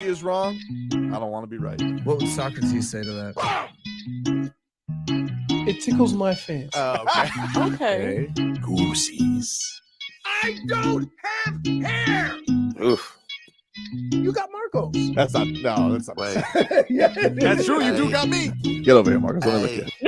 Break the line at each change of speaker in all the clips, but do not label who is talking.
is wrong, I don't want to be right.
What would Socrates say to that?
It tickles my fancy.
Okay.
Okay.
Goosies.
I don't have hair.
Oof.
You got Marcos.
That's not.
Wait.
Yeah,
That's true. You do got me. Get over here, Marcus. Let me look at you.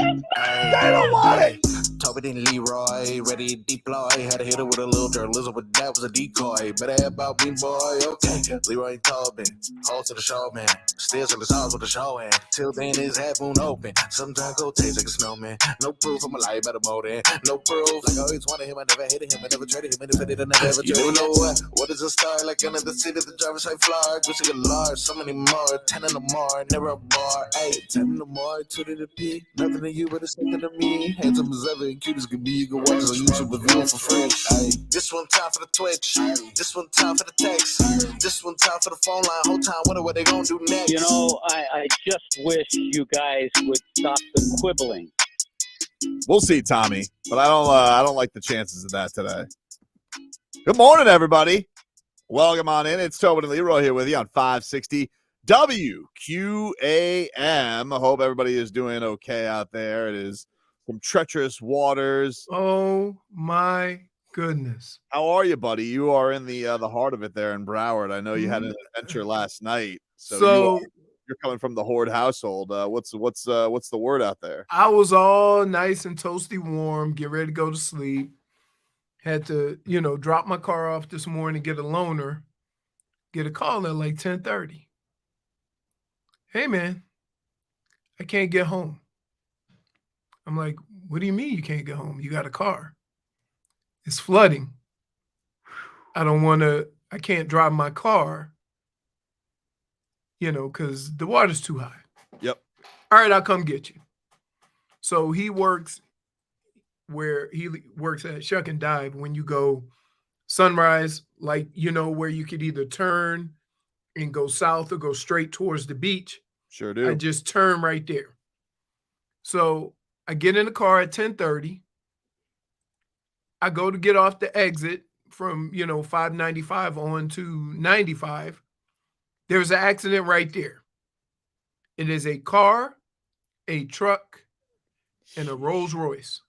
They don't want it.
Tobin and Leroy, ready to deploy. Had to hit it with a little journalism, but that was a decoy. Better about me, boy. Okay, Leroy and Tobin, hold to the show, man. Still in the songs with the show, and till then his half moon open. Sometimes go taste like a snowman. No proof I'm alive by the motor. No proof. Like I always wanted him, I never hated him, I never traded him, and if I did, I never ever traded him. You know what is a star? Like another city, the driver's side fly. Gucci a large, so many more. 10 in the more, never a bar. 8, 10 in the more, 2 to the P. Nothing to you, but it's nothing to me. Handsome as ever, and cute as can be. You can watch us on YouTube with view for free. Ay. This one time for the Twitch. This one time for the text. This one time for the phone line. Whole time wonder what they gonna do next.
You know, I just wish you guys would stop the quibbling.
We'll see, Tommy, but I don't like the chances of that today. Good morning, everybody. Welcome on in. It's Tobin and Leroy here with you on 560 WQAM. I hope everybody is doing okay out there. It is some treacherous waters.
Oh my goodness!
How are you, buddy? You are in the heart of it there in Broward. I know you had an adventure last night, so you're coming from the Horde household. What's the word out there?
I was all nice and toasty warm, get ready to go to sleep. Had to, drop my car off this morning, get a loaner, get a call at like 10:30. Hey man, I can't get home. I'm like, what do you mean you can't get home? You got a car. It's flooding. I can't drive my car, because the water's too high.
Yep.
All right, I'll come get you. So he works at Shuck and Dive when you go Sunrise, like, where you could either turn and go south or go straight towards the beach.
Sure do.
I just turn right there. So I get in the car at 10:30. I go to get off the exit from, 595 on to 95. There's an accident right there. It is a car, a truck, and a Rolls Royce.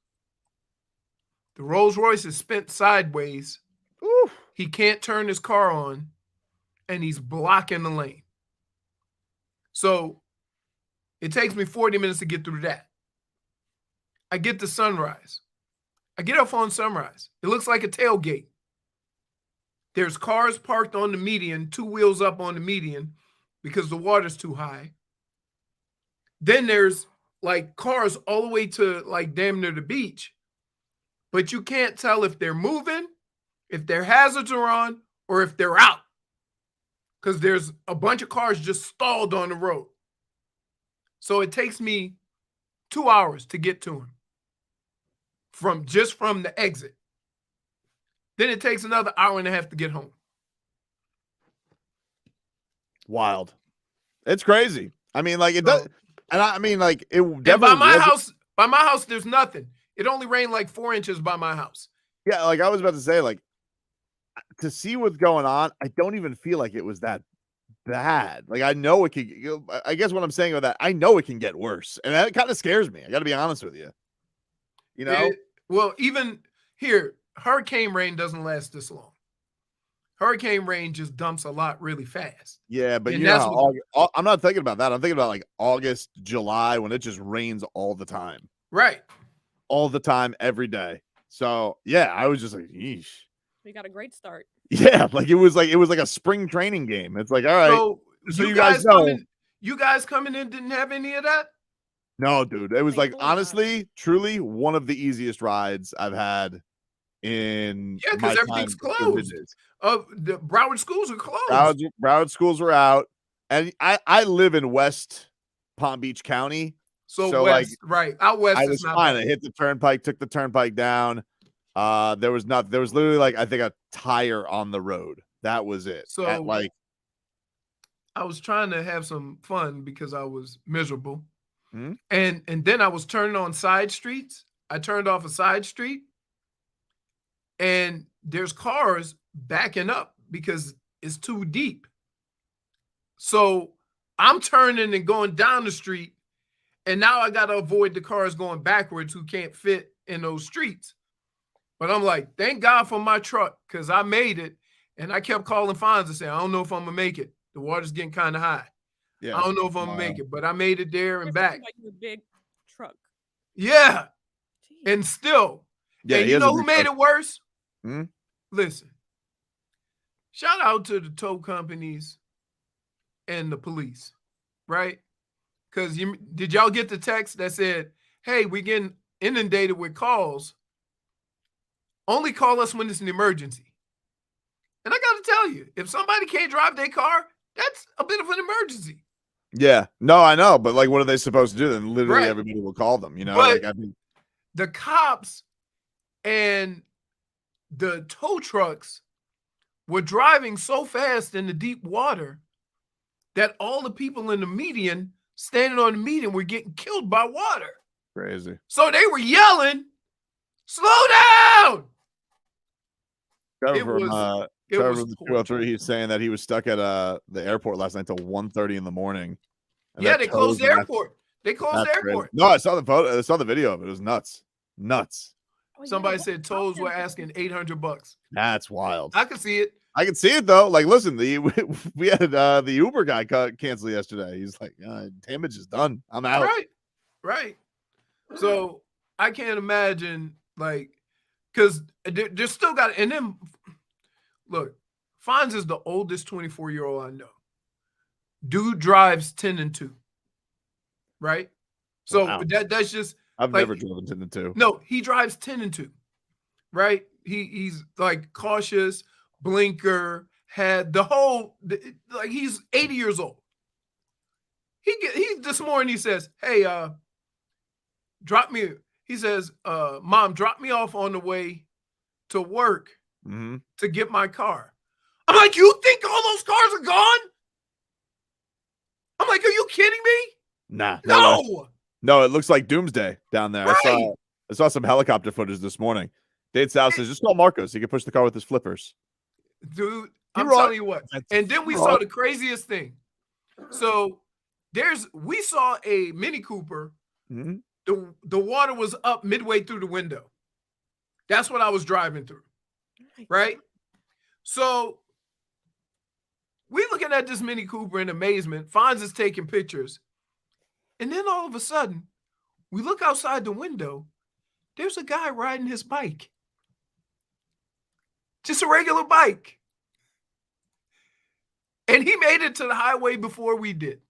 The Rolls Royce is spent sideways.
Oof.
He can't turn his car on, and he's blocking the lane. So it takes me 40 minutes to get through that. I get to Sunrise. I get off on Sunrise. It looks like a tailgate. There's cars parked on the median, 2 wheels up on the median because the water's too high. Then there's like cars all the way to like damn near the beach, but you can't tell if they're moving, if their hazards are on, or if they're out because there's a bunch of cars just stalled on the road. So it takes me 2 hours to get to him from the exit. Then it takes another hour and a half to get home.
Wild. It's crazy. I mean, like it does, and I mean, like it definitely.
And by my house, there's nothing. It only rained like 4 inches by my house.
Yeah, like I was about to say, like to see what's going on, I don't even feel like it was that bad. Like I know it could. I guess what I'm saying about that, I know it can get worse, and that kind of scares me. I got to be honest with you.
Well, even here, hurricane rain doesn't last this long. Hurricane rain just dumps a lot really fast.
Yeah, but
And
I'm not thinking about that. I'm thinking about like August, July, when it just rains all the time.
Right.
All the time, every day. So yeah, I was just like, yeesh.
We got a great start.
Yeah, like it was like a spring training game. It's like, all right. So you guys know.
You guys coming in didn't have any of that?
No, dude. It was like honestly, truly one of the easiest rides I've had in
because everything's closed. The Broward schools are closed.
Broward schools were out, and I live in West Palm Beach County,
so west, like right out west.
I was fine. I hit the turnpike, took the turnpike down. There was literally like I think a tire on the road. That was it.
So I was trying to have some fun because I was miserable, and then I was turning on side streets. I turned off a side street. And there's cars backing up because it's too deep. So I'm turning and going down the street, and now I got to avoid the cars going backwards who can't fit in those streets. But I'm like, thank God for my truck, because I made it, and I kept calling Fonz and saying, I don't know if I'm going to make it. The water's getting kind of high.
Yeah.
I don't know if I'm going to make it, but I made it there and back.
Like a big truck.
Yeah.
Jeez.
And still.
Yeah,
And
he
you
has a
know who
big
made
truck.
it worse?
Hmm?
Listen. Shout out to the tow companies and the police, right? Because did y'all get the text that said, hey, we getting inundated with calls. Only call us when it's an emergency. And I got to tell you, if somebody can't drive their car, that's a bit of an emergency.
Yeah. No, I know. But like, what are they supposed to do? Then literally
Right.
everybody will call them, you know?
But-
like, I mean,
The cops and the tow trucks were driving so fast in the deep water that all the people in the median standing on the median were getting killed by water.
crazy.
So they were yelling, slow down.
Trevor
It
from,
was
Trevor from the
torture.
203, he's saying that he was stuck at the airport last night till 1:30 in the morning. And
Yeah,
that
they closed the
tows-
airport. They closed the
that's crazy.
airport.
No, I saw the photo. I saw the video of it. It was nuts. Nuts.
Oh, yeah,
Somebody
what
said tolls
happened?
were asking $800.
That's wild.
I can see it.
I can see it though. Like, listen, we had the Uber guy cancel yesterday. He's like, damage is done. I'm out.
Right. So I can't imagine, like, because they're still got, and then look, Fonz is the oldest 24-year-old I know. Dude drives 10 and 2. Right? So
Wow.
that's just
I've
like-
never driven 10 and 2.
no, he drives 10 and 2. Right? He's like cautious, blinker, had the whole, like, he's 80 years old. He this morning he says, hey, drop me. He says, Mom, drop me off on the way to work
Mm-hmm.
to get my car. I'm like, you think all those cars are gone? I'm like, are you kidding me?
Nah.
No.
No, it looks like doomsday down there.
Right.
I saw some helicopter footage this morning. Dade South says, just call Marcos. He can push the car with his flippers.
Dude, I'm
You're right.
telling you what. And then we saw the craziest thing. So we saw a Mini Cooper.
Mm-hmm.
The water was up midway through the window. That's what I was driving through. Right? So we looking at this Mini Cooper in amazement. Fonz is taking pictures. And then all of a sudden, we look outside the window. There's a guy riding his bike. Just a regular bike. And he made it to the highway before we did.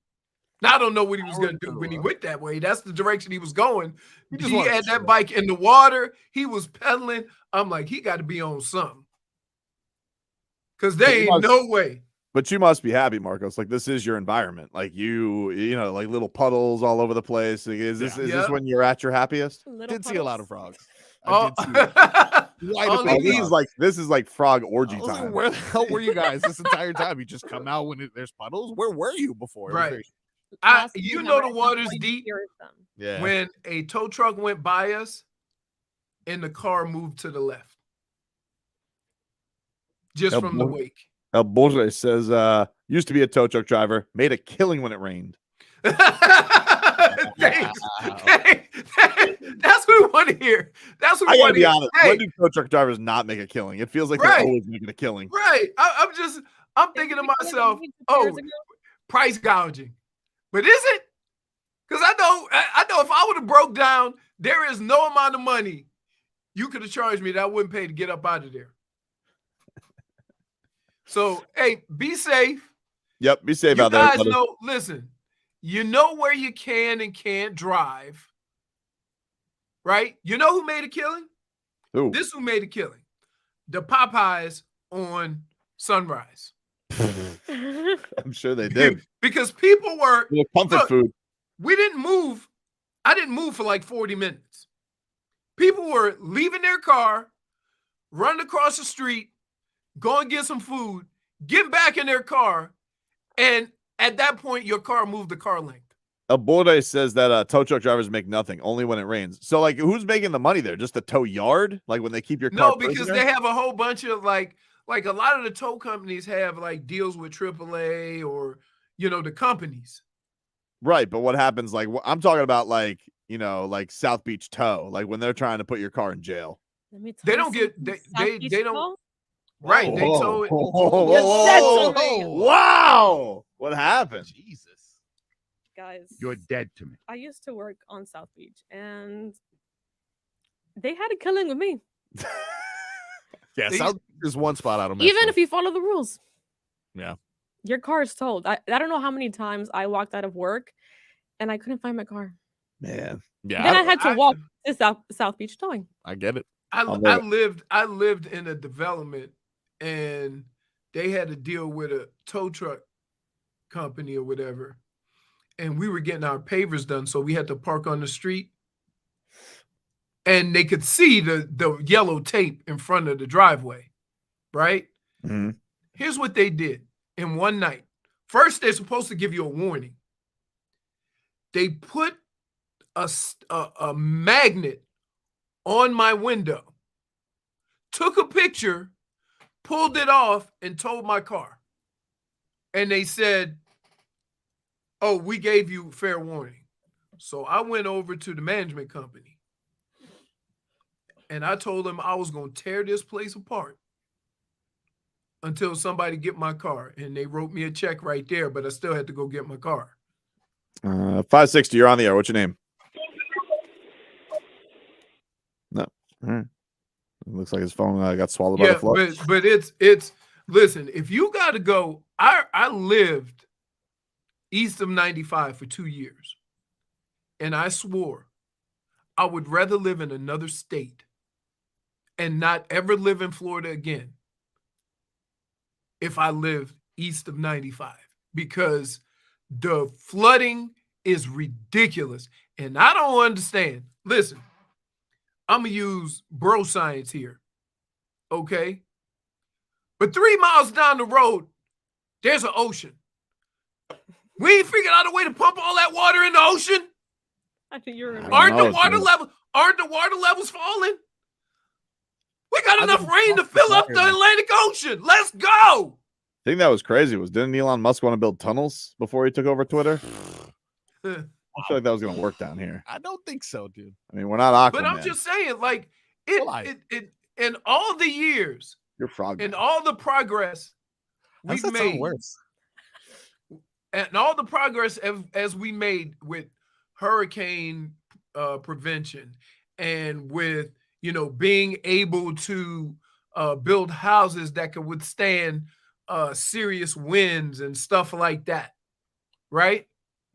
Now, I don't know what he was going to do when he went that way. That's the direction he was going.
just
He
wanted
had
to
that
show
bike in the water. He was pedaling. I'm like, he got to be on something. Because there ain't no way.
But you must be happy, Marcos. Like, this is your environment. Like, you know, like little puddles all over the place. Like, is this when you're at your happiest?
Little
Did see a lot of
puddles.
frogs. I did see light up
Only
Like,
of
these-
frogs.
this is like frog orgy
I was like,
time.
where the hell were you guys this entire time? You just come out when there's puddles? Where were you before? It was
Right.
very-
Last
you
season,
know
I
the
read
water's
some
deep.
hears them.
Yeah.
When a tow truck went by us and the car moved to the left. Just
Oh,
from the
boy.
wake.
El Borre says, used to be a tow truck driver, made a killing when it rained.
Thanks. That's what we want to hear. That's what
I
we
gotta
want to
be
hear.
honest.
Hey,
When do tow truck drivers not make a killing? It feels like
Right.
they're always making a killing.
right. I'm thinking to
Didn't we do it
myself,
maybe 2
oh,
years ago?
price gouging. But is it? Because I know if I would have broke down, there is no amount of money you could have charged me that I wouldn't pay to get up out of there. So, hey, be safe.
Yep. Be safe
You
out there.
guys
buddy.
know, listen, you know where you can and can't drive, right? You know who made a killing?
Who?
This who made a killing. The Popeyes on Sunrise.
I'm sure they did.
Because people were,
Little comfort
Look,
food.
we didn't move. I didn't move for like 40 minutes. People were leaving their car, running across the street, going to get some food, get back in their car, and at that point, your car moved the car length.
El Borre says that tow truck drivers make nothing, only when it rains. So, like, who's making the money there? Just the tow yard? Like, when they keep your car
No, because
prisoner?
they have a whole bunch of like a lot of the tow companies have like deals with AAA or, the companies.
Right, but what happens? Like I'm talking about, like like South Beach tow, like when they're trying to put your car in jail.
Let me tell
They
you
don't get
something,
they don't
Southeast
right. They
Whoa,
tow it.
whoa, whoa,
Yes,
whoa,
that's
whoa.
amazing.
Wow, what happened?
Jesus.
guys.
You're dead to me.
I used to work on South Beach, and they had a killing with me.
Yeah,
They-
South is one spot I don't mess
Even
with.
if you follow the rules.
Yeah.
Your car is towed. I don't know how many times I walked out of work and I couldn't find my car.
Man,
Yeah,
Then I had to
I-
walk to South Beach towing.
I get it.
I
love
lived in a development, and they had to deal with a tow truck company or whatever, and we were getting our pavers done, so we had to park on the street, and they could see the yellow tape in front of the driveway, right?
Mhm.
Here's what they did in one night. First, they're supposed to give you a warning. They put a magnet on my window, took a picture, pulled it off, and towed my car. And they said, "Oh, we gave you fair warning." So I went over to the management company, and I told them I was going to tear this place apart until somebody get my car. And they wrote me a check right there, but I still had to go get my car.
560, you're on the air. What's your name? No. All right. It looks like his phone got swallowed by the
Yeah,
flood.
but it's listen, if you got to go, I lived east of 95 for 2 years, and I swore I would rather live in another state and not ever live in Florida again if I lived east of 95, because the flooding is ridiculous. And I don't understand. Listen, I'm going to use bro science here, okay? But 3 miles down the road, there's an ocean. We ain't figured out a way to pump all that water in the ocean.
I think you're
I
Aren't
know,
the water
dude.
level? Aren't the water levels falling? We got
I
enough
think
rain to
it's
fill up the
higher.
Atlantic Ocean. Let's go.
The thing that was crazy was, didn't Elon Musk want to build tunnels before he took over Twitter? I feel like that was going to work down here.
I don't think so, dude.
I mean, we're not Aquaman.
But I'm just saying, like,
Well,
it in all the years
You're frog.
and all the progress
I
we've
said something
made,
worse.
and all the progress as we made with hurricane prevention, and with being able to build houses that could withstand serious winds and stuff like that, right?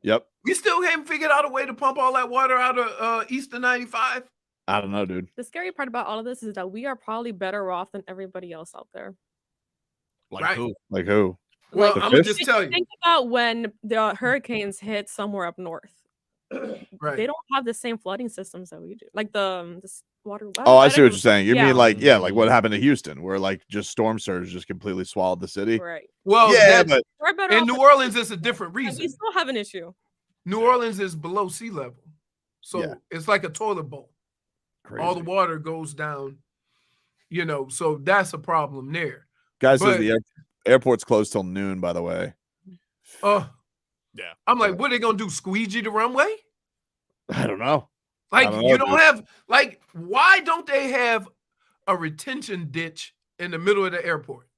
Yep.
We still haven't figured out a way to pump all that water out of east of 95.
I don't know, dude.
The scary part about all of this is that we are probably better off than everybody else out there.
Like
Right.
who?
Like who?
Well,
The
I'm gonna
fish?
just tell you,
Think about when the hurricanes hit somewhere up north.
right?
They don't have the same flooding systems that we do. Like this water.
Oh, I
don't
see what
know.
you're saying. You
Yeah.
mean like what happened to Houston, where like just storm surge just completely swallowed the city?
Right.
Well,
Yeah,
that-
but
We're better
in
off
New
with-
Orleans, it's a different
and we
reason.
still have an issue.
New Orleans is below sea level, so
Yeah.
it's like a toilet bowl.
crazy.
All the water goes down, so that's a problem there.
Guy says
but-
the airport's closed till noon, by the way.
Yeah.
I'm like, what are they gonna do? Squeegee the runway?
I don't know.
Like,
don't
you
know,
don't
dude.
have, like, why don't they have a retention ditch in the middle of the airport?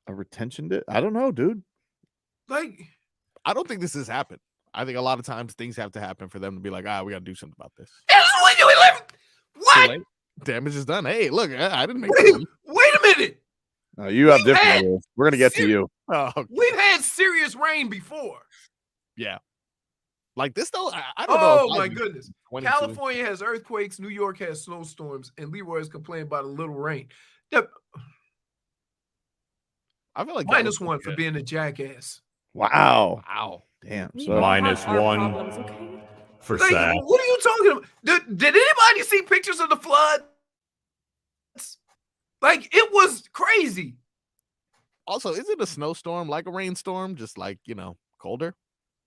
A retention ditch? I don't know, dude.
Like,
I don't think this has happened. I think a lot of times things have to happen for them to be like, we got to do something about this.
this is what you live.
Too
What?
late. Damage is done. Hey, look, I didn't make
Wait,
it.
wait a minute.
You have
We've
different
had
rules. We're gonna get to you.
Oh,
We've had serious rain before.
yeah. Like this though, I don't know.
Oh
if
my
I'd be
goodness.
22.
California has earthquakes. New York has snowstorms, and Leroy is complaining about a little rain. That-
I feel like
-1 for being a jackass.
Wow.
Wow.
Damn.
We
So
all have
Minus
our
one.
problems, okay?
For
Like,
sad.
what are you talking about? Did anybody see pictures of the flood? Like, it was crazy.
Also, is it a snowstorm like a rainstorm? Just like, colder?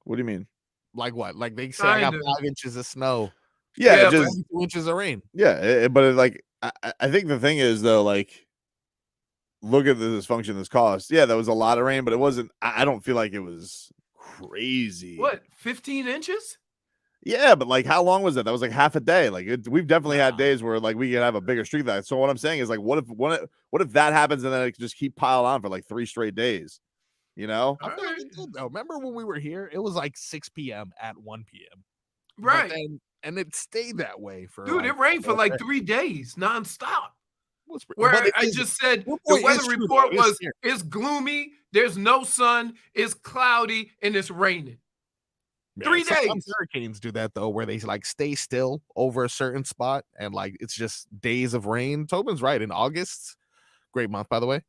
what do you mean?
Like what? Like they say I got
Kinda.
5 inches of snow,
Yeah,
Yeah,
just
2 inches of rain.
yeah, but like I think the thing is though, like look at the dysfunction this caused. Yeah, that was a lot of rain, but it wasn't. I don't feel like it was crazy.
What, 15 inches?
Yeah, but like, how long was that? That was like half a day. Like, we've definitely had
Nah.
days where like we could have a bigger streak than that. So what I'm saying is like, what if that happens and then it could just keep piling on for like 3 straight days? You know?
I feel like it did, though. Remember when we were here? It was like 6 p.m. at 1 p.m.
Right.
But then, and it stayed that way for
Dude,
like,
it rained
the
for
whole
like
day.
3 days nonstop.
But
Where
it
I
is-
just said
your
the
point is
weather
true,
report
though. It is
was
scary.
it's gloomy, there's no sun, it's cloudy, and it's raining.
Yeah,
3
sometimes
days.
hurricanes do that though, where they like stay still over a certain spot and like it's just days of rain. Tobin's right. In August, great month by the way.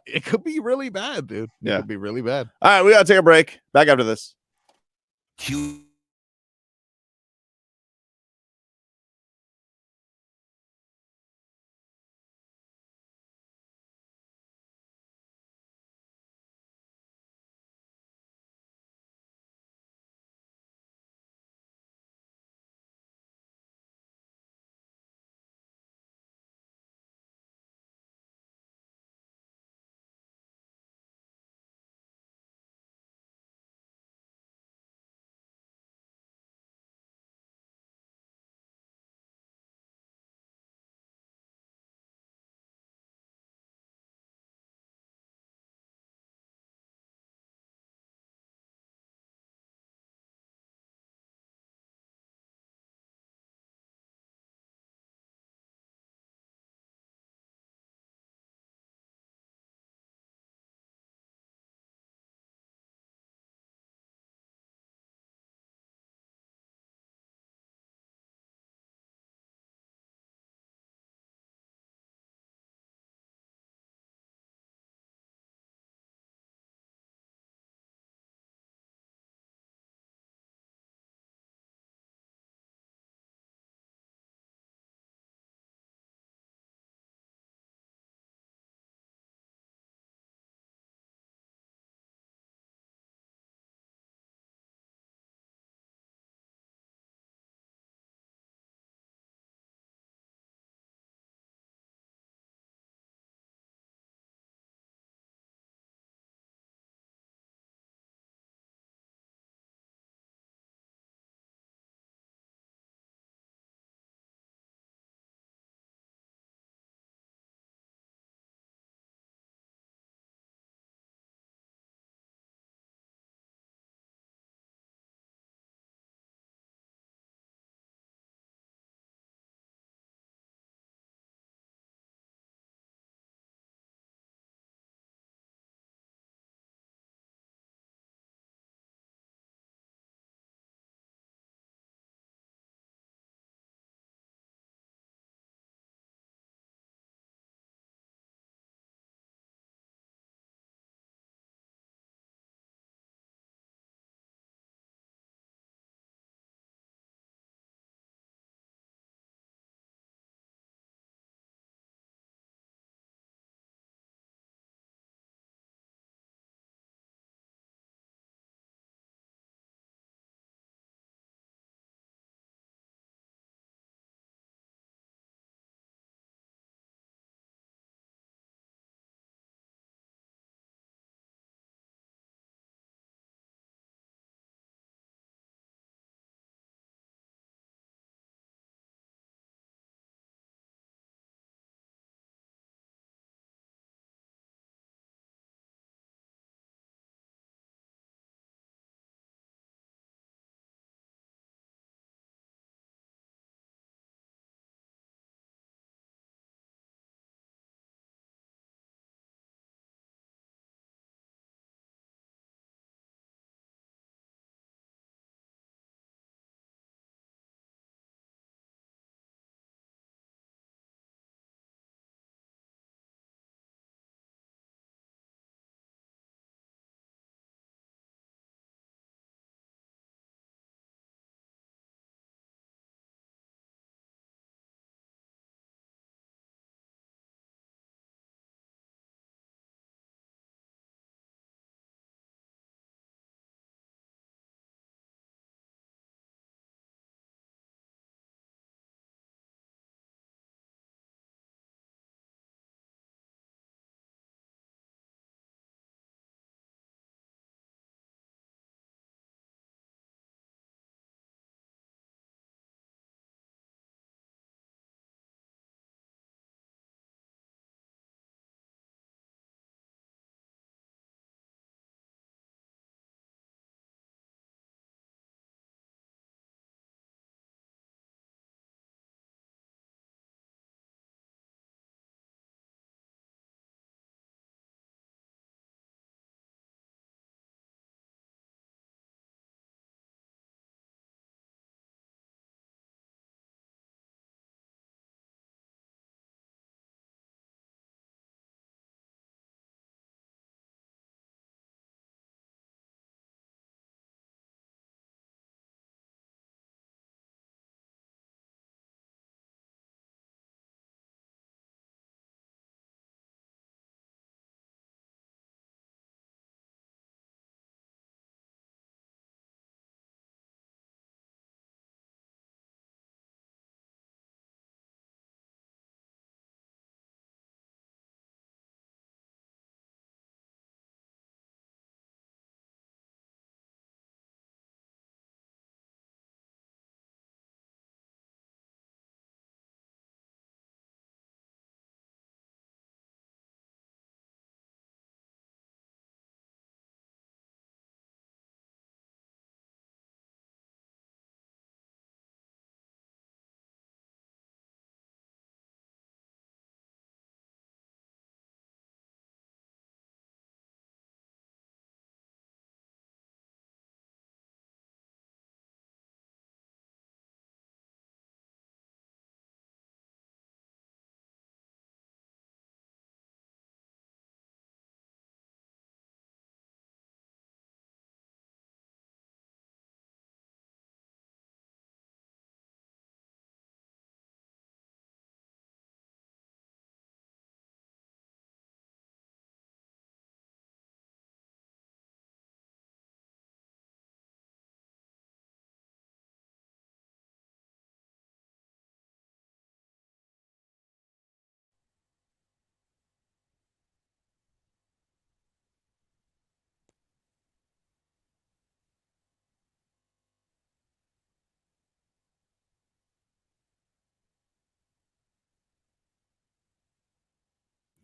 It could be really bad, dude. It
Yeah.
could be really bad.
All right, we gotta take a break. Back after this.
Q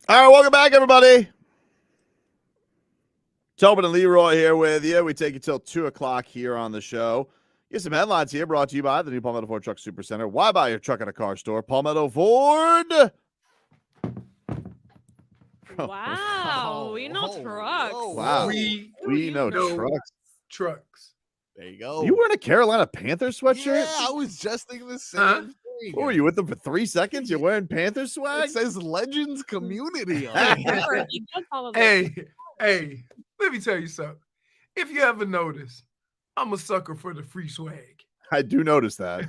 All right, welcome back, everybody. Tobin and Leroy here with you. We take you till 2 o'clock here on the show. Get some headlines here brought to you by the new Palmetto Ford Truck Super Center. Why buy your truck at a car store? Palmetto Ford.
Wow, we know trucks.
Wow.
We
know trucks.
Trucks.
There you go.
You wearing a Carolina Panthers sweatshirt?
Yeah, I was just thinking the same thing.
What were you with them for 3 seconds? You're wearing Panthers swag?
It says Legends Community on
Never.
it.
He does all of
Hey, let me tell you something. If you ever notice, I'm a sucker for the free swag.
I do notice that.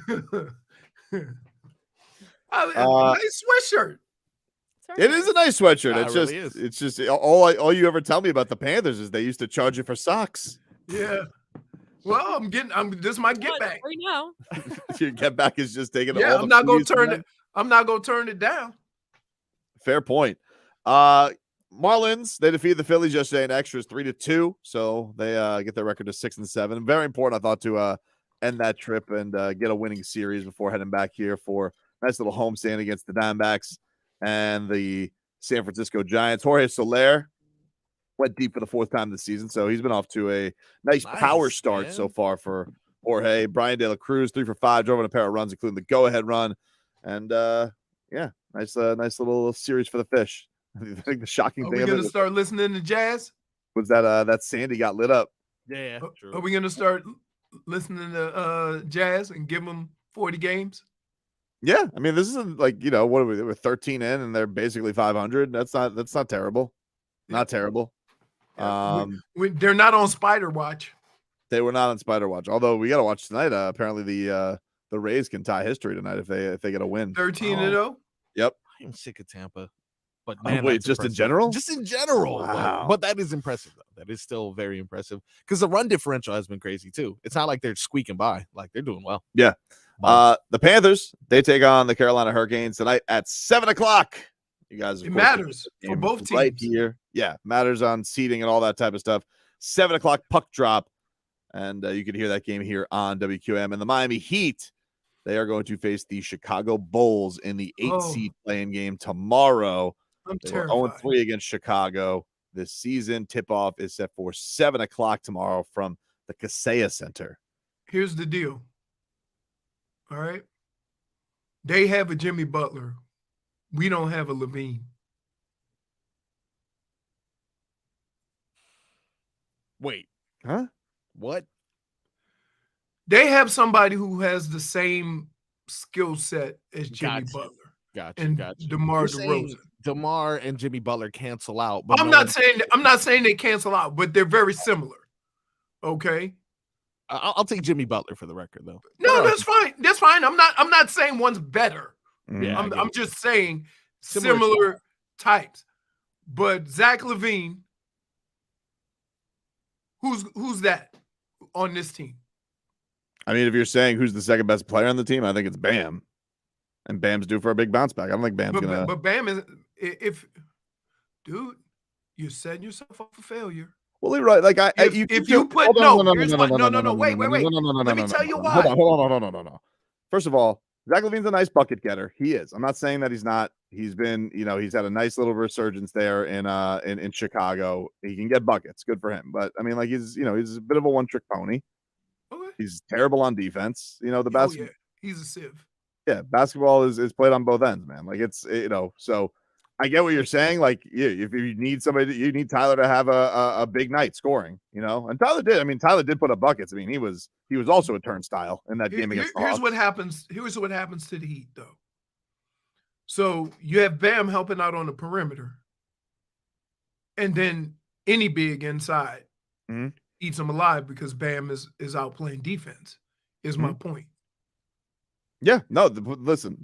Nice sweatshirt.
It is a nice sweatshirt.
Yeah,
It's
it
just,
really is.
it's just all you ever tell me about the Panthers is they used to charge you for socks.
Yeah. Well, this is my get back.
Right now.
Your get back is just taking.
Yeah,
all
I'm
the
not gonna
fees from
turn
them.
it. I'm not gonna turn it down.
Fair point. Marlins, they defeated the Phillies yesterday in extras 3-2, so they get their record to 6-7. Very important, I thought, to end that trip and get a winning series before heading back here for a nice little homestand against the Diamondbacks and the San Francisco Giants. Jorge Soler went deep for the 4th time this season, so he's been off to a nice power start so far for Jorge. Brian De La Cruz, 3 for 5, drove in a pair of runs, including the go-ahead run, and nice little series for the fish. I think the shocking
Are
thing
we
of
gonna
it
start listening to jazz?
was that Sandy got lit up.
Yeah,
Are we gonna start listening to jazz and give them 40 games?
Yeah, I mean, this isn't like, what are we? They were 13 in and they're basically 500. That's not terrible. Not terrible.
Yeah, they're not on Spider Watch.
They were not on Spider Watch. Although we got to watch tonight. Apparently the Rays can tie history tonight if they get a win.
13-0.
Yep.
I'm sick of Tampa. But
Oh,
man,
wait,
that's
just in
impressive.
general?
Just in general.
Wow.
But that is impressive, though. That is still very impressive because the run differential has been crazy, too. It's not like they're squeaking by. Like, they're doing well.
Yeah. The Panthers, they take on the Carolina Hurricanes tonight at 7 o'clock. You guys,
It matters for both teams.
Right here. Yeah, matters on seeding and all that type of stuff. 7 o'clock puck drop. And you can hear that game here on WQM. And the Miami Heat, they are going to face the Chicago Bulls in the 8-seed playing game tomorrow.
I'm
They were
terrified.
0-3 against Chicago this season. Tip-off is set for 7 o'clock tomorrow from the Kaseya Center.
Here's the deal. All right. They have a Jimmy Butler. We don't have a Levine.
Wait.
Huh?
What?
They have somebody who has the same skill set as Jimmy
Gotcha.
Butler
Gotcha.
and
Gotcha.
DeMar
You're saying
DeRozan.
DeMar and Jimmy Butler cancel out. But
I'm not saying they cancel out, but they're very similar. Okay.
I'll take Jimmy Butler for the record, though.
No, that's fine. That's fine. I'm not saying one's better.
Yeah,
I'm just saying
Similar
similar types. But Zach Levine, who's that on this team?
I mean, if you're saying who's the second best player on the team, I think it's Bam. And Bam's due for a big bounce back. I don't think Bam's going to.
But Bam is, dude, you're setting yourself up for failure.
Well, Leroy, like
If you put no, wait. Let me tell you why.
Hold on. First of all, Zach Levine's a nice bucket getter. He is. I'm not saying that he's not. He's been, he's had a nice little resurgence there in Chicago. He can get buckets. Good for him. But I mean, like he's a bit of a one-trick pony.
Okay.
He's terrible on defense. The best.
Yeah, he's a sieve.
Yeah, basketball is played on both ends, man. Like it's so I get what you're saying. Like, if you need somebody, you need Tyler to have a big night scoring, and Tyler did. I mean, Tyler did put up buckets. I mean, he was also a turnstile in that game against the
Here's
Hawks.
what happens. Here's what happens to the Heat, though. So you have Bam helping out on the perimeter, and then any big inside eats him alive because Bam is out playing defense. Is my point.
Yeah, no. Listen,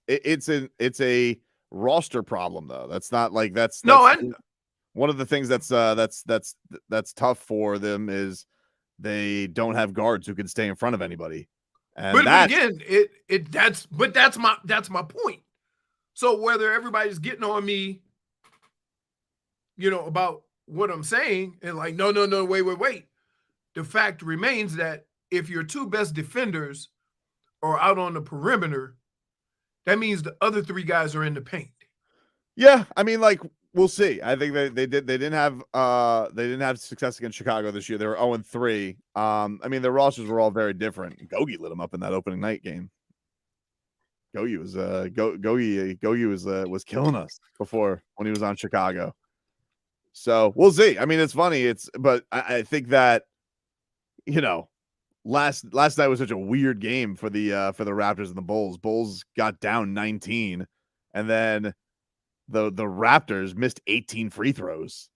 it's a roster problem though. That's not like that's one of the things that's tough for them is they don't have guards who can stay in front of anybody. And
but again, that's my point. So whether everybody's getting on me, about what I'm saying, and like, no, wait. The fact remains that if your two best defenders are out on the perimeter, that means the other three guys are in the paint.
Yeah, I mean, like we'll see. I think they didn't have success against Chicago this year. They were 0-3. I mean, their rosters were all very different. Gogi lit them up in that opening night game. Gogi was killing us before when he was on Chicago. So we'll see. I mean, it's funny. But I think that last night was such a weird game for the Raptors and the Bulls. Bulls got down 19, and then the Raptors missed 18 free throws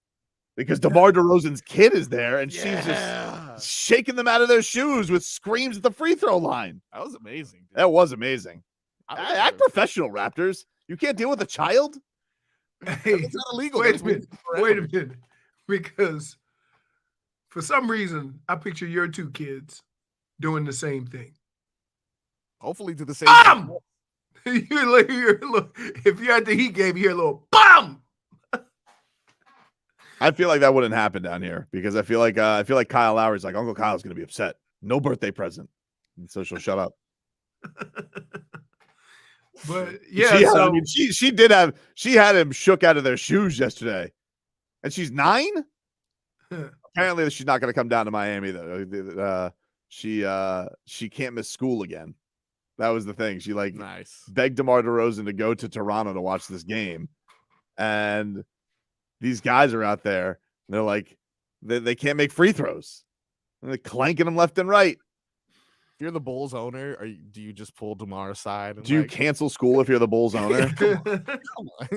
because DeMar DeRozan's kid is there, and she's just shaking them out of their shoes with screams at the free throw line.
That was amazing. Dude.
That was amazing. Act professional, Raptors. You can't deal with a child.
Hey,
it's not illegal.
Wait a minute, because for some reason I picture your two kids doing the same thing.
Hopefully to the same.
Bam! If you're at the Heat game, you hear a little BAM!
I feel like that wouldn't happen down here because I feel like Kyle Lowry's like, Uncle Kyle's gonna be upset. No birthday present. And so she'll shut up.
But yeah,
she had him shook out of their shoes yesterday. And she's 9? Apparently she's not gonna come down to Miami though. She can't miss school again. That was the thing. She begged DeMar DeRozan to go to Toronto to watch this game. And these guys are out there. And they're like, they can't make free throws. And they're clanking them left and right.
If you're the Bulls owner, do you just pull DeMar aside? And
do you cancel school if you're the Bulls owner?
Come on.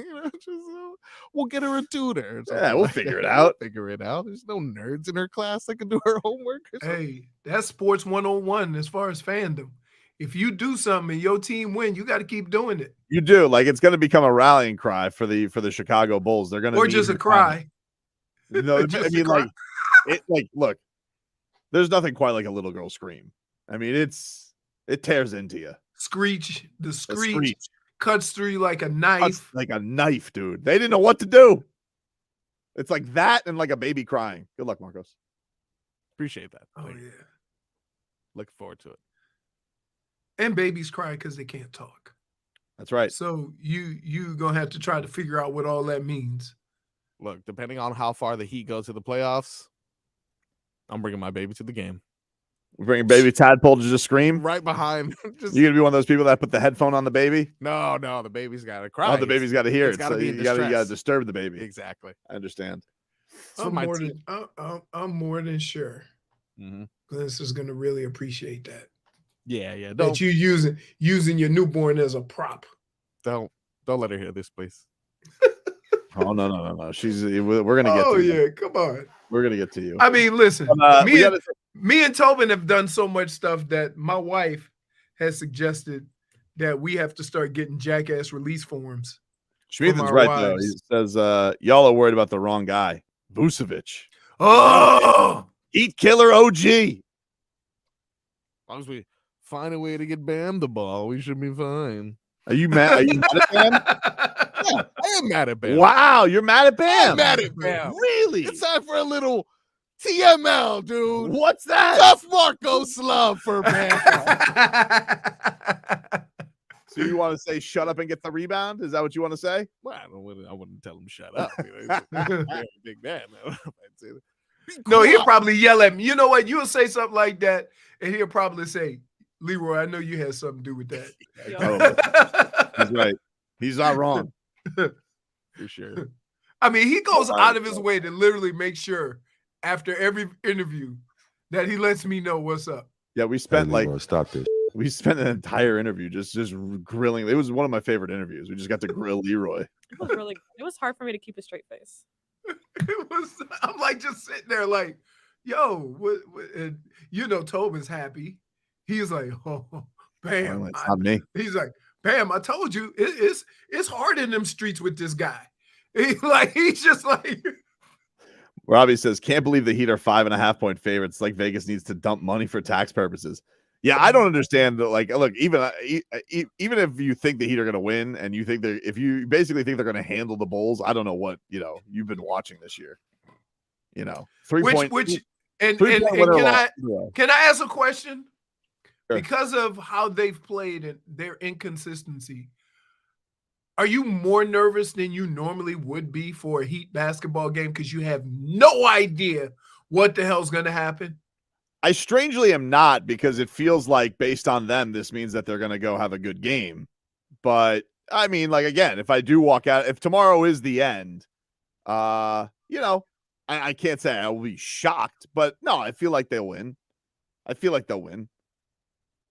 We'll get her a tutor.
Yeah, we'll figure it out.
There's no nerds in her class that can do her homework.
Hey, that's sports 101 as far as fandom. If you do something and your team win, you got to keep doing it.
You do. Like it's going to become a rallying cry for the Chicago Bulls. They're going to,
or just a cry.
No, I mean, look, there's nothing quite like a little girl scream. I mean, it tears into you.
The screech cuts through you like a knife.
Like a knife, dude. They didn't know what to do. It's like that and like a baby crying. Good luck, Marcos.
Appreciate that.
Oh yeah.
Looking forward to it.
And babies cry because they can't talk.
That's right.
So you gonna have to try to figure out what all that means.
Look, depending on how far the Heat go to the playoffs, I'm bringing my baby to the game.
We're bringing baby Tadpole to just scream
right behind.
You're gonna be one of those people that put the headphone on the baby.
No, the baby's got to cry.
Oh, the baby's got to hear it.
So
you got to disturb the baby.
Exactly.
I understand.
I'm more than sure.
Mm-hmm.
Glennis is gonna really appreciate that.
Yeah.
That you using your newborn as a prop.
Don't let her hear this, please.
Oh no. We're gonna get.
Oh
to
yeah,
you.
Come on.
We're gonna get to you.
I mean, listen. Me and Tobin have done so much stuff that my wife has suggested that we have to start getting jackass release forms.
Schmeathan's right though. He says y'all are worried about the wrong guy. Vucevic.
Oh,
eat killer OG.
As long as we find a way to get Bam the ball, we should be fine.
Are you mad? Are you mad at Bam?
Yeah, I am mad at Bam.
Wow, you're mad at Bam.
I'm mad at Bam.
Really?
It's time for a little TML, dude.
What's that?
Tough Marcos love for Bam.
So you want to say shut up and get the rebound? Is that what you want to say?
Well, I wouldn't tell him shut up. Big man.
No, he'll probably yell at me. You know what? You'll say something like that, and he'll probably say, Leroy, I know you had something to do with that.
He's right. He's not wrong.
For sure.
I mean, he goes out of his way to literally make sure after every interview that he lets me know what's up.
Yeah, we spent stop this. We spent an entire interview just grilling. It was one of my favorite interviews. We just got to grill Leroy.
It was hard for me to keep a straight face.
I'm like just sitting there like, yo, what and Tobin's happy. He's like, oh, Bam.
It's not me.
He's like, Bam, I told you it's hard in them streets with this guy. He's just like
Robbie says, can't believe the Heat are 5.5-point favorites. Like Vegas needs to dump money for tax purposes. Yeah, I don't understand that. Like, look, even if you think the Heat are going to win, and you think if you basically think they're going to handle the Bulls, I don't know what you've been watching this year. 3 point.
And can I ask a question? Sure. Because of how they've played and their inconsistency, Are you more nervous than you normally would be for a Heat basketball game because you have no idea what the hell's going to happen?
I strangely am not, because it feels like based on them, this means that they're going to go have a good game. But I mean, like, again, if I do walk out, if tomorrow is the end, you know, I can't say I will be shocked, but no, I feel like they'll win. I feel like they'll win.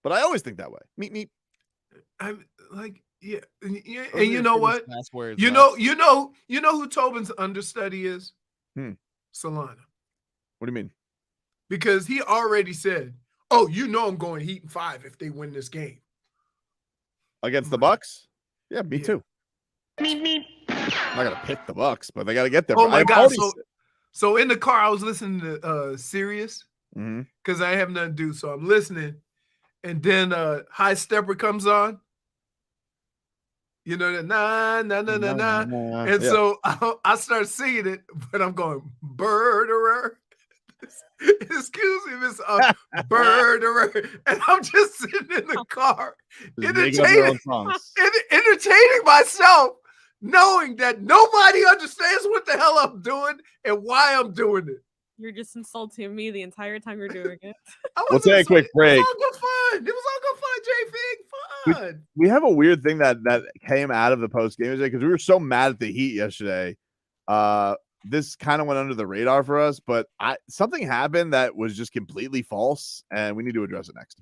But I always think that way. Meet.
I'm like, yeah, and
Those
you
are your
know
famous
what?
last words,
You
Lex.
know who Tobin's understudy is? Solana.
What do you mean?
Because he already said, "Oh, you know I'm going Heat in 5 if they win this game
Against the Bucks? Yeah, me
Yeah.
too. I'm not gonna pick the Bucks, but they got to get there.
Oh my
I've
God!
already
So in the car, I was listening to Sirius
Mhm.
because I have nothing to do, so I'm listening, and then High Stepper comes on. You know that na na na na na, and
Yeah.
so I start singing it, but I'm going birderer. Excuse me, Miss Birderer, and I'm just sitting in the car,
Just making up your own
entertaining,
songs.
entertaining myself, knowing that nobody understands what the hell I'm doing and why I'm doing it.
You're just insulting me the entire time you're doing it.
I
We'll
wasn't
take a quick
insulting.
break.
It was all good fun. It was all good fun, J-Fig. Fun.
We have a weird thing that came out of the post game today, because we were so mad at the Heat yesterday. This kind of went under the radar for us, but something happened that was just completely false, and we need to address it next.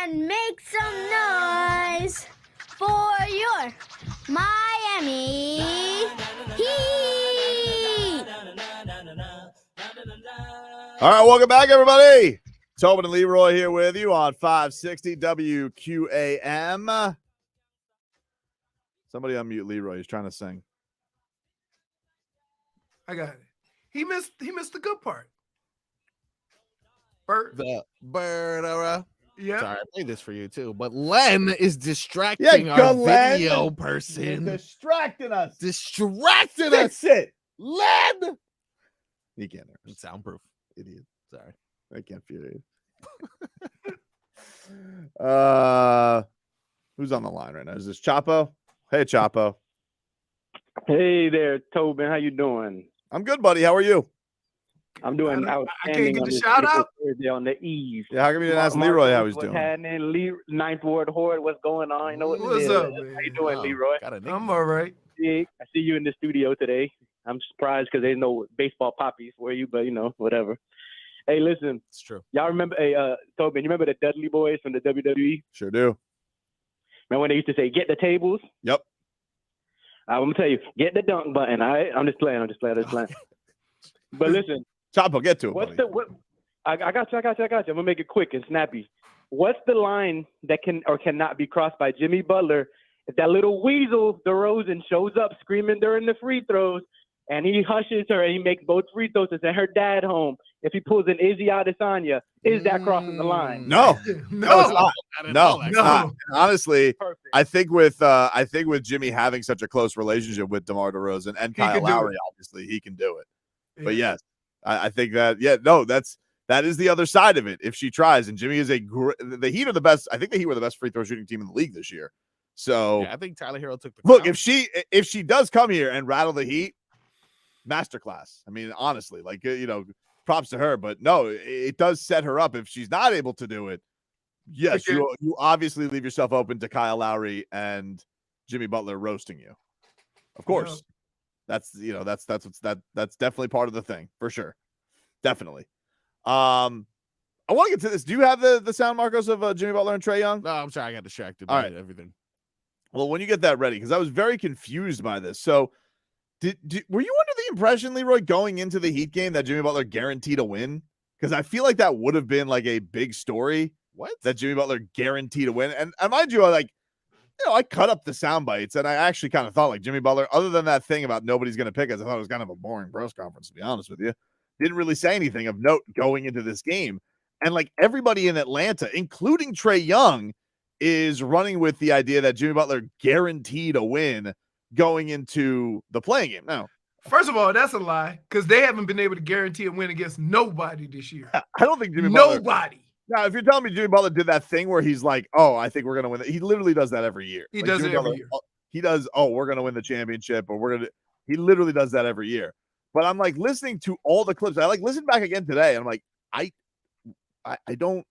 and make some noise for your Miami Heat.
All right, welcome back, everybody. Tobin and Leroy here with you on 560 WQAM. Somebody unmute Leroy. He's trying to sing.
I got it. He missed the good part. Bird.
The bird.
Yeah.
Sorry, I played this for you too. But Len is distracting our
Len.
video person.
Distracting us.
Distracting
Fix
us.
it.
Len.
He can't hear us.
Soundproof.
Idiot.
Sorry.
I can't feel it. Who's on the line right now? Is this Chapo? Hey, Chapo.
Hey there, Tobin. How you doing?
I'm good, buddy. How are you?
I'm doing
I can't
outstanding
get
on
the
this
shout
beautiful
out.
Thursday on the eve.
Yeah, how come you didn't ask Leroy how he's
what's
doing?
happening? Ninth Ward Horde, what's going on? You know what
What's
it is.
up,
How
man?
you doing,
Wow,
Leroy?
got a nickname.
I'm all right.
I see you in the studio today. I'm surprised because there's no baseball poppies for you, but whatever. Hey, listen,
It's true.
y'all remember? Hey, Tobin, you remember the Dudley Boys from the WWE?
Sure do.
Remember when they used to say, "Get the tables"?
Yep.
I'm gonna tell you, get the dunk button. All right, I'm just playing. But listen.
Chapo, get to it,
What's
buddy.
I got you. I'm gonna make it quick and snappy. What's the line that can or cannot be crossed by Jimmy Butler if that little weasel DeRozan shows up screaming during the free throws and he hushes her and he makes both free throws to send her dad home? If he pulls an Izzy Adesanya, is that crossing the line?
No. No, it's not. No,
that's
it's not. Honestly,
Perfect.
I think with Jimmy having such a close relationship with DeMar DeRozan and
He
Kyle
can do
Lowry,
it.
obviously he can do it. But yes, I think that that is the other side of it. If she tries, and Jimmy is the Heat are the best. I think the Heat were the best free throw shooting team in the league this year. So
Yeah, I think Tyler Hero took the
look,
crown.
if she does come here and rattle the Heat, masterclass. I mean, honestly, props to her. But no, it does set her up. If she's not able to do it, yes,
Okay.
you obviously leave yourself open to Kyle Lowry and Jimmy Butler roasting you. Of course. That's definitely part of the thing for sure. Definitely. I want to get to this. Do you have the sound, Marcos, of Jimmy Butler and Trae Young?
No, I'm sorry, I got distracted
All
by
right.
everything.
Well, when you get that ready, because I was very confused by this. So were you under the impression, Leroy, going into the Heat game that Jimmy Butler guaranteed a win? Because I feel like that would have been like a big story.
What?
That Jimmy Butler guaranteed a win. And mind you, I cut up the sound bites and I actually kind of thought like Jimmy Butler, other than that thing about nobody's going to pick us, I thought it was kind of a boring press conference, to be honest with you. Didn't really say anything of note going into this game. And like everybody in Atlanta, including Trae Young, is running with the idea that Jimmy Butler guaranteed a win going into the playing game. Now,
First of all, that's a lie because they haven't been able to guarantee a win against nobody this year.
I don't think Jimmy Butler.
Nobody.
Now, if you're telling me Jimmy Butler did that thing where he's like, "Oh, I think we're gonna win," he literally does that every year.
He
Like,
does
Jimmy
it every
Butler,
year.
He does. Oh, we're gonna win the championship, or we're gonna. He literally does that every year. But I'm like listening to all the clips. I listened back again today, and I'm like, I don't.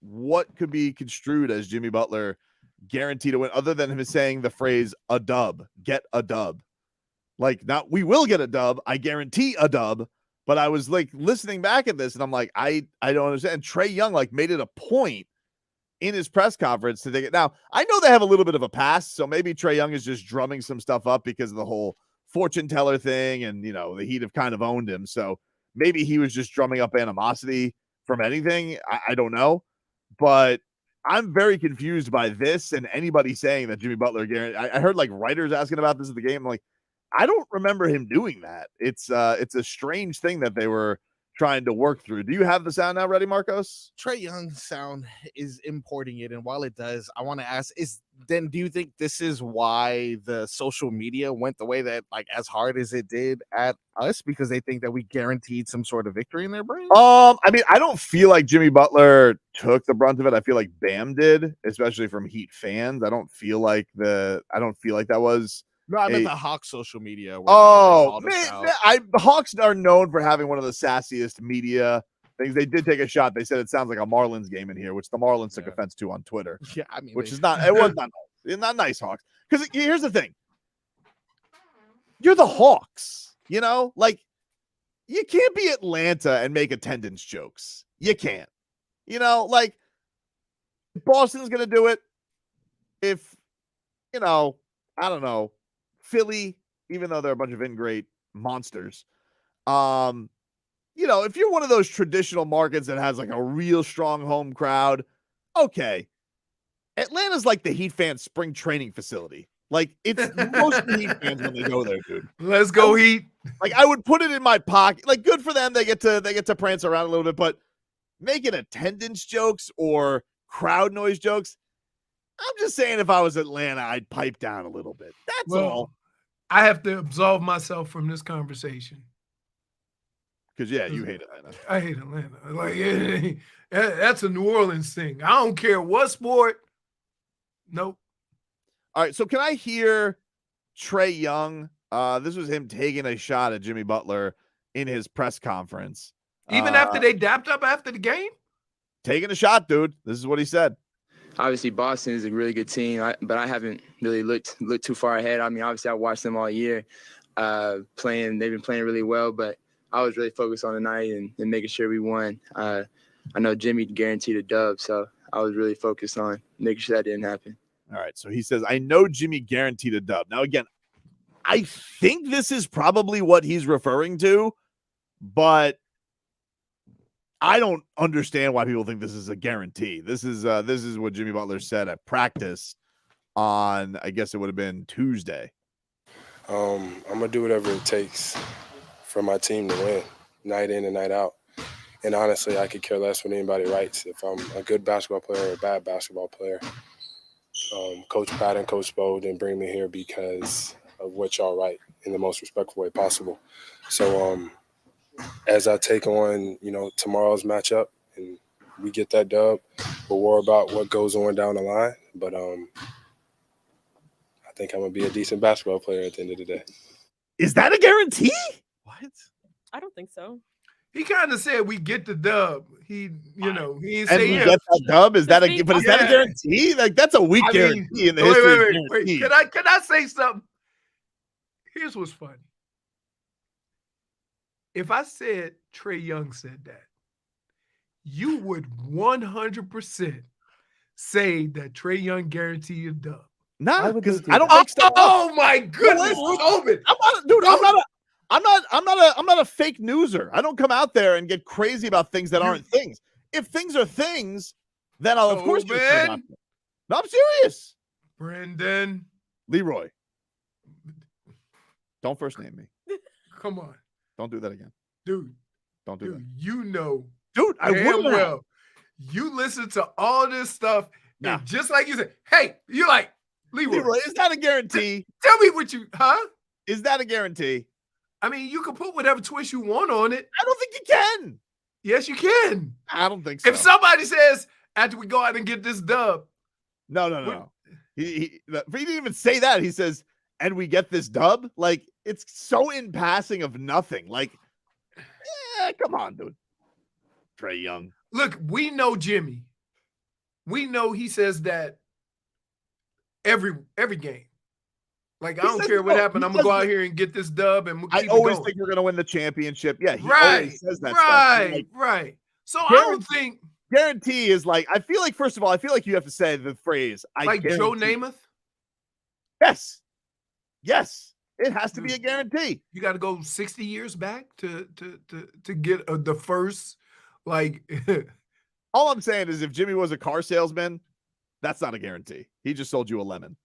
What could be construed as Jimmy Butler guaranteed a win, other than him saying the phrase "a dub, get a dub"? Like, not we will get a dub. I guarantee a dub. But I was like listening back at this, and I'm like, I don't understand. And Trae Young made it a point in his press conference to take it. Now, I know they have a little bit of a pass, so maybe Trae Young is just drumming some stuff up because of the whole fortune teller thing, and the Heat have kind of owned him. So maybe he was just drumming up animosity from anything. I don't know, but I'm very confused by this and anybody saying that Jimmy Butler guaranteed. I heard writers asking about this at the game. I'm like, I don't remember him doing that. It's a strange thing that they were trying to work through. Do you have the sound now ready, Marcos?
Trae Young's sound is importing it, and while it does, I want to ask: do you think this is why the social media went the way that, as hard as it did at us, because they think that we guaranteed some sort of victory in their brain?
I mean, I don't feel like Jimmy Butler took the brunt of it. I feel like Bam did, especially from Heat fans. I don't feel like that was.
No, I meant the Hawks social media. where
Oh,
they called us
man,
out.
the Hawks are known for having one of the sassiest media things. They did take a shot. They said it sounds like a Marlins game in here, which the Marlins took offense to on Twitter.
Yeah, I mean,
Which is not. It was not nice. It's not nice, Hawks. Because here's the thing: you're the Hawks. You can't be Atlanta and make attendance jokes. You can't. If Boston's going to do it, if, I don't know, Philly, even though they're a bunch of ingrate monsters, if you're one of those traditional markets that has like a real strong home crowd, okay. Atlanta's like the Heat fans' spring training facility. Like, it's mostly Heat fans when they go there, dude.
Let's go, Heat.
Like, I would put it in my pocket. Like, good for them. They get to prance around a little bit, but making attendance jokes or crowd noise jokes, I'm just saying if I was Atlanta, I'd pipe down a little bit. That's all.
I have to absolve myself from this conversation.
Because, yeah, you hate Atlanta.
I hate Atlanta. Like, that's a New Orleans thing. I don't care what sport. Nope.
All right, so can I hear Trae Young? This was him taking a shot at Jimmy Butler in his press conference.
Even after they dapped up after the game?
Taking a shot, dude. This is what he said.
Obviously, Boston is a really good team, but I haven't really looked too far ahead. I mean, obviously, I watched them all year playing. They've been playing really well, but I was really focused on the night and making sure we won. I know Jimmy guaranteed a dub, so I was really focused on making sure that didn't happen.
All right, so he says, I know Jimmy guaranteed a dub. Now, again, I think this is probably what he's referring to, but I don't understand why people think this is a guarantee. This is what Jimmy Butler said at practice on, I guess it would have been Tuesday.
I'm going to do whatever it takes for my team to win, night in and night out. And honestly, I could care less what anybody writes. If I'm a good basketball player or a bad basketball player, Coach Pat and Coach Spo didn't bring me here because of what y'all write in the most respectful way possible. So as I take on, tomorrow's matchup and we get that dub, we'll worry about what goes on down the line. But I think I'm going to be a decent basketball player at the end of the day.
Is that a guarantee?
What?
I don't think so.
He kind of said we get the dub. He didn't
And
say
we
if.
get that dub? Is that a guarantee? Like, that's a weak guarantee in the history of
Wait.
guarantees.
Can I say something? Here's what's funny. If I said Trae Young said that, you would 100% say that Trae Young guaranteed a dub.
Nah, because I don't make stuff up.
Oh my goodness, Tobin.
I'm not a fake newser. I don't come out there and get crazy about things that aren't things. If things are things, then I'll of course get crazy about them. No, I'm serious.
Brendan.
Leroy. Don't first name me.
Come on.
Don't do that again.
Dude.
Don't do that.
You know.
Dude, I
damn
will.
Well. You listen to all this stuff,
nah.
And just like you said, hey, you like,
Leroy, is that a guarantee?
Tell me what you,
Is that a guarantee?
I mean, you can put whatever twist you want on it.
I don't think you can.
Yes, you can.
I don't think so.
If somebody says, after we go out and get this dub.
No. He didn't even say that. He says, and we get this dub? Like, it's so in passing of nothing. Like, come on, dude. Trae Young.
Look, we know Jimmy. We know he says that every game. Like, I don't care what happened. I'm going to go out here and get this dub. And
I always think we're going to win the championship. Yeah, he always says that stuff.
Right. So I don't think.
Guarantee is like, I feel like, first of all, I feel like you have to say the phrase.
Like Joe Namath?
Yes. It has to be a guarantee.
You got to go 60 years back to get the first, like.
All I'm saying is if Jimmy was a car salesman, that's not a guarantee. He just sold you a lemon.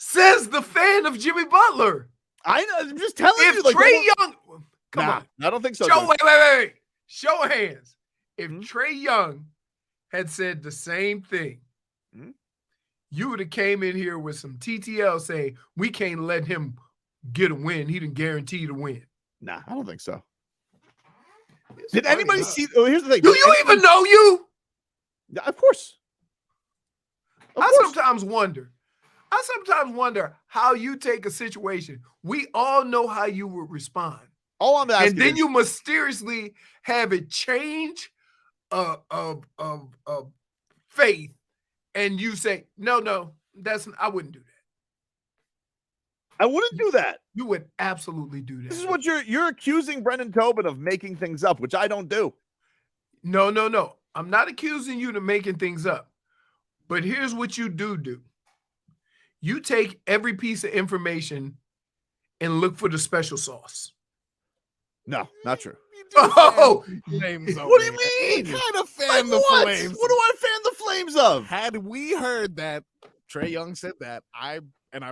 Says the fan of Jimmy Butler.
I'm just telling you.
If Trae Young, come on.
I don't think so.
Wait. Show of hands. If Trae Young had said the same thing, you would have came in here with some TTL saying, we can't let him get a win. He didn't guarantee to win.
Nah, I don't think so. Did anybody see? Oh, here's the thing.
Do you even know you?
Yeah, of course.
I sometimes wonder how you take a situation. We all know how you would respond.
All I'm asking,
and then you mysteriously have it change of faith, and you say, no, I wouldn't do that.
I wouldn't do that.
You would absolutely do that.
This is what you're accusing Brendan Tobin of making things up, which I don't do.
No. I'm not accusing you of making things up, but here's what you do. You take every piece of information and look for the special sauce.
No, not true.
Oh,
Flames
What do you
over
mean?
here. Kind of fan
Like
the
what?
flames.
What do I fan the flames of?
Had we heard that Trae Young said that, I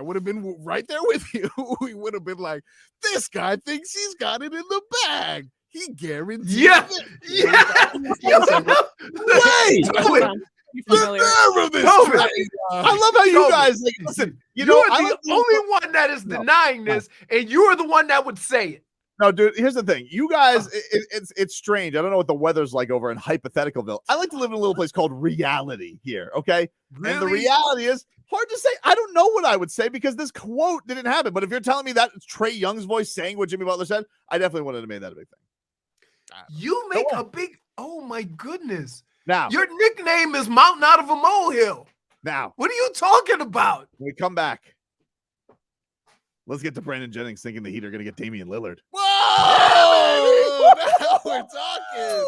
would have been right there with you. We would have been like, this guy thinks he's got it in the bag. He guarantees
yeah.
Wait,
Hold on. You
the
familiar?
nerve of this
Tobin.
Trae. I love how you
Tobin.
guys like. Listen, you
You
know,
are
I
the
like to-
only one that is denying this, and you are the one that would say it.
No, dude. Here's the thing. You guys, it's strange. I don't know what the weather's like over in Hypotheticalville. I like to live in a little place called reality here. Okay, and the
Really?
reality is hard to say. I don't know what I would say because this quote didn't happen. But if you're telling me that it's Trae Young's voice saying what Jimmy Butler said, I definitely wouldn't have made that a big thing.
You make a big. Oh my goodness!
Now,
Your nickname is Mountain Out of a Molehill.
now,
What are you talking about?
when we come back, let's get to Brandon Jennings thinking the Heat are going to get Damian Lillard.
Whoa! Now we're talking.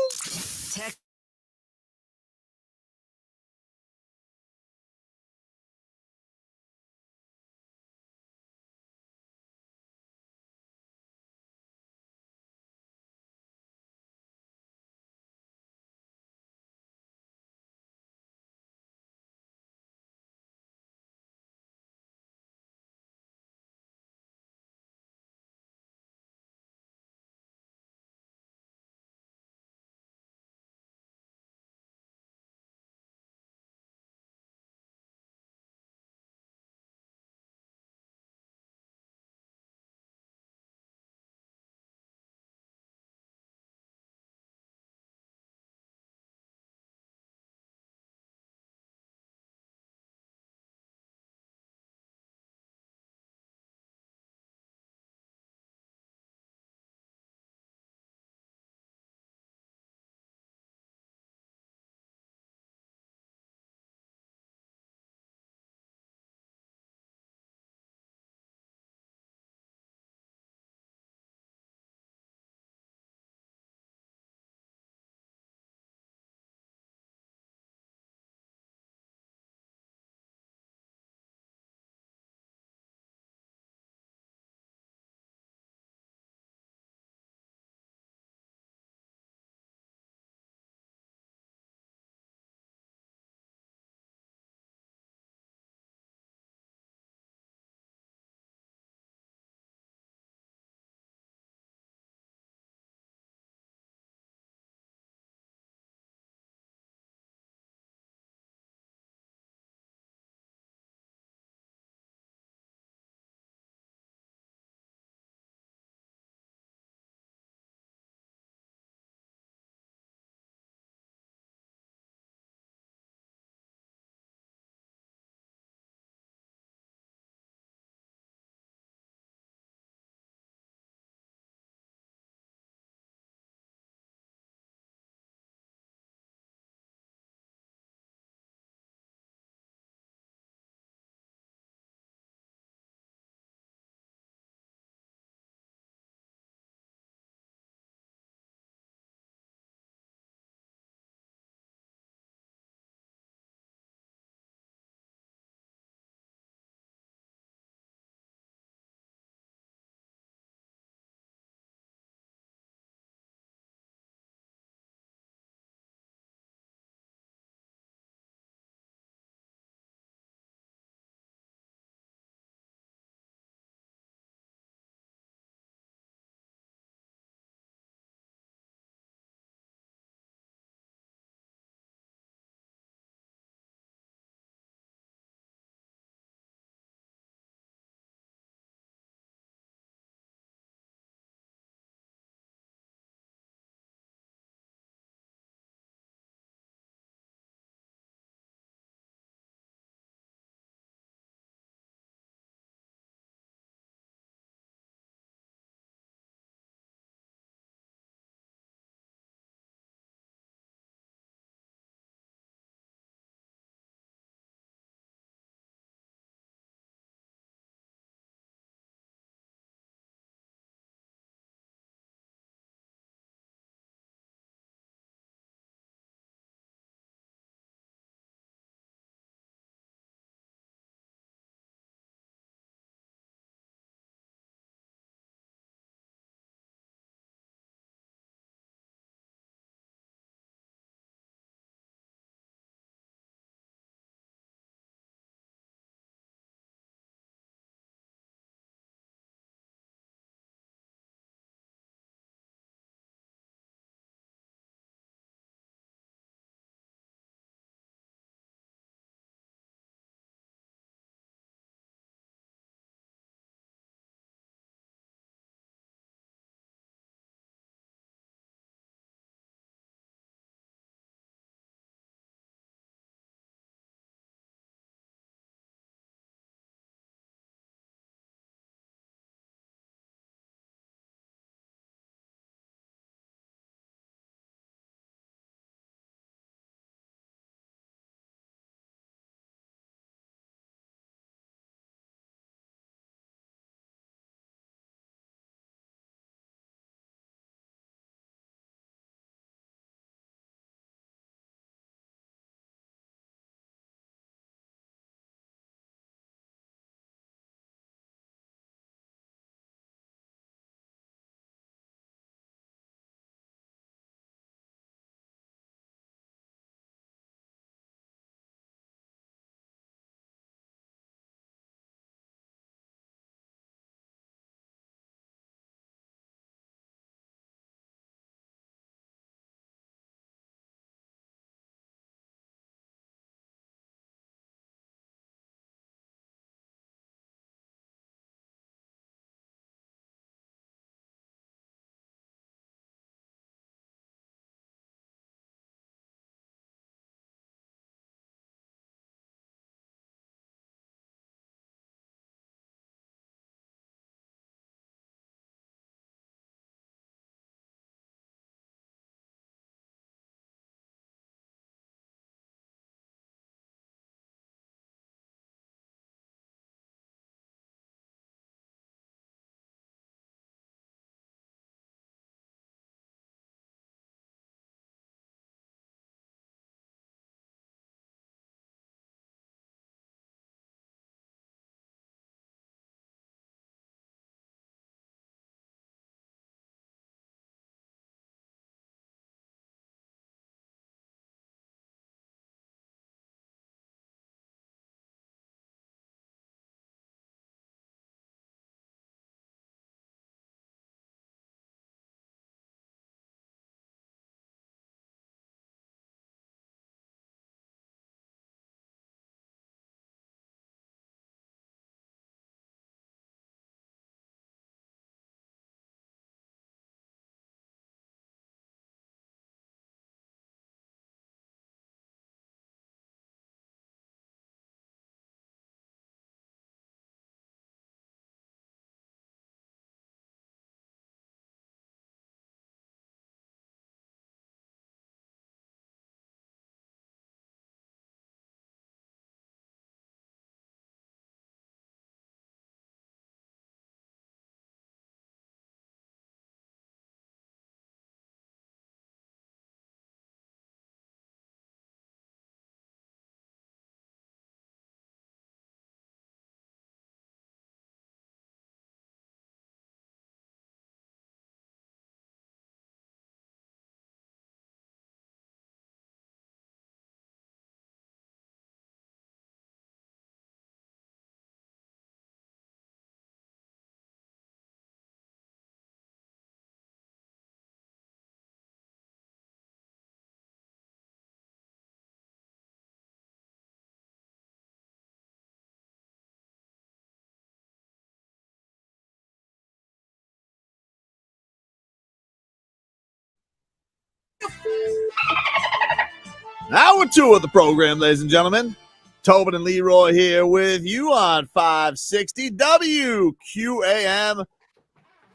Hour 2 of the program, ladies and gentlemen. Tobin and Leroy here with you on 560 WQAM.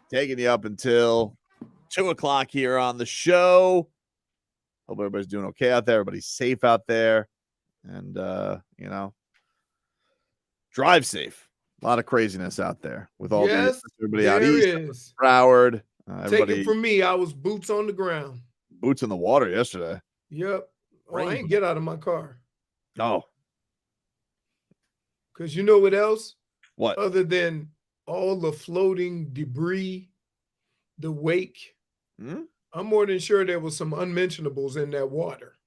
Taking you up until 2 o'clock here on the show. Hope everybody's doing okay out there. Everybody's safe out there. And, drive safe. A lot of craziness out there with all everybody out east. Broward.
Take it from me. I was boots on the ground.
Boots in the water yesterday.
Yep. Oh, I ain't get out of my car.
Oh.
Because you know what else?
What?
Other than all the floating debris, the wake, I'm more than sure there was some unmentionables in that water.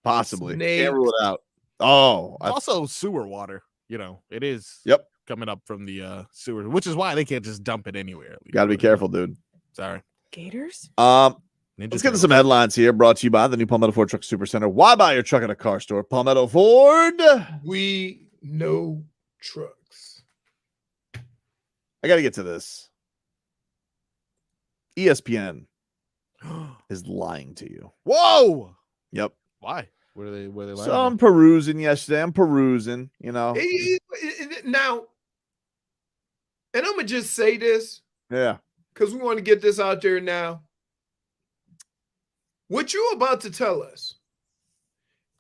Possibly.
Snakes.
Can't rule it out. Oh.
Also sewer water. It is coming up from the sewer, which is why they can't just dump it anywhere.
Got to be careful, dude.
Sorry.
Gators?
Let's get to some headlines here, brought to you by the new Palmetto Ford Truck Supercenter. Why buy your truck at a car store? Palmetto Ford.
We know trucks.
I got to get to this. ESPN is lying to you.
Whoa.
Yep.
Why? Were they lying?
So I'm perusing yesterday. I'm perusing,
Now, and I'm going to just say this.
Yeah.
Because we want to get this out there now. What you're about to tell us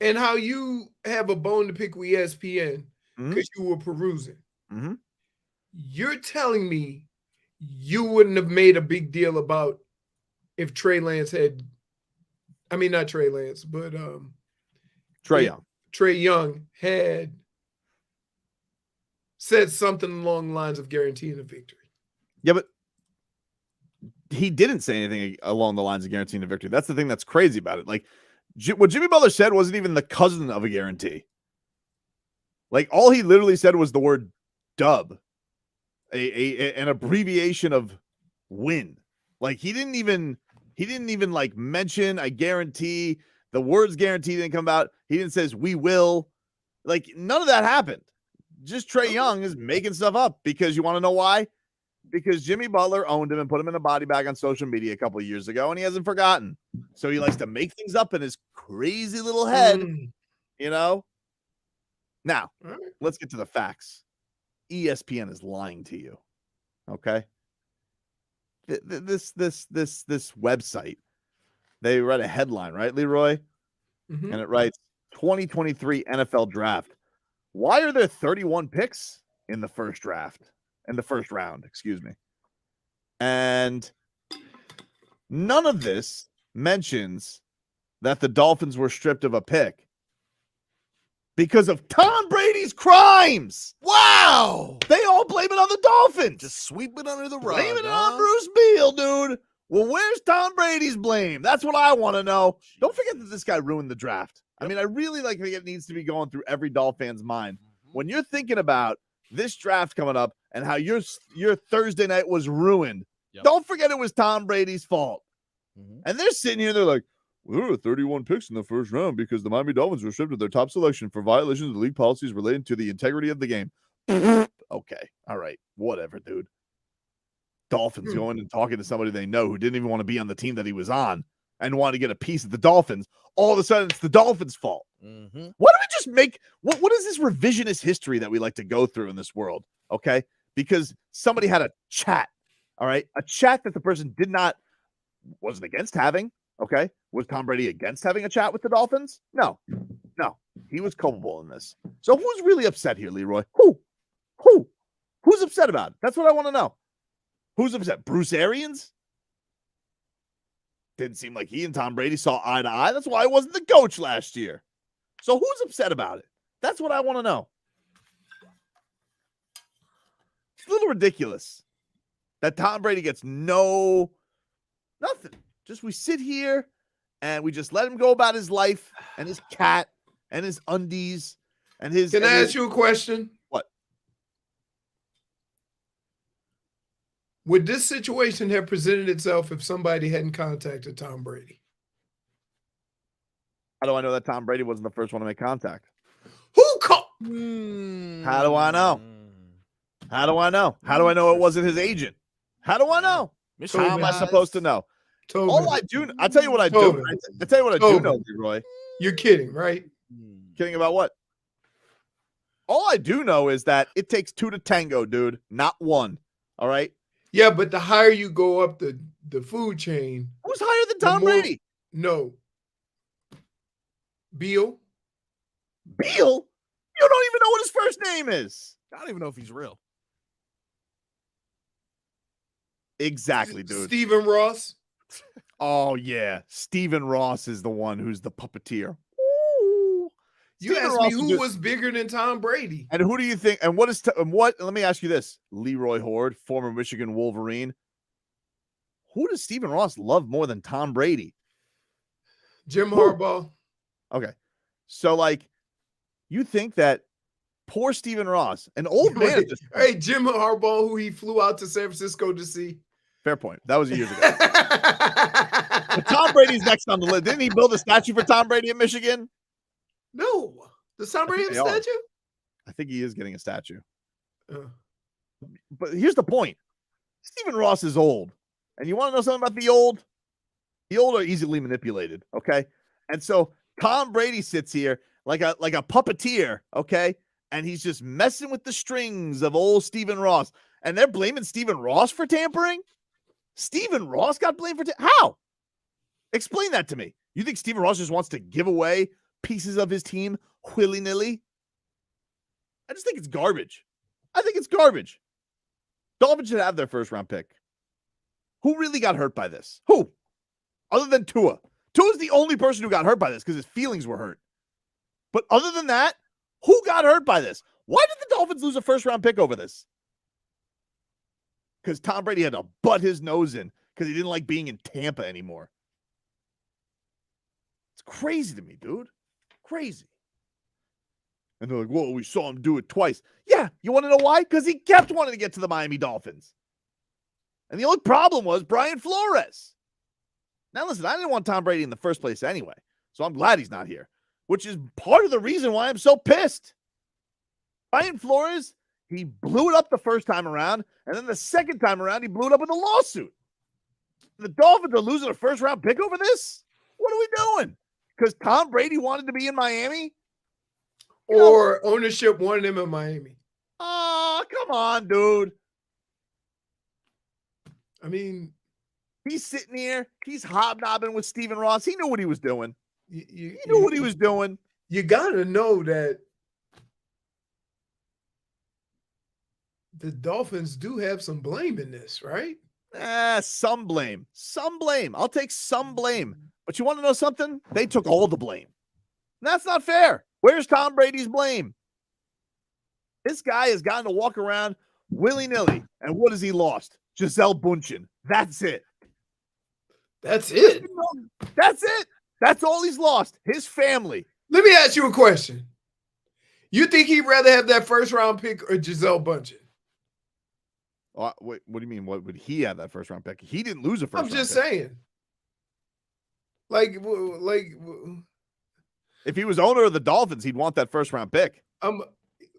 and how you have a bone to pick with ESPN because you were perusing.
Mm-hmm.
You're telling me you wouldn't have made a big deal about if Trey Lance had, I mean, not Trey Lance, but Trey Young had said something along the lines of guaranteeing a victory.
Yeah, but he didn't say anything along the lines of guaranteeing a victory. That's the thing that's crazy about it. Like, what Jimmy Butler said wasn't even the cousin of a guarantee. Like, all he literally said was the word dub, an abbreviation of win. Like, he didn't even like mention a guarantee. The words guarantee didn't come out. He didn't say we will. Like, none of that happened. Just Trey Young is making stuff up because you want to know why? Because Jimmy Butler owned him and put him in a body bag on social media a couple of years ago, and he hasn't forgotten. So he likes to make things up in his crazy little head, Now, let's get to the facts. ESPN is lying to you, okay? This website, they read a headline, right, Leroy?
Mm-hmm.
And it writes, 2023 NFL Draft. Why are there 31 picks in the first draft? In the first round, excuse me. And none of this mentions that the Dolphins were stripped of a pick because of Tom Brady's crimes.
Wow.
They all blame it on the Dolphins.
Just sweep it under the rug.
Blame it on Bruce Beal, dude. Well, where's Tom Brady's blame? That's what I want to know. Don't forget that this guy ruined the draft. I mean, I really think it needs to be going through every Dolphin fan's mind. When you're thinking about this draft coming up and how your Thursday night was ruined, don't forget it was Tom Brady's fault. And they're sitting here, they're like, well, there were 31 picks in the first round because the Miami Dolphins were stripped of their top selection for violations of the league policies relating to the integrity of the game. Okay. All right. Whatever, dude. Dolphins going and talking to somebody they know who didn't even want to be on the team that he was on and wanted to get a piece of the Dolphins. All of a sudden, it's the Dolphins' fault. Why don't we just make what is this revisionist history that we like to go through in this world? Okay. Because somebody had a chat. All right. A chat that the person wasn't against having. Okay. Was Tom Brady against having a chat with the Dolphins? No. He was culpable in this. So who's really upset here, Leroy? Who's upset about it? That's what I want to know. Who's upset? Bruce Arians? Didn't seem like he and Tom Brady saw eye to eye. That's why he wasn't the coach last year. So who's upset about it? That's what I want to know. It's a little ridiculous that Tom Brady gets nothing. Just we sit here and we just let him go about his life and his cat and his undies and his.
Can I ask you a question?
What?
Would this situation have presented itself if somebody hadn't contacted Tom Brady?
How do I know that Tom Brady wasn't the first one to make contact?
Who called?
How do I know? How do I know? How do I know it wasn't his agent? How do I know? How am I supposed to know?
Tobin.
I'll tell you what I do.
Tobin.
I tell you what I do know, Leroy.
You're kidding, right?
Kidding about what? All I do know is that it takes 2 to tango, dude, not 1. All right.
Yeah, but the higher you go up the food chain,
Who's higher than Tom
more-
Brady?
no. Beal.
Beal? You don't even know what his first name is.
I don't even know if he's real.
Exactly, dude.
Stephen Ross.
Oh yeah, Stephen Ross is the one who's the puppeteer.
You
Stephen
asked
Ross
me who
just-
was bigger than Tom Brady.
And who do you think? And what is? Let me ask you this: Leroy Horde, former Michigan Wolverine. Who does Stephen Ross love more than Tom Brady?
Jim Harbaugh.
Okay, so like, you think that poor Stephen Ross, an old man, at this point-
Hey, Jim Harbaugh, who he flew out to San Francisco to see.
fair point. That was years ago. But Tom Brady's next on the list. Didn't he build a statue for Tom Brady in Michigan?
No. Does Tom Brady have a
they are.
statue?
I think he is getting a statue.
Uh,
But here's the point: Stephen Ross is old, and you want to know something about the old? The old are easily manipulated. Okay, and so Tom Brady sits here like a puppeteer. Okay, and he's just messing with the strings of old Stephen Ross, and they're blaming Stephen Ross for tampering. Stephen Ross got blamed for how? Explain that to me. You think Stephen Ross just wants to give away pieces of his team willy-nilly? I just think it's garbage. I think it's garbage. Dolphins should have their first round pick. Who really got hurt by this? Who? Other than Tua. Tua's the only person who got hurt by this because his feelings were hurt. But other than that, who got hurt by this? Why did the Dolphins lose a first round pick over this? Because Tom Brady had to butt his nose in because he didn't like being in Tampa anymore. It's crazy to me, dude. Crazy. And they're like, whoa, we saw him do it twice. Yeah, you want to know why? Because he kept wanting to get to the Miami Dolphins. And the only problem was Brian Flores. Now, listen, I didn't want Tom Brady in the first place anyway, so I'm glad he's not here, which is part of the reason why I'm so pissed. Brian Flores, he blew it up the first time around, and then the second time around, he blew it up with a lawsuit. The Dolphins are losing a first-round pick over this? What are we doing? Because Tom Brady wanted to be in Miami?
or ownership wanted him in Miami.
Oh, come on, dude.
I mean,
he's sitting here. He's hobnobbing with Stephen Ross. He knew what he was doing.
He
knew what he was doing.
You got to know that the Dolphins do have some blame in this, right?
Some blame. Some blame. I'll take some blame. But you want to know something? They took all the blame. And that's not fair. Where's Tom Brady's blame? This guy has gotten to walk around willy-nilly. And what has he lost? Gisele Bündchen. That's it.
That's it.
That's it. That's all he's lost. His family.
Let me ask you a question. You think he'd rather have that first-round pick or Gisele Bündchen?
Wait, what do you mean? What would he have that first round pick? He didn't lose a first round
I'm just
pick.
saying. Like,
if he was owner of the Dolphins, he'd want that first round pick.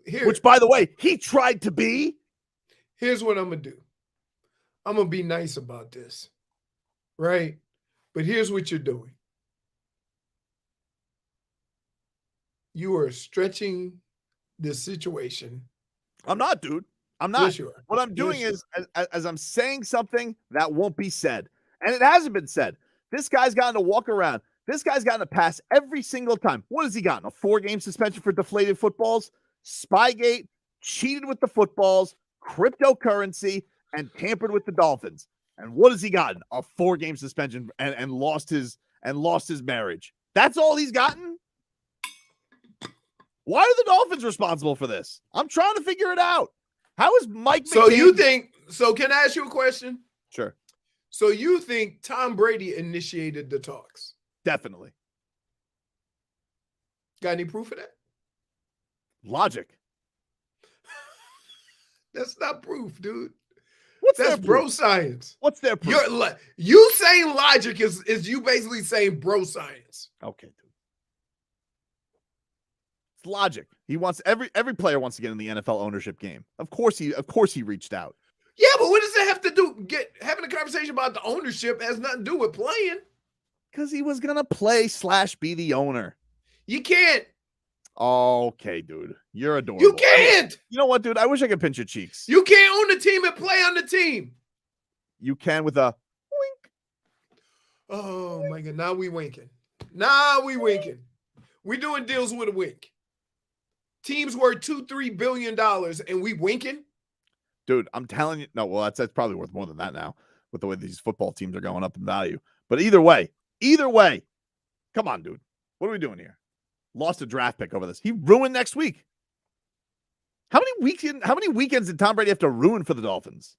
Here,
which, by the way, he tried to be.
Here's what I'm going to do. I'm going to be nice about this, right? But here's what you're doing. You are stretching this situation.
I'm not, dude. I'm not.
Yes, you are.
What I'm doing is, as I'm saying something that won't be said, and it hasn't been said. This guy's gotten to walk around. This guy's gotten to pass every single time. What has he gotten? A 4-game suspension for deflated footballs, Spygate, cheated with the footballs, cryptocurrency, and tampered with the Dolphins. And what has he gotten? A 4-game suspension and lost his marriage. That's all he's gotten? Why are the Dolphins responsible for this? I'm trying to figure it out. How is Mike McCain?
So can I ask you a question?
Sure.
So you think Tom Brady initiated the talks?
Definitely.
Got any proof of that?
Logic.
That's not proof, dude.
That's
bro science.
What's their proof?
You saying logic is you basically saying bro science.
Okay, dude. It's logic. He wants every player wants to get in the NFL ownership game. Of course he reached out.
Yeah, but what does that have to do? Having a conversation about the ownership has nothing to do with playing.
Because he was gonna play / be the owner.
You can't.
Okay, dude. You're adorable.
You can't.
You know what, dude? I wish I could pinch your cheeks.
You can't own the team and play on the team.
You can with a wink.
Oh my God. Now we winking. Now we winking. We doing deals with a wink. Teams worth $2-3 billion and we winking.
Dude, I'm telling you. No, well, that's probably worth more than that now with the way these football teams are going up in value. But either way, come on, dude. What are we doing here? Lost a draft pick over this. He ruined next week. How many weekends did Tom Brady have to ruin for the Dolphins?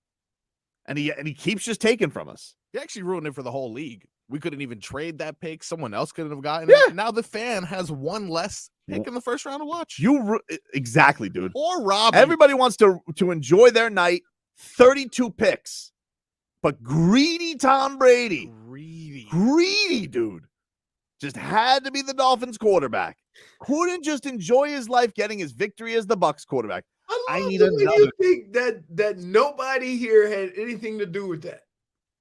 And he keeps just taking from us.
He actually ruined it for the whole league. We couldn't even trade that pick. Someone else couldn't have gotten
Yeah.
it. Now the fan has one less pick in the first round to watch.
Exactly, dude.
Or Rob.
Everybody wants to enjoy their night. 32 picks. But greedy Tom Brady. Greedy, dude. Just had to be the Dolphins quarterback. Couldn't just enjoy his life getting his victory as the Bucs quarterback. I need another.
You think that nobody here had anything to do with that?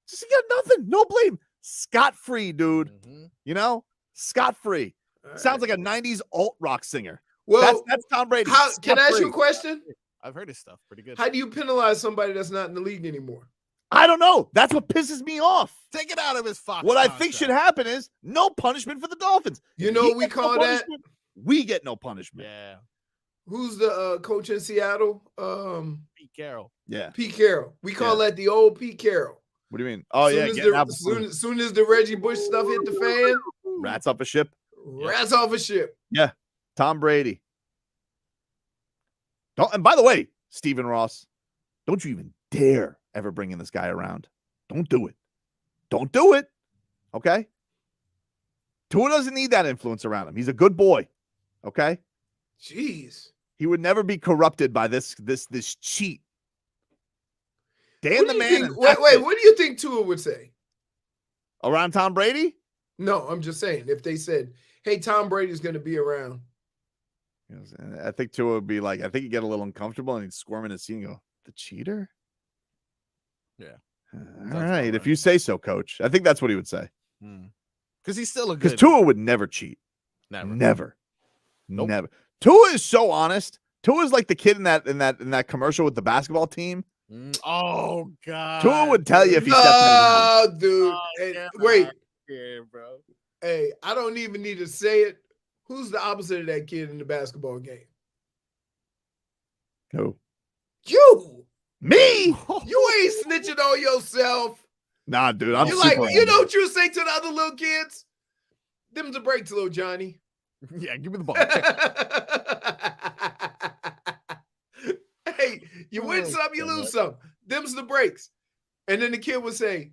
Just got nothing. No blame. Scot-free, dude. You know? Scot-free. Sounds like a 90s alt rock singer.
Well,
that's Tom Brady.
Can I ask you a question?
I've heard his stuff. Pretty good.
How do you penalize somebody that's not in the league anymore?
I don't know. That's what pisses me off.
Take it out of his Fox.
What I think should happen is no punishment for the Dolphins.
You know what we call that?
We get no punishment.
Yeah.
Who's the coach in Seattle?
Pete Carroll.
Yeah.
Pete Carroll. We call that the old Pete Carroll.
What do you mean? Oh, yeah.
Soon as the Reggie Bush stuff hit the fan.
Rats off a ship.
Rats off a ship.
Yeah. Tom Brady. And by the way, Stephen Ross, don't you even dare ever bringing this guy around. Don't do it. Don't do it. Okay? Tua doesn't need that influence around him. He's a good boy. Okay?
Jeez.
He would never be corrupted by this cheat. Dan the man.
Wait, what do you think Tua would say?
Around Tom Brady?
No, I'm just saying. If they said, hey, Tom Brady's going to be around.
I think Tua would be like, I think he'd get a little uncomfortable and he'd squirm in his seat and go, the cheater?
Yeah.
All right. If you say so, coach. I think that's what he would say.
Because he's still a good.
Because Tua would never cheat. Never.
Nope.
Never. Tua is so honest. Tua is like the kid in that commercial with the basketball team.
Oh God.
Tua would tell you if he stepped
Oh, dude. Wait.
Yeah, bro.
Hey, I don't even need to say it. Who's the opposite of that kid in the basketball game?
Who?
You.
Me?
You ain't snitching on yourself.
Nah, dude. I'm
you
super
you know what you say to the other little kids? Them's the breaks, little Johnny.
Yeah, give me the ball.
Hey, you win some, you lose some. Them's the breaks. And then the kid would say,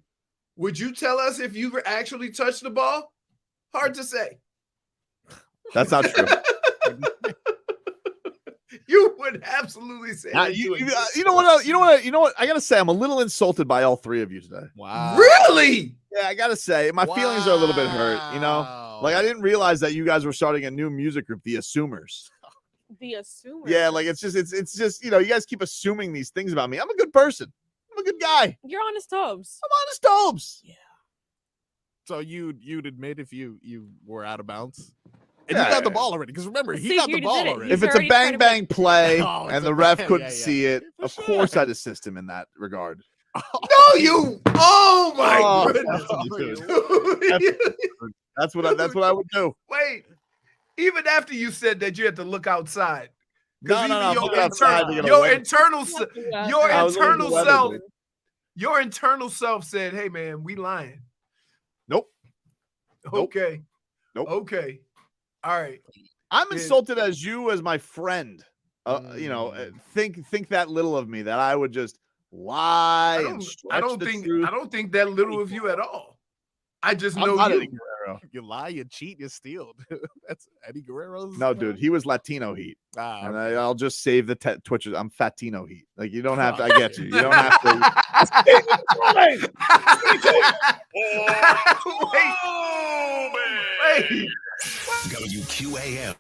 would you tell us if you actually touched the ball? Hard to say.
That's not true.
You would absolutely say that.
You know what? I gotta say, I'm a little insulted by all three of you today.
Wow.
Really?
Yeah, I gotta say, my feelings are a little bit hurt. You know, like I didn't realize that you guys were starting a new music group, the Assumers.
The Assumers.
Yeah, like it's just you guys keep assuming these things about me. I'm a good person. I'm a good guy.
You're honest Tobes.
I'm honest Tobes.
Yeah. So you'd admit if you were out of bounds? And
Yeah,
you got the ball already, because remember, he got the ball already.
If it's a bang play and the ref couldn't
yeah.
see it, of course I'd assist him in that regard.
No, you. Oh my goodness.
That's what I would do.
Wait, even after you said that you had to look outside.
No.
Your internal self said, "Hey man, we lying."
Nope.
Okay.
Nope.
Okay. All right.
I'm insulted as you as my friend. Think that little of me that I would just lie and
I don't think that little of you at all. I just know you.
You lie, you cheat, you steal. That's Eddie Guerrero's.
No, dude, he was Latino heat. And I'll just save the Twitches. I'm Fatino heat. Like you don't have to. I get you. You don't have to.
Wait.
WQAM.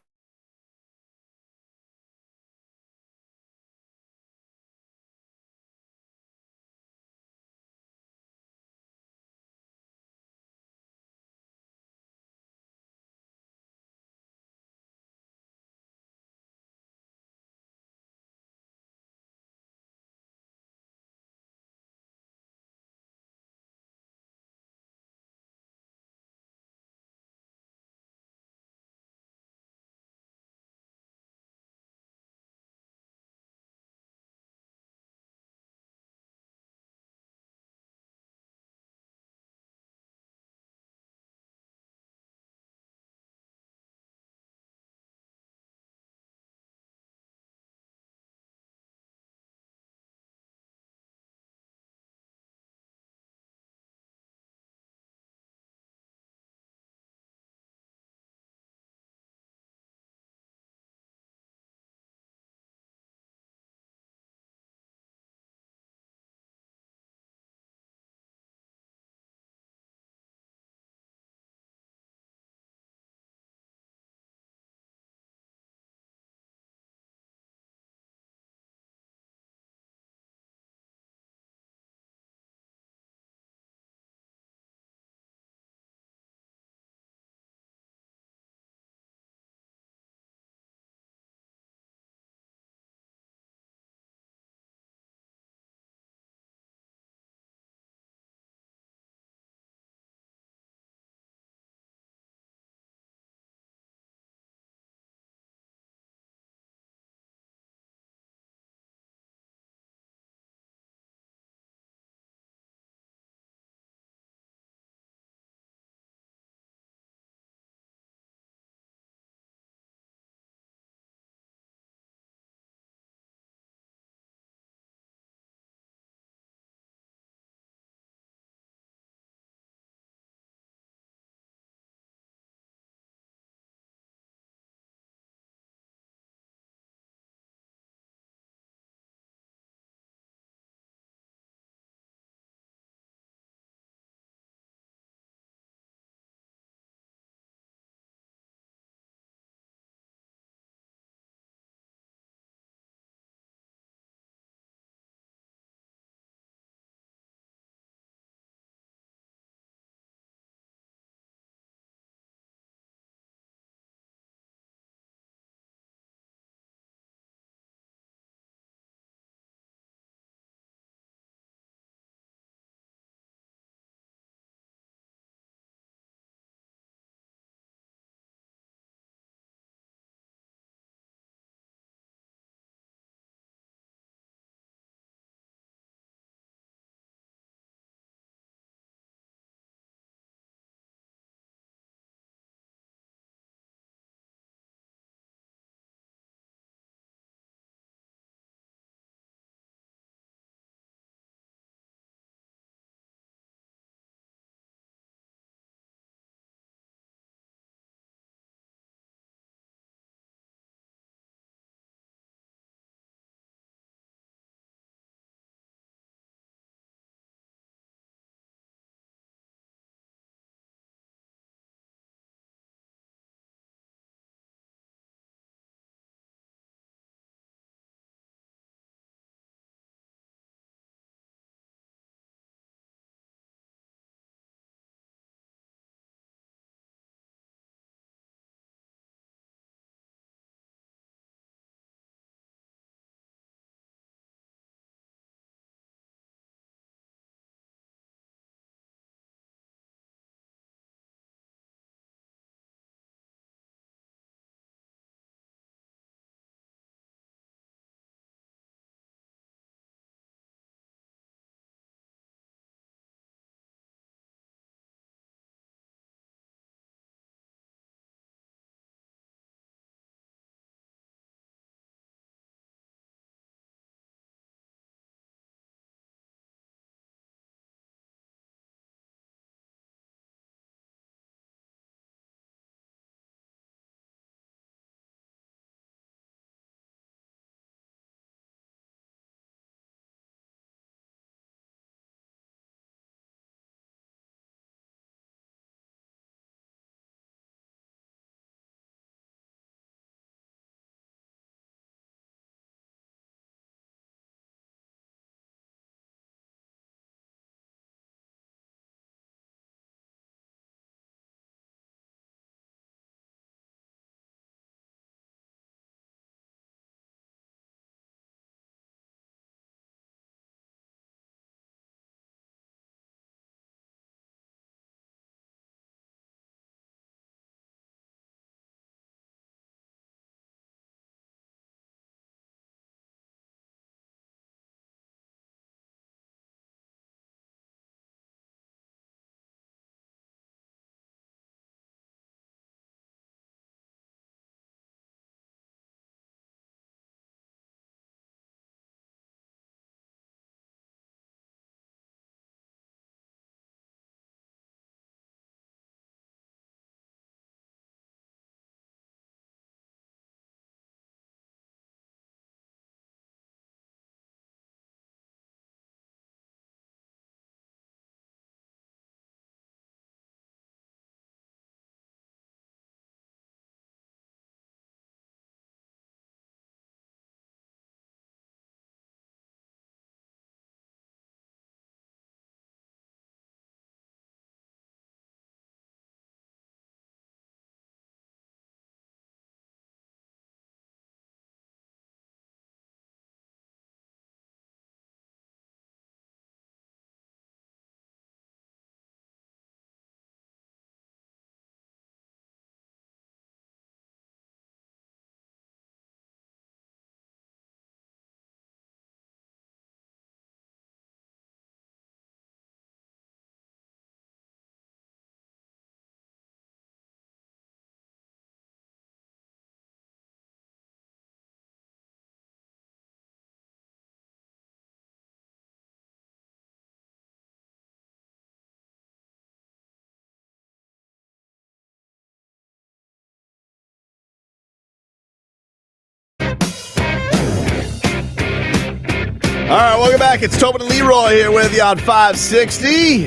right, welcome back. It's Tobin and Leroy here with you on 560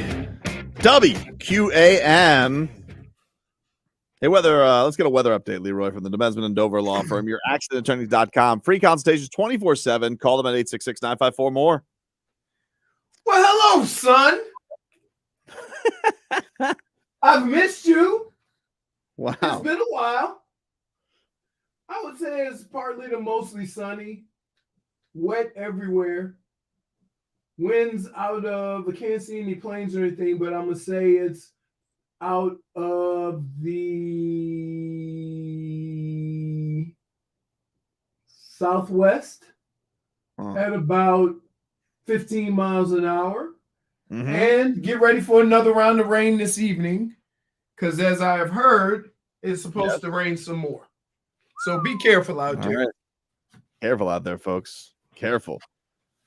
WQAM. Hey, let's get a weather update, Leroy, from the Demesman and Dover Law Firm. Your accidentattorneys.com. Free consultations 24/7. Call them at 866-954-MORE.
Well, hello, son. I've missed you.
Wow.
It's been a while. I would say it's partly to mostly sunny, wet everywhere. Winds out of, I can't see any planes or anything, but I'm going to say it's out of the southwest at about 15 miles an hour.
Mm-hmm.
And get ready for another round of rain this evening, because as I have heard, it's supposed to rain some more. So be careful out there.
Right. Careful out there, folks. Careful.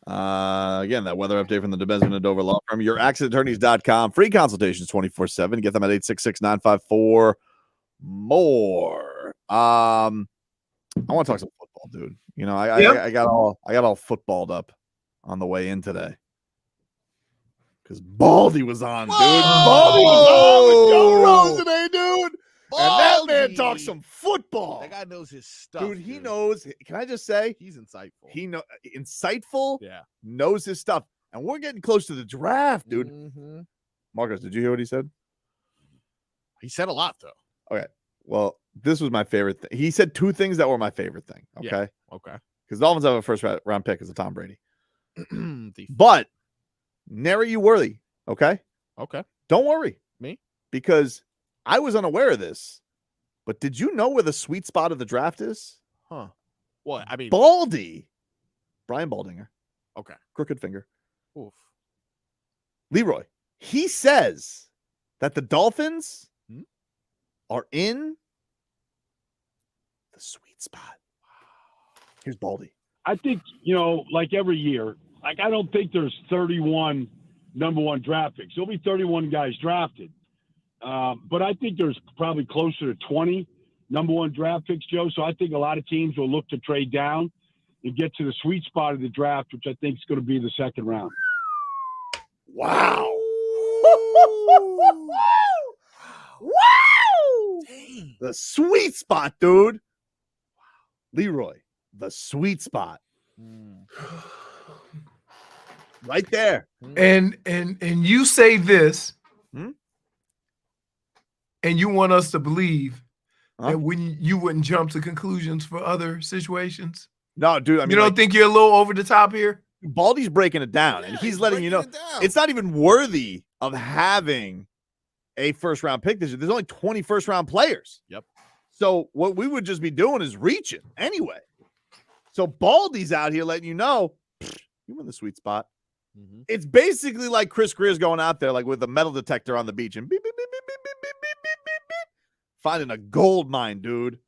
Again, that weather update from the Demesman and Dover Law Firm. Your accidentattorneys.com. Free consultations 24/7. Get them at 866-954-MORE. I want to talk some football, dude. You know, I got all footballed up on the way in today. Because Baldy was on, dude. Baldy was on with Joe Rosen, dude. Baldy. And that man talks some football.
That guy knows his stuff.
Dude, he knows. Can I just say?
He's insightful.
He insightful.
Yeah.
Knows his stuff. And we're getting close to the draft, dude.
Mm-hmm.
Marcus, did you hear what he said?
He said a lot, though.
Okay. Well, this was my favorite thing. He said two things that were my favorite thing. Okay.
Yeah. Okay.
Because the Dolphins have a first round pick as a Tom Brady. But nary you worry. Okay.
Okay.
Don't worry.
Me?
Because I was unaware of this. But did you know where the sweet spot of the draft is?
Huh. What? I mean,
Baldy. Brian Baldinger.
Okay.
Crooked finger.
Oof.
Leroy. He says that the Dolphins are in the sweet spot. Here's Baldy.
I think, like every year, I don't think there's 31 number one draft picks. There'll be 31 guys drafted. But I think there's probably closer to 20 number one draft picks, Joe. So I think a lot of teams will look to trade down and get to the sweet spot of the draft, which I think is going to be the second round.
Wow. Wow. The sweet spot, dude. Leroy, the sweet spot. Right there.
And you say this, and you want us to believe that you wouldn't jump to conclusions for other situations?
No, dude. I mean,
you don't think you're a little over the top here?
Baldy's breaking it down, and he's letting you know it's not even worthy of having a first round pick this year. There's only 20 first round players.
Yep.
So what we would just be doing is reaching anyway. So Baldy's out here letting you know you in the sweet spot. Mm-hmm. It's basically like Chris Greer's going out there like with a metal detector on the beach and beep, beep, beep, beep, beep, beep, beep, beep, beep, beep, finding a gold mine, dude.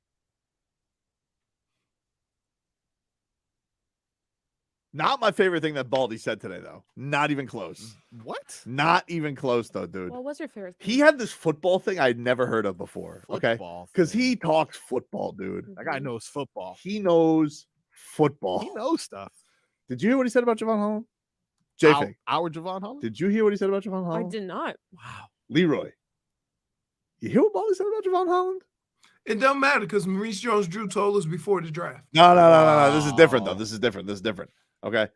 Not my favorite thing that Baldy said today, though. Not even close.
What?
Not even close, though, dude.
What was your favorite thing?
He had this football thing I'd never heard of before.
Football,
okay, because he talks football, dude.
That guy knows football.
He knows football.
He knows stuff.
Did you hear what he said about Jevon Holland? J-Fig.
Our Jevon Holland?
Did you hear what he said about Jevon Holland?
I did not.
Wow.
Leroy. You hear what Baldy said about Jevon Holland?
It doesn't matter because Maurice Jones-Drew told us before the draft.
No. This is different, though. This is different. Okay.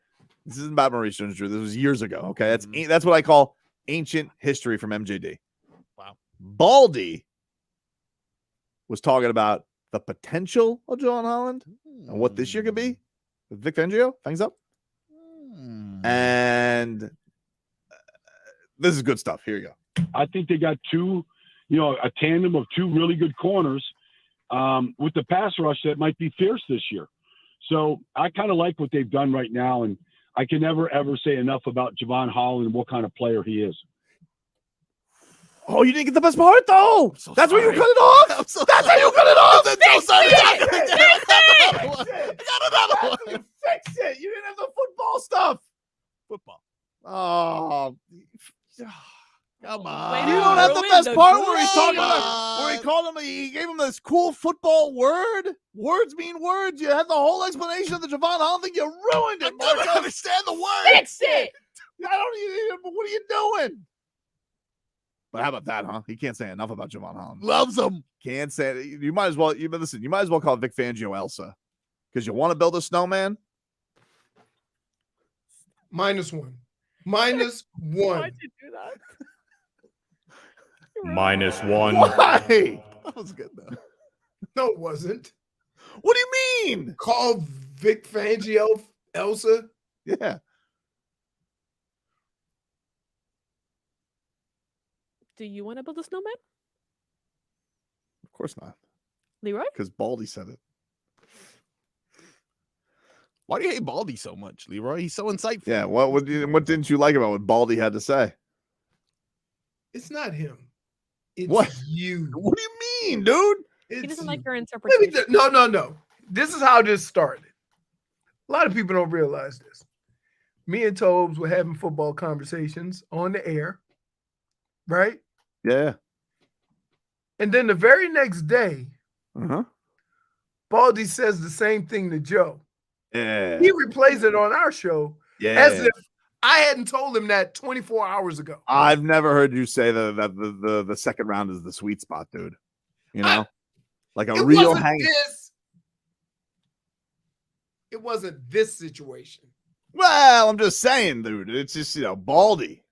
This isn't about Maurice Jones-Drew. This was years ago. Okay. That's what I call ancient history from MJD.
Wow.
Baldy was talking about the potential of Jevon Holland and what this year could be with Vic Fangio. Things up. And this is good stuff. Here you go.
I think they got a tandem of two really good corners with the pass rush that might be fierce this year. So I kind of like what they've done right now, and I can never, ever say enough about Jevon Holland and what kind of player he is.
Oh, you didn't get the best part, though. That's where you cut it off. That's how you cut it off. Fix it. You didn't have the football stuff.
Football.
Oh, come on.
Wait,
You don't have the best part where he's talking about. Where he called him, he gave him this cool football word. Words mean words. You had the whole explanation of the Jevon Holland thing. You ruined it, Mark. I don't understand the word.
Fix it.
I don't even. What are you doing? But how about that, huh? He can't say enough about Jevon Holland.
Loves him.
Can't say it. You might as well. Listen. You might as well call Vic Fangio Elsa, because you want to build a snowman.
-1. -1.
Why'd you do that?
-1.
Why? That was good though.
No, it wasn't.
What do you mean?
Call Vic Fangio Elsa.
Yeah.
Do you want to build a snowman,
Of course not.
Leroy?
Because Baldy said it.
Why do you hate Baldy so much, Leroy? He's so insightful.
Yeah. What didn't you like about what Baldy had to say?
It's not him. It's
What?
you.
What do you mean, dude?
He
It's
doesn't like
you.
your
Let me
interpretation.
no. This is how this started. A lot of people don't realize this. Me and Tobes were having football conversations on the air, right?
Yeah.
And then the very next day,
Uh-huh.
Baldy says the same thing to Joe.
Yeah.
He replays it on our show
Yeah.
as if I hadn't told him that 24 hours ago.
I've never heard you say that the second round is the sweet spot, dude. You know? Like a
It
real
wasn't
hang.
this. It wasn't this situation.
Well, I'm just saying, dude. It's just, Baldy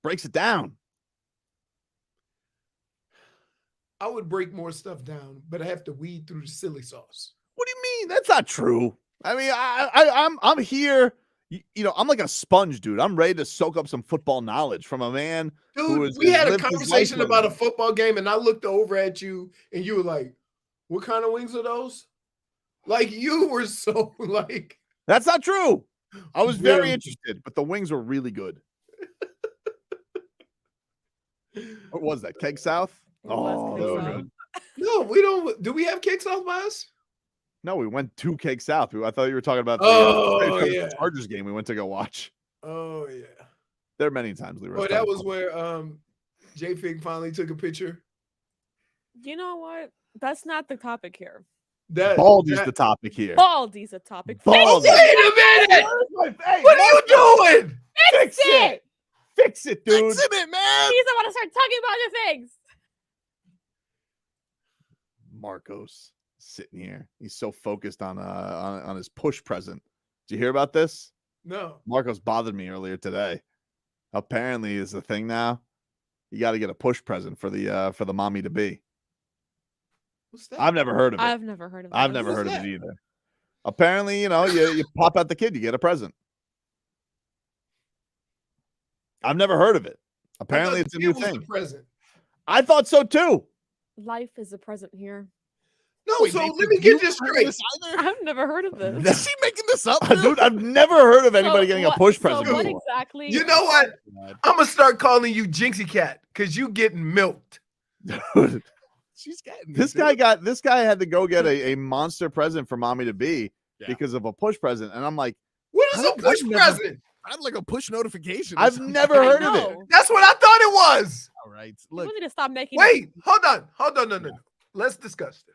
breaks it down.
I would break more stuff down, but I have to weed through the silly sauce.
What do you mean? That's not true. I mean, I'm here. I'm like a sponge, dude. I'm ready to soak up some football knowledge from a man who
Dude,
has
we had a
lived his
conversation
life
about a
living.
football game, and I looked over at you, and you were like, "What kind of wings are those?" Like you were so like.
That's not true. I was very
Yeah.
interested, but the wings were really good. What was that? Keg South? Oh,
Keg
they were
South.
good.
No, we don't. Do we have kicks off by us?
No, we went to Keg South. I thought you were talking about the,
Oh,
the
yeah.
Chargers game we went to go watch.
Oh yeah.
There are many times, Leroy.
Oh, that was where J Fig finally took a picture.
You know what? That's not the topic here.
Baldy's the topic here.
Baldy's a topic.
Baldy.
Fix
Wait
it!
a minute! What are you doing?
Fix it!
Fix it, dude.
Fix it, man.
Please, I want to start talking about your things.
Marcos sitting here. He's so focused on his push present. Did you hear about this?
No.
Marcos bothered me earlier today. Apparently, is the thing now. You got to get a push present for the mommy to be.
What's that?
I've never heard of it.
I've never heard of
I've
this.
never heard of
that?
it either. Apparently, you pop out the kid, you get a present. I've never heard of it. Apparently,
I thought
it's a
the
new
kid was
thing.
the present.
I thought so too.
Life is a present here.
No,
Wait,
so
Nathan,
let me
you
get this
heard
straight.
this either?
I've never heard of this.
Is she making this up?
Dude, I've never heard of anybody
So
getting a
what-
push
so
present
what
before.
exactly?
You know what? I'm gonna start calling you Jinxie Cat because you getting milked.
Dude,
She's getting
this guy had to go get a monster present for mommy to be because of a push present. And I'm like,
What is a push present?
I had like a push notification. or
I've
something.
never
I
heard of it.
know.
That's what I thought it was.
All right.
You
Look,
need to stop making.
Wait, hold on. No. Let's discuss this.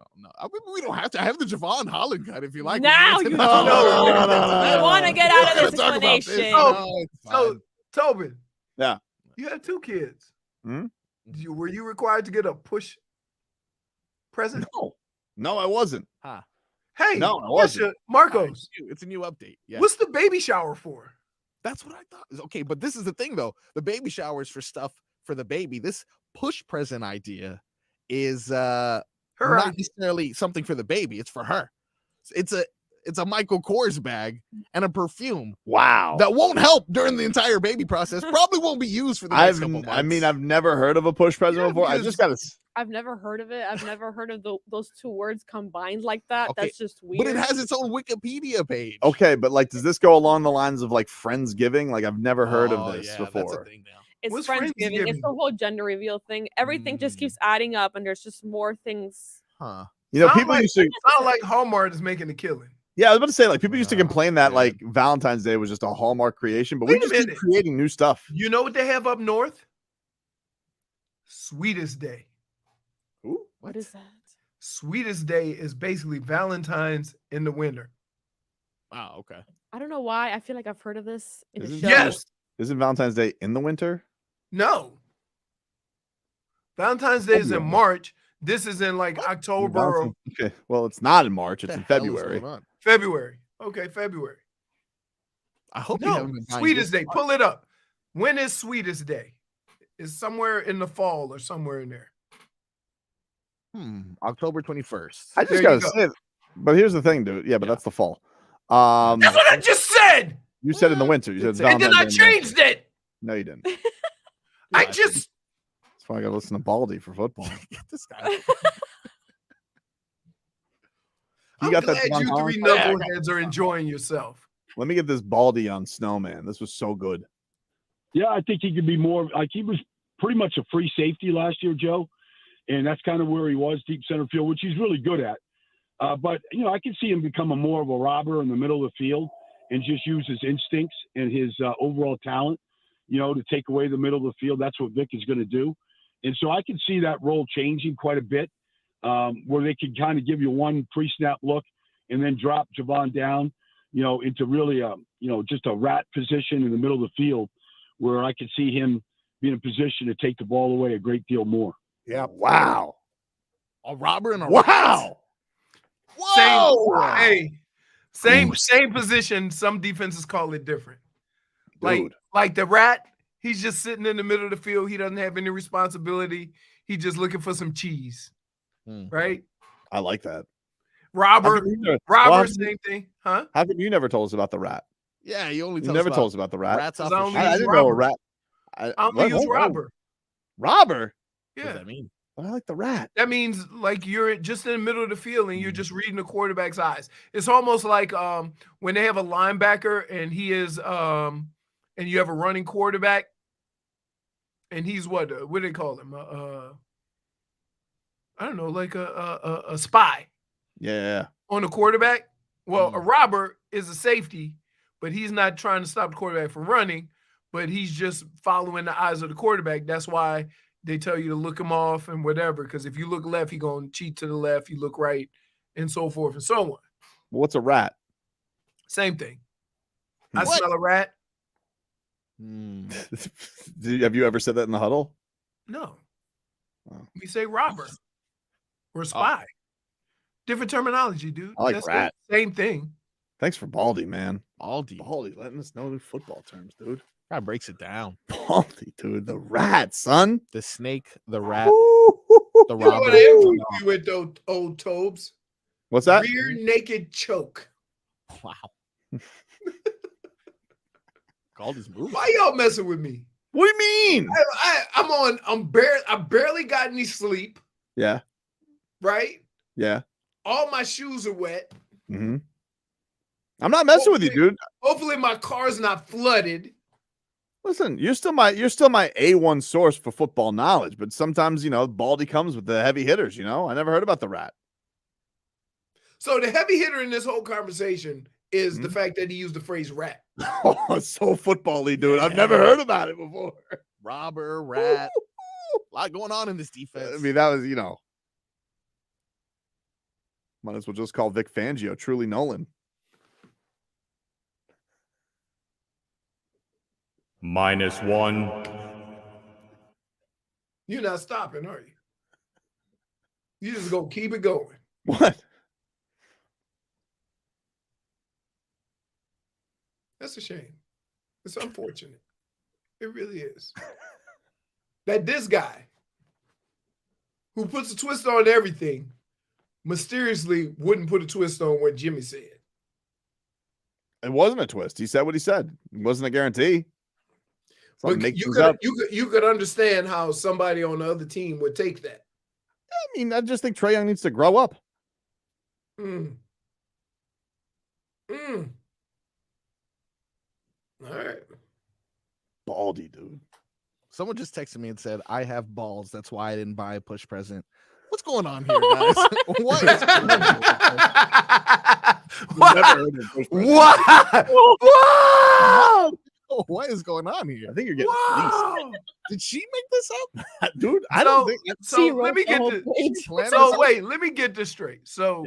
oh, no. I mean, we don't have to have the Jevon Holland cut if you like.
Now you
No,
don't.
no.
I want to get out
We're
of this
gonna talk about this.
explanation.
Oh,
it's
So,
fine.
Tobin.
Yeah.
You have 2 kids.
Hmm?
Were you required to get a push present?
No, I wasn't.
Huh.
Hey,
No, I
question,
wasn't.
Marcos.
It's a new update. Yeah.
What's the baby shower for?
That's what I thought. Okay, but this is the thing though. The baby showers for stuff for the baby. This push present idea is
Her
not
idea.
necessarily something for the baby. It's for her. It's a Michael Kors bag and a perfume
Wow.
that won't help during the entire baby process. Probably won't be used for the next couple months.
I've never heard of a push present
Yeah,
before. I
because-
just got to.
I've never heard of it. I've never heard of those two words combined like that.
Okay,
That's just weird.
but it has its own Wikipedia page.
Okay, but like, does this go along the lines of like Friendsgiving? Like, I've never heard
Oh,
of this
yeah,
before.
That's a thing now.
It's
What's
Friendsgiving.
Friendsgiving?
It's the whole gender reveal thing. Everything just keeps adding up, and there's just more things.
Huh.
People used to.
Sound like Hallmark is making a killing.
Yeah, I was about to say, like, people used to complain that like Valentine's Day was just a Hallmark creation, but we
Wait a
just keep
minute.
creating new stuff.
You know what they have up north? Sweetest Day.
What is that?
Sweetest Day is basically Valentine's in the winter.
Wow, okay.
I don't know why. I feel like I've heard of this in a
Isn't-
show.
Yes.
Isn't Valentine's Day in the winter?
No. Valentine's Day is in
February.
March. This is in like October or
Okay. Well, it's not in March. It's
What
in
the hell is
February.
going on?
February. Okay, February.
I hope you
No,
haven't been buying
Sweetest
gifts.
Day. Pull it up. When is Sweetest Day? It's somewhere in the fall or somewhere in there.
October 21st.
I
There
just
you
gotta
go.
say, but here's the thing, dude. Yeah, but that's the fall.
That's what I just said.
You said in the winter. You said
And then I
Valentine's Day in the winter.
changed it.
No, you didn't.
I just
That's why I gotta listen to Baldy for football.
Get this guy.
You
I'm
got that
glad
Jevon
you
Holland?
three knuckleheads are enjoying yourself.
Let me get this Baldy on Snowman. This was so good.
Yeah, I think he could be more like he was pretty much a free safety last year, Joe. And that's kind of where he was, deep center field, which he's really good at. But, you know, I can see him become a more of a robber in the middle of the field and just use his instincts and his overall talent, you know, to take away the middle of the field. That's what Vic is going to do. And so I can see that role changing quite a bit, where they can kind of give you one pre-snap look and then drop Jevon down, you know, into really, you know, just a rat position in the middle of the field where I could see him be in a position to take the ball away a great deal more.
Yeah. Wow.
A robber and a
Wow.
Same position. Some defenses call it different.
Dude.
Like the rat, he's just sitting in the middle of the field. He doesn't have any responsibility. He's just looking for some cheese. Right?
I like that.
Robber,
Well,
same thing. Huh?
How come you never told us about the rat?
Yeah, you only
You never told us about the rat.
rats off
I
the
only
I
use
didn't know a
robber.
rat.
I only use
what?
robber.
Robber?
What does
Yeah.
that mean?
I like the rat.
That means like you're just in the middle of the field and you're just reading the quarterback's eyes. It's almost like when they have a linebacker and he is and you have a running quarterback and he's what do they call him? I don't know, like a spy
Yeah.
on a quarterback. Well, a robber is a safety, but he's not trying to stop the quarterback from running, but he's just following the eyes of the quarterback. That's why they tell you to look him off and whatever, because if you look left, he's going to cheat to the left. You look right, and so forth and so on.
Well, what's a rat?
Same thing. I
What?
smell a rat.
Have you ever said that in the huddle?
No.
Oh.
We say robber or spy. Different terminology, dude.
I like
That's
rat.
the same thing.
Thanks for Baldy, man.
Baldy.
Baldy letting us know the football terms, dude.
Guy breaks it down.
Baldy, dude. The rat, son.
The snake, the rat,
Woo!
the
You know
robber.
what I influenced you with, though, old Tobes?
What's that?
Rear naked choke.
Wow. Called his move.
Why y'all messing with me?
What do you mean?
I barely got any sleep,
Yeah.
right?
Yeah.
All my shoes are wet.
Mm-hmm. I'm not messing with you, dude.
Hopefully my car's not flooded.
Listen, you're still my A1 source for football knowledge, but sometimes, you know, Baldy comes with the heavy hitters, you know? I never heard about the rat.
So the heavy hitter in this whole conversation is the fact that he used the phrase rat.
Oh, it's so football-y, dude. I've never heard about it before.
Robber, rat. A lot going on in this defense.
I mean, that was, you know. Might as well just call Vic Fangio Truly Nolan.
-1.
You're not stopping, are you? You just gonna keep it going.
What?
That's a shame. It's unfortunate. It really is. That this guy who puts a twist on everything mysteriously wouldn't put a twist on what Jimmy said.
It wasn't a twist. He said what he said. It wasn't a guarantee.
But you could understand how somebody on the other team would take that.
I mean, I just think Trae Young needs to grow up.
All right.
Baldy, dude.
Someone just texted me and said, I have balls. That's why I didn't buy a push present. What's going on here, guys? What is going on here?
What? What?
Oh, what is going on here?
I think you're getting
Whoa!
Did she make this up?
dude. I don't think.
So
She
let
wrote
me
the
get
whole
this.
page.
Planning
So
something?
wait, let me get this straight. So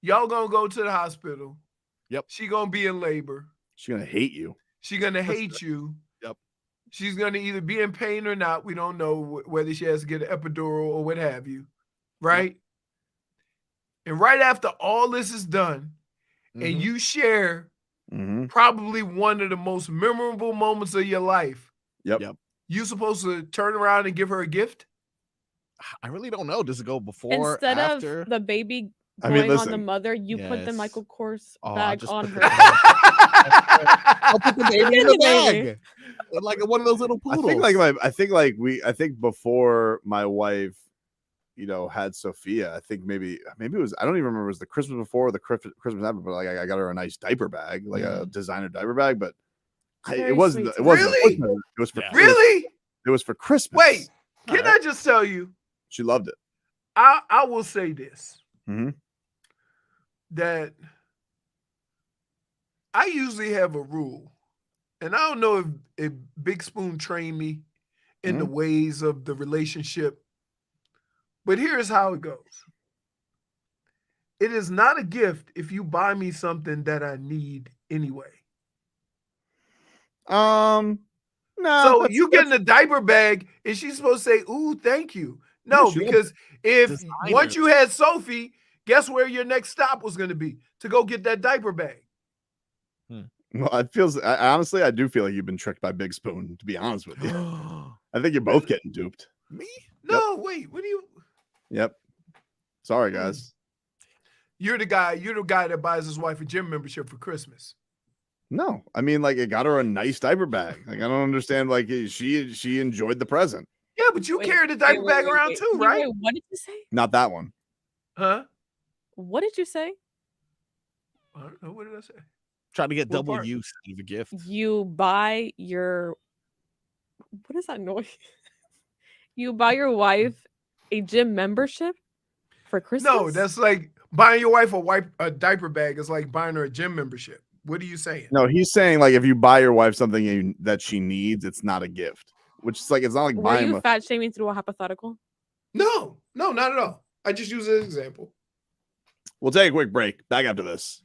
y'all gonna go to the hospital.
Yep.
She gonna be in labor.
She's gonna hate you.
She gonna hate you.
Yep.
She's gonna either be in pain or not. We don't know whether she has to get an epidural or what have you, right? And right after all this is done, and you share probably one of the most memorable moments of your life,
Yep.
you supposed to turn around and give her a gift?
I really don't know. Does it go before,
Instead
after?
of the baby
I
going
mean,
on the
listen.
mother, you put the
Yes.
Michael Kors
Oh, I
bag
just
on
put
her.
the- I'll put the baby in the
Baby.
bag. Like one of those little
I
poodles.
think before my wife, had Sophia. I think maybe it was. I don't even remember. It was the Christmas before or the Christmas after. But like I got her a nice diaper bag, like a designer diaper bag. But
Very
it wasn't.
sweet.
It wasn't.
Really?
Christmas, It was for
Really?
It was for Christmas.
Wait, can I just tell you?
She loved it.
I will say this.
Mhm.
That I usually have a rule, and I don't know if Big Spoon trained me in the ways of the relationship, but here's how it goes. It is not a gift if you buy me something that I need anyway.
No.
So you get in the diaper bag, and she's supposed to say, "Ooh, thank you." No,
she
because if
Designer.
once you had Sophie, guess where your next stop was going to be? To go get that diaper bag.
Well, it feels. Honestly, I do feel like you've been tricked by Big Spoon. To be honest with you, I think you're both getting duped.
Me?
No, wait. What do you?
Yep. Sorry, guys.
You're the guy that buys his wife a gym membership for Christmas.
No, I mean, like, it got her a nice diaper bag. Like, I don't understand. Like, she enjoyed the present.
Yeah, but you carry the diaper bag around too, right?
Wait, what did you say?
Not that one.
Huh?
What did you say?
I don't know. What did I say?
Trying to get
What
double
part?
use out of a gift.
You buy your what is that noise? You buy your wife a gym membership for Christmas?
No, that's like buying your wife a diaper bag is like buying her a gym membership. What are you saying?
No, he's saying, like, if you buy your wife something that she needs, it's not a gift. Which is like, it's not like
Were
buying.
you fat shaming through a hypothetical?
No, not at all. I just use it as an example.
We'll take a quick break. Back after this.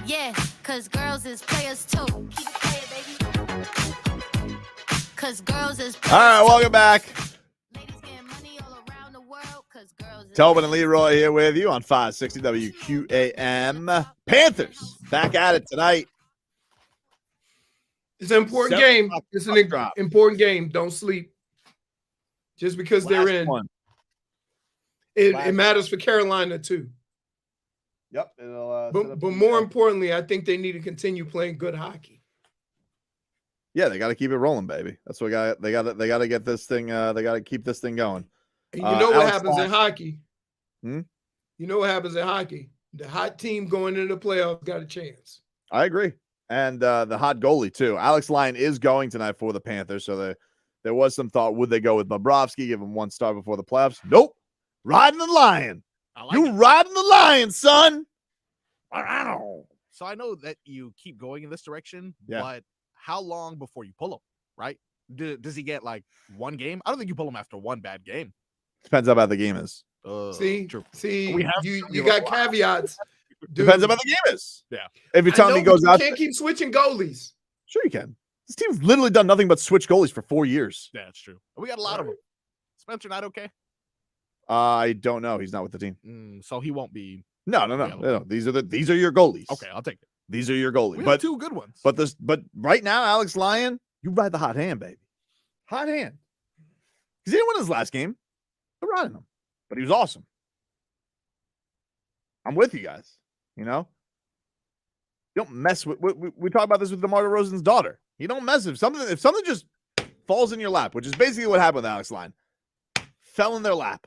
Yeah, cause girls is players too. Keep it playing, baby. Cause girls is players.
All right, welcome back.
Ladies getting money all around the world, cause girls is
Tobin and Leroy here with you on 560 WQAM. Panthers back at it tonight.
It's an important
7
game.
o'clock
It's an
drop.
important game. Don't sleep. Just because they're
Last
in.
one.
It matters for Carolina too.
Yep. It'll,
But more importantly, I think they need to continue playing good hockey.
Yeah, they got to keep it rolling, baby. That's what they got to get this thing. They got to keep this thing going.
And you know what
Alex
happens in hockey?
Hmm?
You know what happens in hockey? The hot team going into the playoffs got a chance.
I agree. And the hot goalie, too. Alex Lyon is going tonight for the Panthers. So there was some thought, would they go with Bobrovsky, give him one star before the playoffs? Nope. Riding the Lion. Riding the Lion, son. Wow.
So I know that you keep going in this direction,
Yeah.
but how long before you pull him, right? Does he get like one game? I don't think you pull him after one bad game.
Depends how bad the game is.
See,
true.
you got caveats. Dude.
Depends how bad the game is.
Yeah.
If you're telling me he
but
goes
you
out,
can't keep switching goalies.
sure you can. This team's literally done nothing but switch goalies for 4 years.
Yeah, that's true. We got a lot of them. Spencer not okay?
I don't know. He's not with the team.
So he won't be.
No. These are your goalies.
Okay, I'll take it.
These are your goalies.
We
But
have two good ones.
But right now, Alex Lyon, you ride the hot hand, baby. Hot hand. Because he didn't win his last game. They're riding him. But he was awesome. I'm with you guys. You know? You don't mess with we talk about this with DeMar DeRozan's daughter. You don't mess with if something just falls in your lap, which is basically what happened with Alex Lyon. Fell in their lap.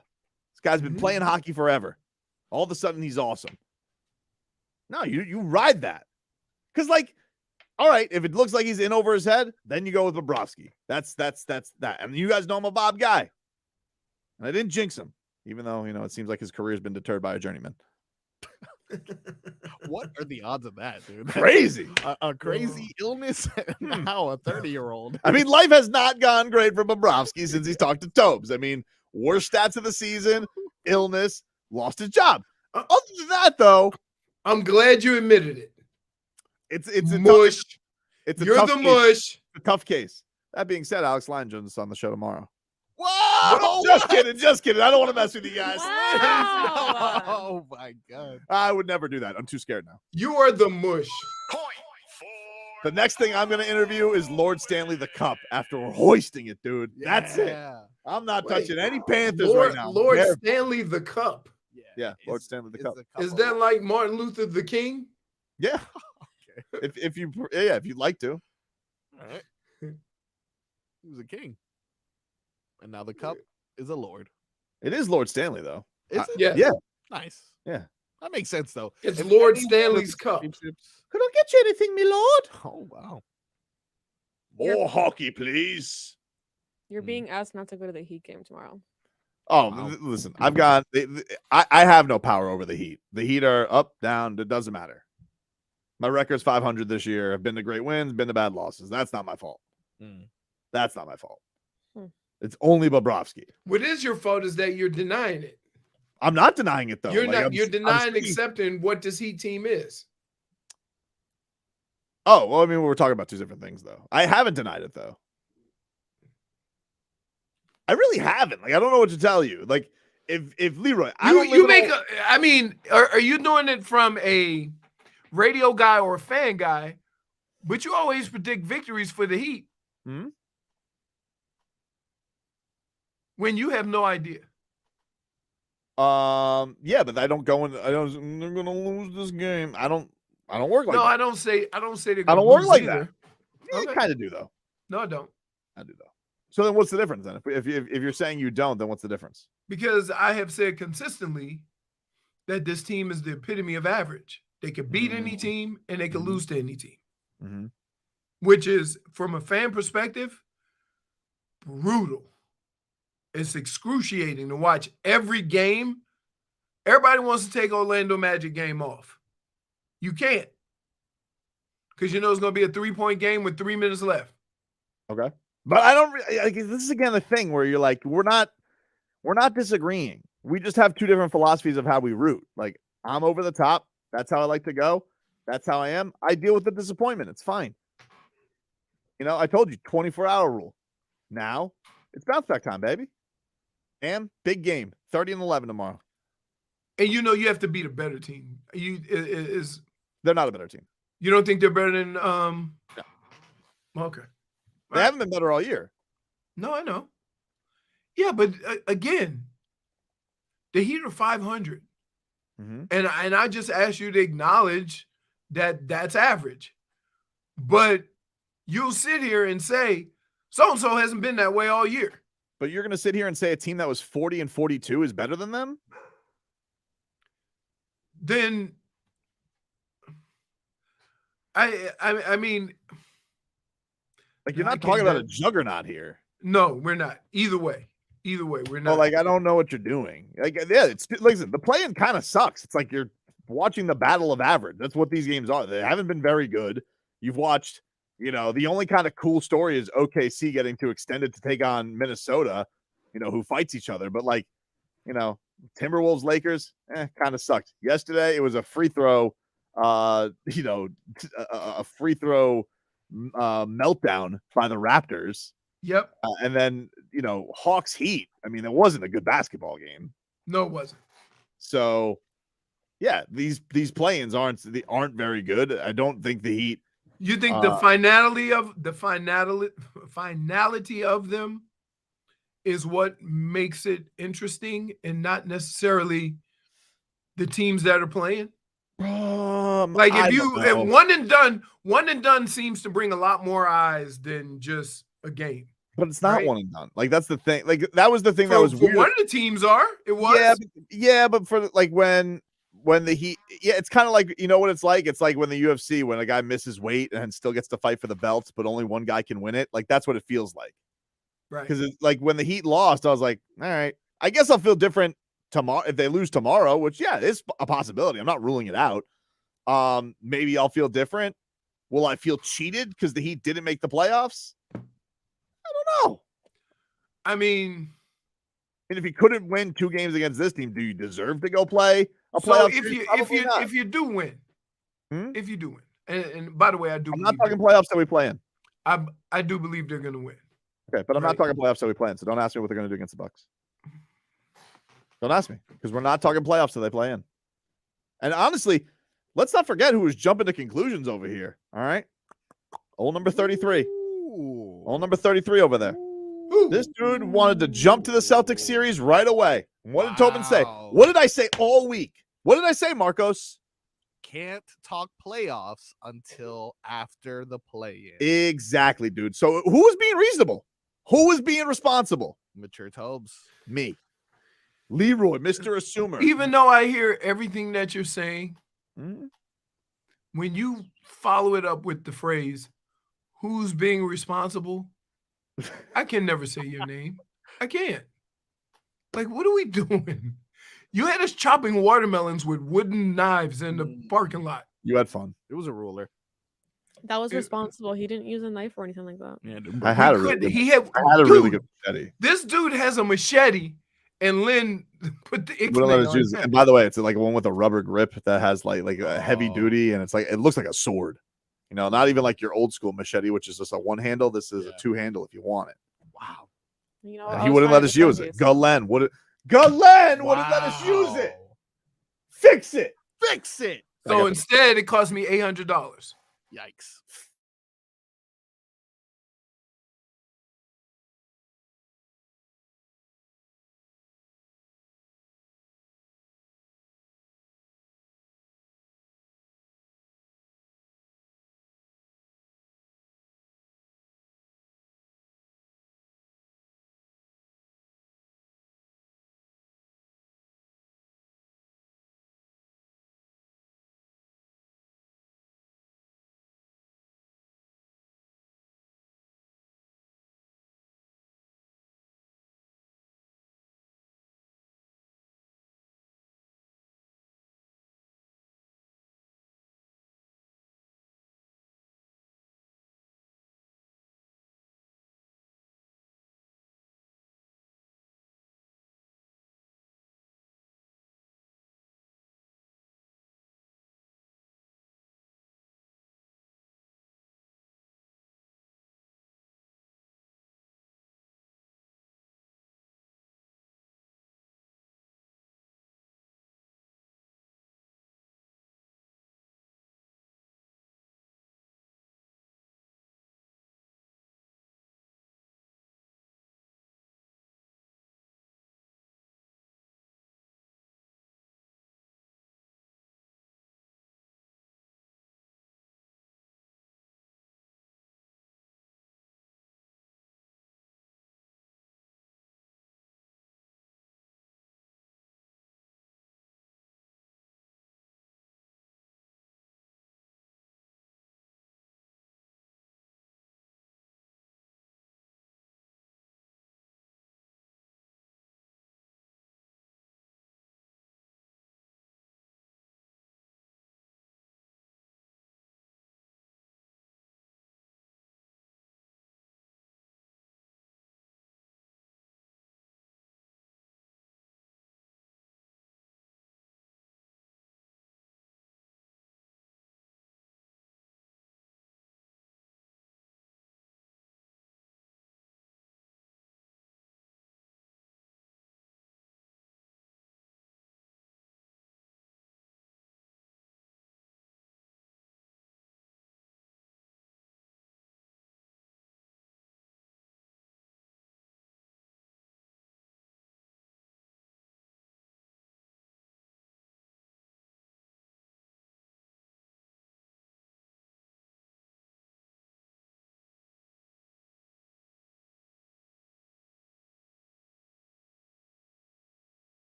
This guy's been playing hockey forever. All of a sudden he's awesome. No, you ride that. Because, like, all right, if it looks like he's in over his head, then you go with Bobrovsky. That's that. I mean, you guys know I'm a Bob guy. And I didn't jinx him, even though, it seems like his career's been deterred by a journeyman.
What are the odds of that, dude?
Crazy.
A crazy illness and now a 30-year-old.
I mean, life has not gone great for Bobrovsky since he's talked to Tobes. I mean, worst stats of the season, illness, lost his job. Other than that, though,
I'm glad you admitted it.
It's a
mush.
You're
the mush.
A tough case. That being said, Alex Lyon joins us on the show tomorrow.
Whoa!
Just kidding. I don't want to mess with you guys.
Wow.
Oh my god.
I would never do that. I'm too scared now.
You are the mush.
The next thing I'm going to interview is Lord Stanley the Cup after we're hoisting it, dude. That's it. I'm not touching any Panthers right now.
Lord Stanley the Cup.
Yeah, Lord Stanley the Cup.
Is that like Martin Luther the King?
Yeah. If you'd like to.
All right. He was a king. And now the cup is a lord.
It is Lord Stanley, though.
Is it?
Yeah.
Nice.
Yeah.
That makes sense, though.
It's
If
Lord
any
Stanley's Cup.
championships-
Could I get you anything, me lord?
Oh, wow.
More hockey, please.
You're being asked not to go to the Heat game tomorrow.
Oh,
Wow.
listen, I've got I have no power over the Heat. The Heat are up, down, it doesn't matter. My record's 500 this year. I've been to great wins, been to bad losses. That's not my fault. That's not my fault. It's only Bobrovsky.
What is your fault is that you're denying it.
I'm not denying it though.
You're
Like,
not. You're
I'm
denying
saying-
accepting what this Heat team is.
Oh, well, I mean, we're talking about two different things though. I haven't denied it though. I really haven't. Like, I don't know what to tell you. Like, if Leroy,
You make a. I mean, are you doing it from a radio guy or a fan guy? But you always predict victories for the Heat. When you have no idea.
Yeah, but I don't go in. They're gonna lose this game. I don't work like
No,
that.
I don't say. I don't say.
I don't work like that. Yeah, I kind of do though.
No, I don't.
I do though. So then, what's the difference then? If you're saying you don't, then what's the difference?
Because I have said consistently that this team is the epitome of average. They could beat any team and they could lose to any team. Which is, from a fan perspective, brutal. It's excruciating to watch every game. Everybody wants to take Orlando Magic game off. You can't. Because you know it's going to be a 3-point game with 3 minutes left.
Okay. But I don't like, this is again the thing where you're like, we're not disagreeing. We just have two different philosophies of how we root. Like, I'm over the top. That's how I like to go. That's how I am. I deal with the disappointment. It's fine. You know, I told you 24-hour rule. Now it's bounce back time, baby. And big game, 30-11 tomorrow.
And you know you have to beat a better team.
They're not a better team.
You don't think they're better than
No.
Okay.
They haven't been better all year.
No, I know. Yeah, but again, the Heat are 500.
Mm-hmm.
And I just asked you to acknowledge that that's average. But you'll sit here and say so-and-so hasn't been that way all year.
But you're going to sit here and say a team that was 40-42 is better than them?
Then I mean,
like, you're not talking about a juggernaut here.
No, we're not. Either way, we're not.
Well, like, I don't know what you're doing. Like, yeah, listen, the play-in kind of sucks. It's like you're watching the battle of average. That's what these games are. They haven't been very good. You've watched, you know, the only kind of cool story is OKC getting to extend it to take on Minnesota, you know, who fights each other. But, like, you know, Timberwolves, Lakers, kind of sucked. Yesterday, it was a free throw, you know, a free throw meltdown by the Raptors.
Yep.
And then, you know, Hawks Heat. I mean, it wasn't a good basketball game.
No, it wasn't.
So, yeah, these play-ins aren't very good. I don't think the Heat.
You think the finality of them is what makes it interesting, and not necessarily the teams that are playing? Like, if one and done seems to bring a lot more eyes than just a game.
But it's not one and done. Like, that's the thing. Like, that was the thing that was weird.
One of the teams are. It was.
Yeah, but for like when the Heat, it's kind of like, you know what it's like? It's like when the UFC, when a guy misses weight and still gets to fight for the belts, but only one guy can win it. Like, that's what it feels like.
Right.
Because it's like when the Heat lost, I was like, all right, I guess I'll feel different tomorrow if they lose tomorrow, which is a possibility. I'm not ruling it out. Maybe I'll feel different. Will I feel cheated because the Heat didn't make the playoffs? I don't know.
I mean,
and if you couldn't win 2 games against this team, do you deserve to go play a
so
playoff?
if you do win, if you do win, and by the way, I'm
not talking playoffs that we play in.
I do believe they're going to win.
Okay, but I'm not talking playoffs that we play in. So don't ask me what they're going to do against the Bucks. Don't ask me, because we're not talking playoffs that they play in. And honestly, let's not forget who was jumping to conclusions over here. All right, old number 33. Old number 33 over there. This dude wanted to jump to the Celtics series right away. What did Tobin say? What did I say all week? What did I say, Marcos?
Can't talk playoffs until after the play-in.
Exactly, dude. So who was being reasonable? Who was being responsible?
Mature Tobes.
Me. Leroy, Mr. Assumer.
Even though I hear everything that you're saying, when you follow it up with the phrase, who's being responsible? I can never say your name. I can't. Like, what are we doing? You had us chopping watermelons with wooden knives in the parking lot.
You had fun.
It was a ruler.
That was responsible. He didn't use a knife or anything like that.
Yeah,
I had a really good machete.
This dude has a machete, and Lynn put the
Ixnay on his. And by the way, it's like one with a rubber grip that has like a heavy duty, and it's like it looks like a sword. You know, not even like your old school machete, which is just a one handle. This is a 2-handle if you want it.
Wow.
You know,
and he wouldn't let us use it. Galen wouldn't let us use it. Fix it.
Fix it.
So instead, it cost me $800.
Yikes.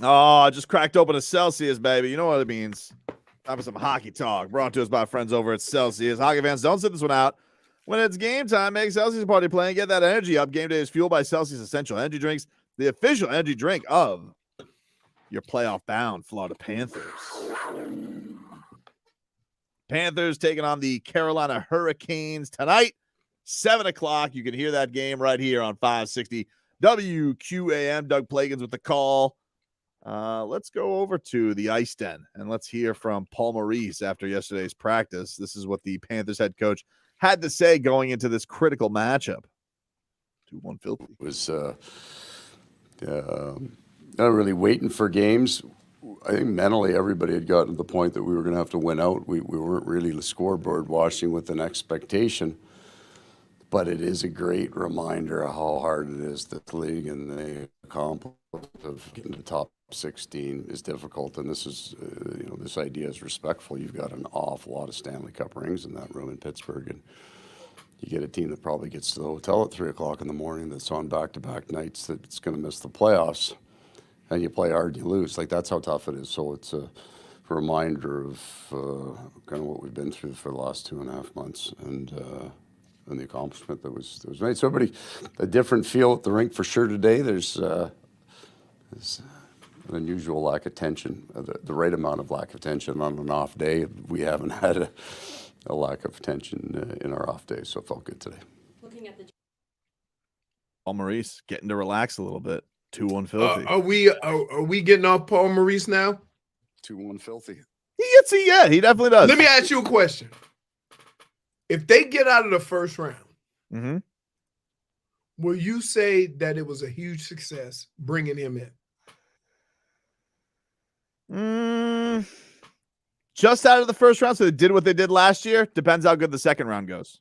Oh, I just cracked open a Celsius, baby. You know what it means. Time for some hockey talk. Brought to us by friends over at Celsius. Hockey fans, don't sit this one out. When it's game time, make Celsius a party plan. Get that energy up. Game day is fueled by Celsius Essential Energy Drinks, the official energy drink of your playoff-bound Florida Panthers. Panthers taking on the Carolina Hurricanes tonight, 7 o'clock. You can hear that game right here on 560 WQAM. Doug Plagans with the call. Let's go over to the Ice Den, and let's hear from Paul Maurice after yesterday's practice. This is what the Panthers head coach had to say going into this critical matchup. 2-1 filthy.
Was not really waiting for games. I think mentally everybody had gotten to the point that we were going to have to win out. We weren't really the scoreboard watching with an expectation. But it is a great reminder of how hard it is that the league and the accomplishment of getting to the top 16 is difficult. And this is, this idea is respectful. You've got an awful lot of Stanley Cup rings in that room in Pittsburgh. And you get a team that probably gets to the hotel at 3 o'clock in the morning that's on back-to-back nights that's going to miss the playoffs. And you play hard and you lose. Like, that's how tough it is. So it's a reminder of kind of what we've been through for the last 2.5 months. And the accomplishment that was made. So everybody, a different feel at the rink for sure today. There's an unusual lack of tension, the right amount of lack of tension on an off day. We haven't had a lack of tension in our off days, so it felt good today.
Looking at the
Paul Maurice getting to relax a little bit. 2-1 filthy.
Are we getting off Paul Maurice now?
2-1 filthy.
He definitely does.
Let me ask you a question. If they get out of the first round, will you say that it was a huge success bringing him in?
Just out of the first round, so they did what they did last year. Depends how good the second round goes.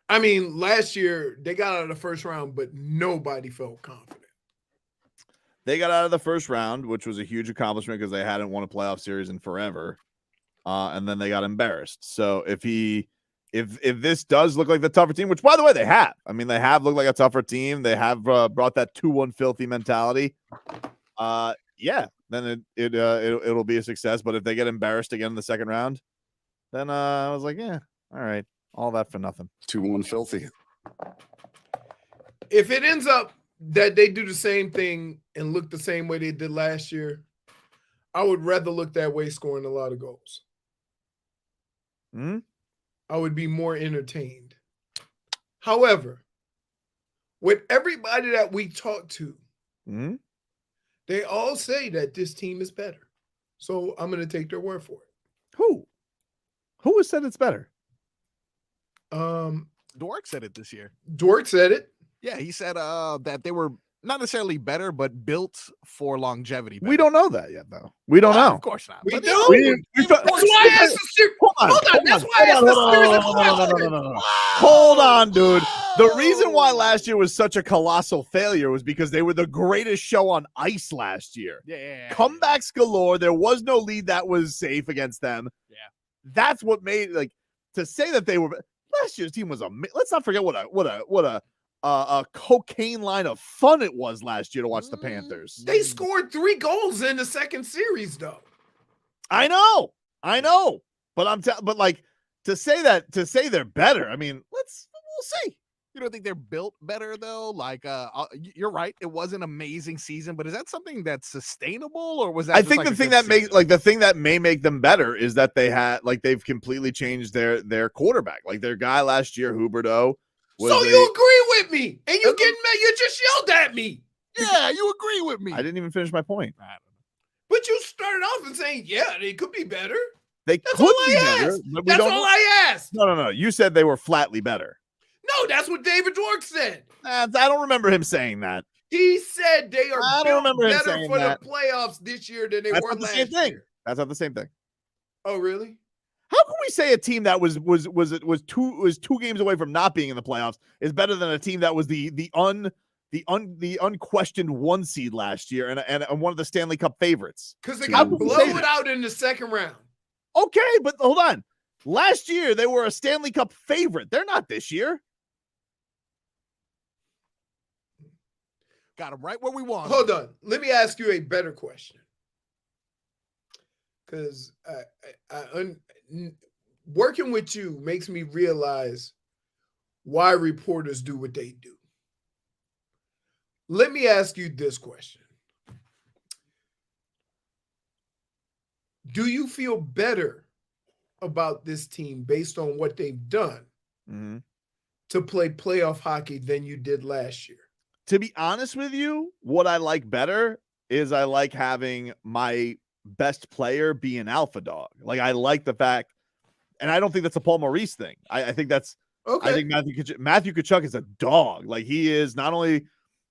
I mean, last year they got out of the first round, but nobody felt confident.
They got out of the first round, which was a huge accomplishment because they hadn't won a playoff series in forever. And then they got embarrassed. So if this does look like the tougher team, which by the way they have. I mean, they have looked like a tougher team. They have brought that 2-1 filthy mentality. Then it'll be a success. But if they get embarrassed again in the second round, then I was like, yeah, all right, all that for nothing.
2-1 filthy.
If it ends up that they do the same thing and look the same way they did last year, I would rather look that way, scoring a lot of goals. I would be more entertained. However, with everybody that we talk to, they all say that this team is better. So I'm going to take their word for it.
Who has said it's better?
Dwork said it this year.
Dwork said it.
Yeah, he said that they were not necessarily better, but built for longevity.
We don't know that yet, though. We don't know.
Of course not.
We
But
do. That's why I asked the series. Hold on. That's why I asked the series.
Hold on, dude. The reason why last year was such a colossal failure was because they were the greatest show on ice last year.
Yeah.
Comebacks galore. There was no lead that was safe against them.
Yeah.
That's what made, like, to say that they were last year's team was let's not forget what a cocaine line of fun it was last year to watch the Panthers.
They scored 3 goals in the second series, though.
I know, but but like to say they're better. I mean, we'll see.
You don't think they're built better though? Like, you're right. It was an amazing season, but is that something that's sustainable, or was that?
I think the thing that may make them better is that they've completely changed their quarterback. Like their guy last year, Huberdeau.
So you agree with me, and you getting mad? You just yelled at me.
Yeah, you agree with me.
I didn't even finish my point.
But you started off and saying, "Yeah, they could be better."
That's
all I asked.
No. You said they were flatly better.
No, that's what David Dwork said.
I don't remember him saying that.
He said they are better for
that.
the playoffs this year than they were last year.
That's not the same thing.
Oh, really?
How can we say a team that was 2 games away from not being in the playoffs is better than a team that was the unquestioned 1 seed last year and one of the Stanley Cup favorites?
Because they got blown out in the second round.
Okay, but hold on. Last year they were a Stanley Cup favorite. They're not this year.
Got him right where we want.
Hold on. Let me ask you a better question. Because working with you makes me realize why reporters do what they do. Let me ask you this question. Do you feel better about this team based on what they've done to play playoff hockey than you did last year?
To be honest with you, what I like better is I like having my best player be an alpha dog. Like, I like the fact, and I don't think that's a Paul Maurice thing. I think that's,
okay.
I think Matthew Tkachuk is a dog. Like, he is not only,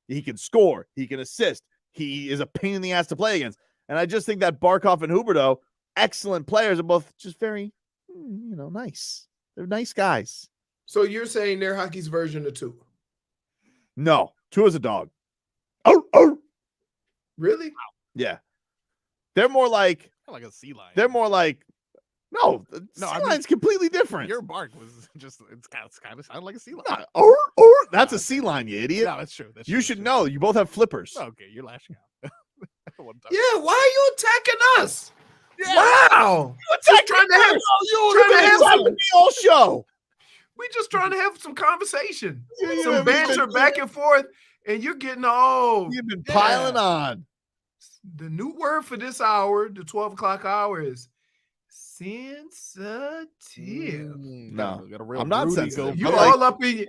he can score, he can assist, he is a pain in the ass to play against. And I just think that Barkov and Huberdeau, excellent players, are both just very, nice. They're nice guys.
So you're saying they're hockey's version of Tua?
No, Tua's a dog. Oh.
Really?
Yeah. They're more like
a sea lion.
They're more like, no, sea lion's completely different.
Your bark was just, it's kind of sounded like a sea lion.
That's a sea lion, you idiot.
No, that's true.
You should know. You both have flippers.
Okay, you're lashing out.
Yeah, why are you attacking us?
Yeah.
Wow.
Just trying to have all show.
We just trying to have some conversation, some banter back and forth, and you're getting
You've been piling on.
The new word for this hour, the 12 o'clock hour, is sensitive.
No, I'm not sensitive.
You all up in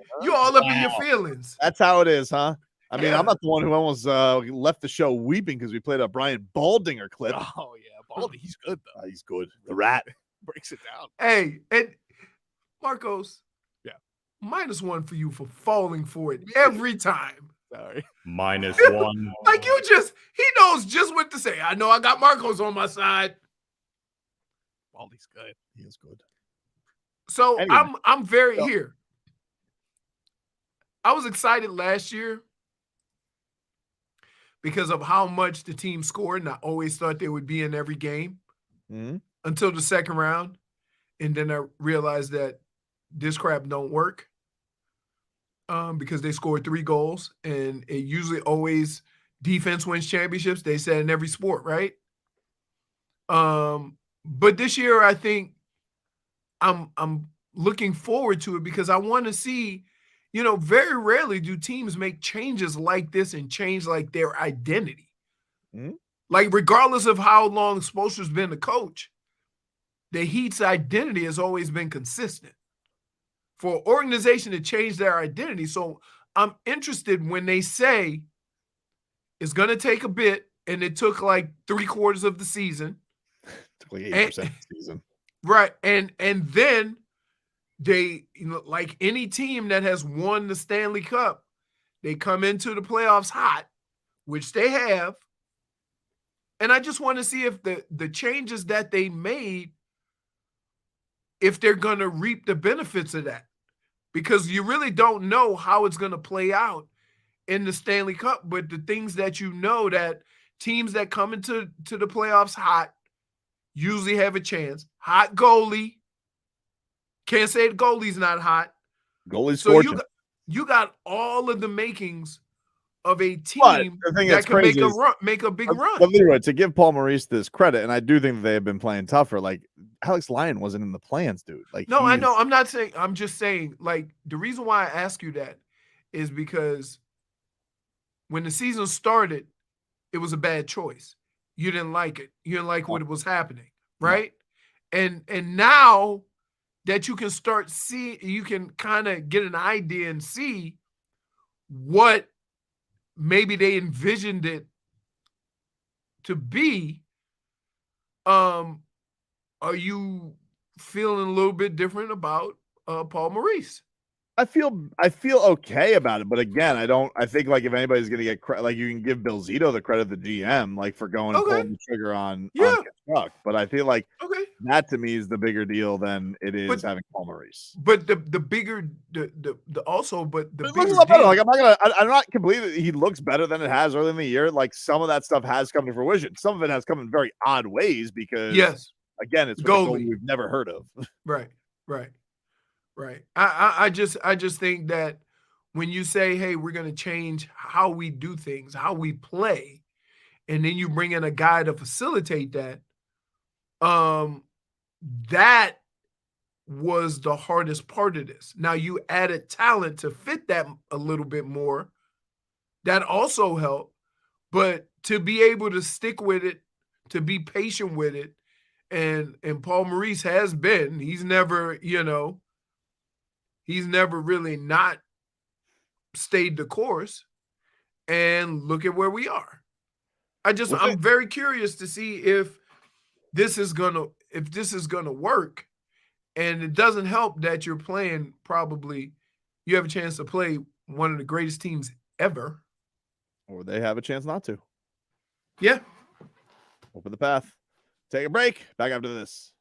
your feelings.
That's how it is, huh? I mean, I'm not the one who almost left the show weeping because we played a Brian Baldinger clip.
Oh yeah, Baldy, he's good though.
He's good. The rat
breaks it down.
Hey, and Marcos.
Yeah.
-1 for you for falling for it every time.
Sorry.
-1.
Like he knows just what to say. I know I got Marcos on my side.
Baldy's good.
He is good.
So
anyway.
I'm very here. I was excited last year because of how much the team scored, and I always thought they would be in every game until the second round. And then I realized that this crap don't work because they scored 3 goals, and it usually always defense wins championships. They said in every sport, right? But this year, I think I'm looking forward to it because I want to see, very rarely do teams make changes like this and change like their identity. Like, regardless of how long Spoelstra's been the coach, the Heat's identity has always been consistent for an organization to change their identity. So I'm interested when they say it's going to take a bit, and it took like 3/4 of the season.
Took like 8% of the season.
Right. And then they, like any team that has won the Stanley Cup, they come into the playoffs hot, which they have. And I just want to see if the changes that they made, if they're going to reap the benefits of that. Because you really don't know how it's going to play out in the Stanley Cup. But the things that that teams that come into the playoffs hot usually have a chance. Hot goalie. Can't say the goalie's not hot.
Goalie's
so
scorching.
you got all of the makings of a team that can make a big run.
But Leroy, to give Paul Maurice this credit, and I do think that they have been playing tougher. Like, Alex Lyon wasn't in the plans, dude. Like,
no, I know. I'm not saying. I'm just saying. Like, the reason why I ask you that is because when the season started, it was a bad choice. You didn't like it. You didn't like what was happening, right? No. And now that you can start you can kind of get an idea and see what maybe they envisioned it to be. Are you feeling a little bit different about Paul Maurice?
I feel okay about it, but again, I think like if anybody's gonna get credit, like you can give Bill Zito the credit of the GM, like for going and pulling the trigger on Tkachuk. But I feel like that to me is the bigger deal than it is having Paul Maurice.
But the bigger the also but the
it
bigger
looks a lot better. Like I'm not completely. He looks better than it has early in the year. Like some of that stuff has come to fruition. Some of it has come in very odd ways because again, it's goalie we've never heard of.
Right. I just think that when you say, hey, we're going to change how we do things, how we play, and then you bring in a guy to facilitate that, that was the hardest part of this. Now you added talent to fit that a little bit more. That also helped. But to be able to stick with it, to be patient with it, and Paul Maurice has been, he's never really not stayed the course. And look at where we are. I'm very curious to see if this is gonna work. And it doesn't help that you're playing you have a chance to play one of the greatest teams ever.
Or they have a chance not to.
Yeah.
Open the path. Take a break. Back after this.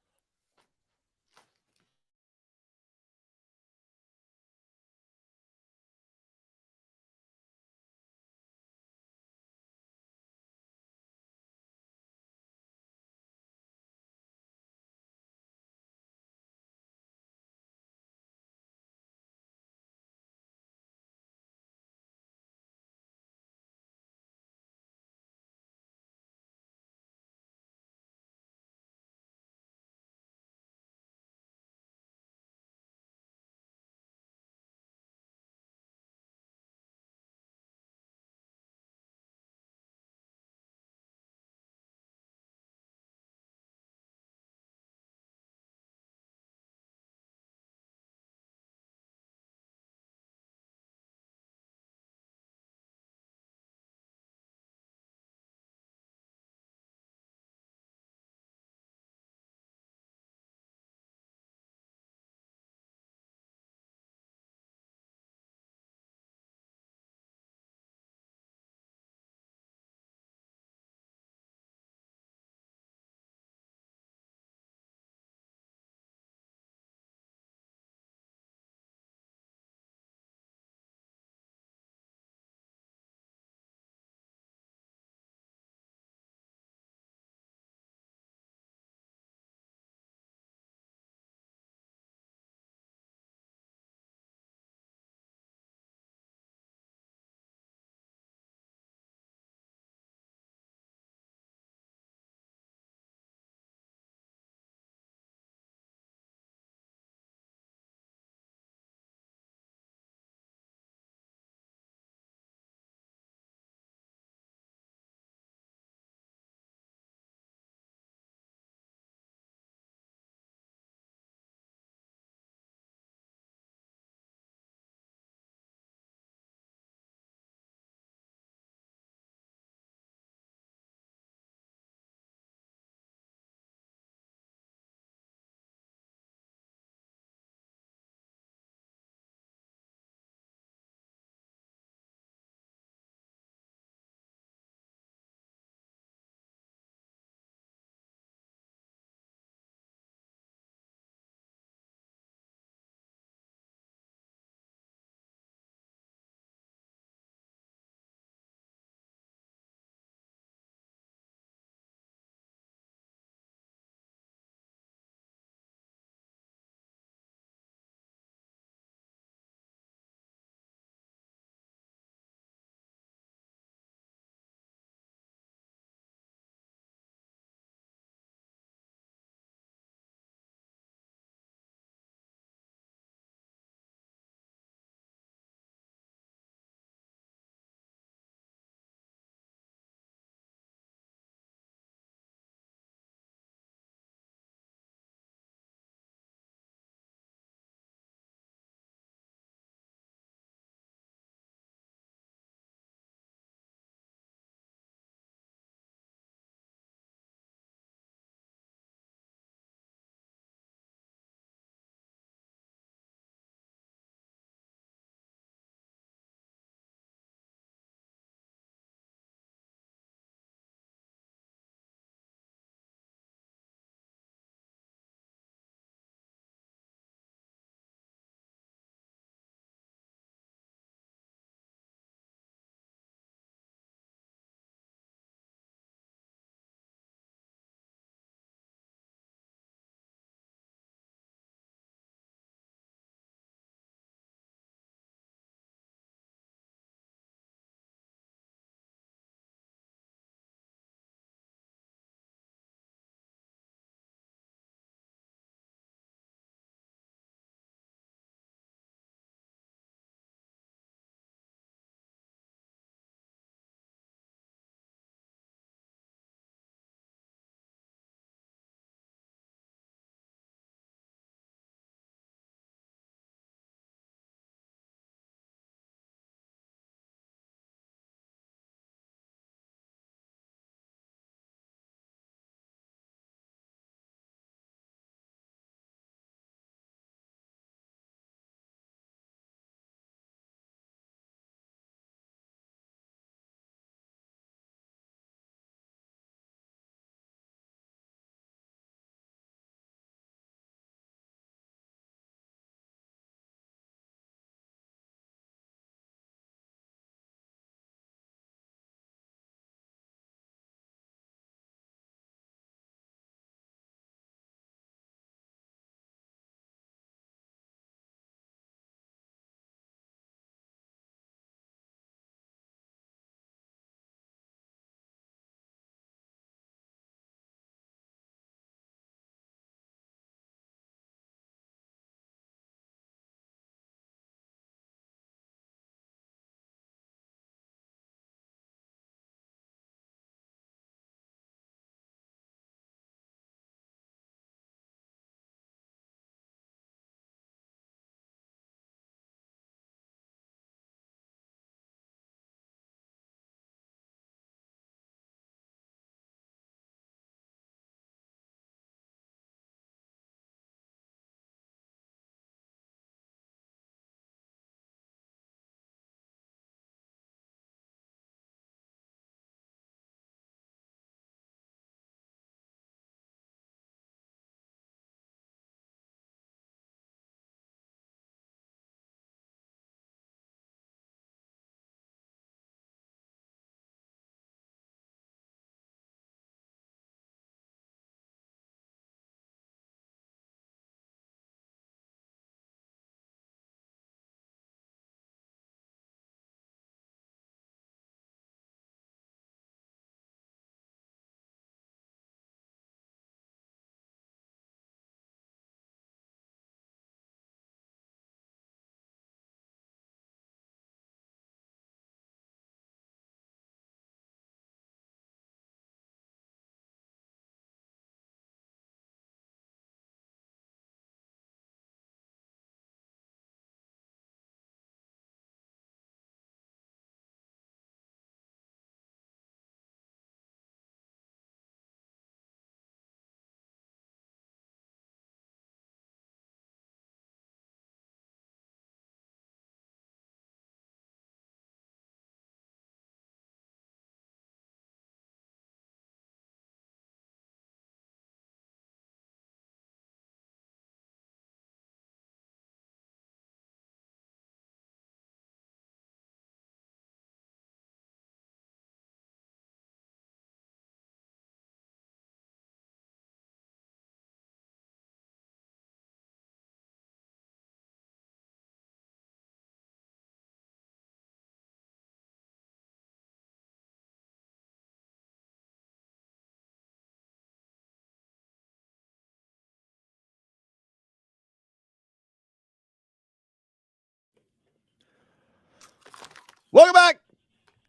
Welcome back.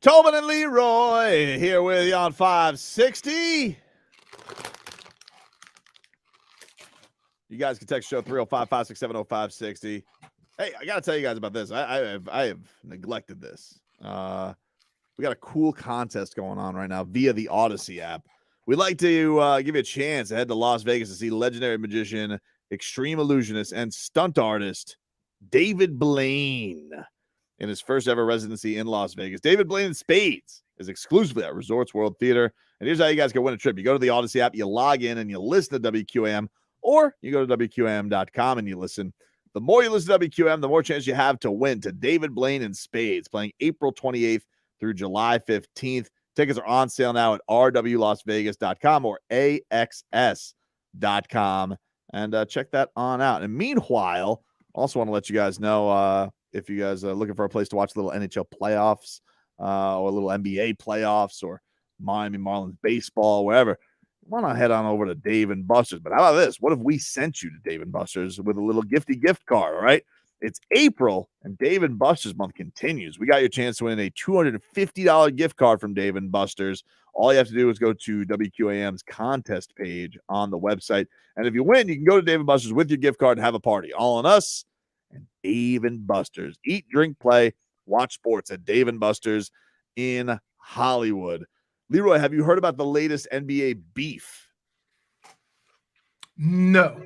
Tobin and Leroy here with you on 560. You guys can text show 305-567-0560. Hey, I got to tell you guys about this. I have neglected this. We got a cool contest going on right now via the Odyssey app. We'd like to give you a chance to head to Las Vegas to see legendary magician, extreme illusionist, and stunt artist David Blaine in his first ever residency in Las Vegas. David Blaine in Spades is exclusively at Resorts World Theater. And here's how you guys can win a trip. You go to the Odyssey app, you log in, and you listen to WQAM, or you go to WQAM.com and you listen. The more you listen to WQAM, the more chance you have to win to David Blaine in Spades, playing April 28th through July 15th. Tickets are on sale now at rwlasvegas.com or axs.com. And check that on out. And meanwhile, also want to let you guys know if you guys are looking for a place to watch a little NHL playoffs or a little NBA playoffs or Miami Marlins baseball, wherever, why not head on over to Dave & Buster's? But how about this? What if we sent you to Dave & Buster's with a little gifty gift card, all right? It's April, and Dave & Buster's month continues. We got your chance to win a $250 gift card from Dave & Buster's. All you have to do is go to WQAM's contest page on the website. And if you win, you can go to Dave & Buster's with your gift card and have a party. All on us and Dave & Buster's. Eat, drink, play, watch sports at Dave & Buster's in Hollywood. Leroy, have you heard about the latest NBA beef?
No.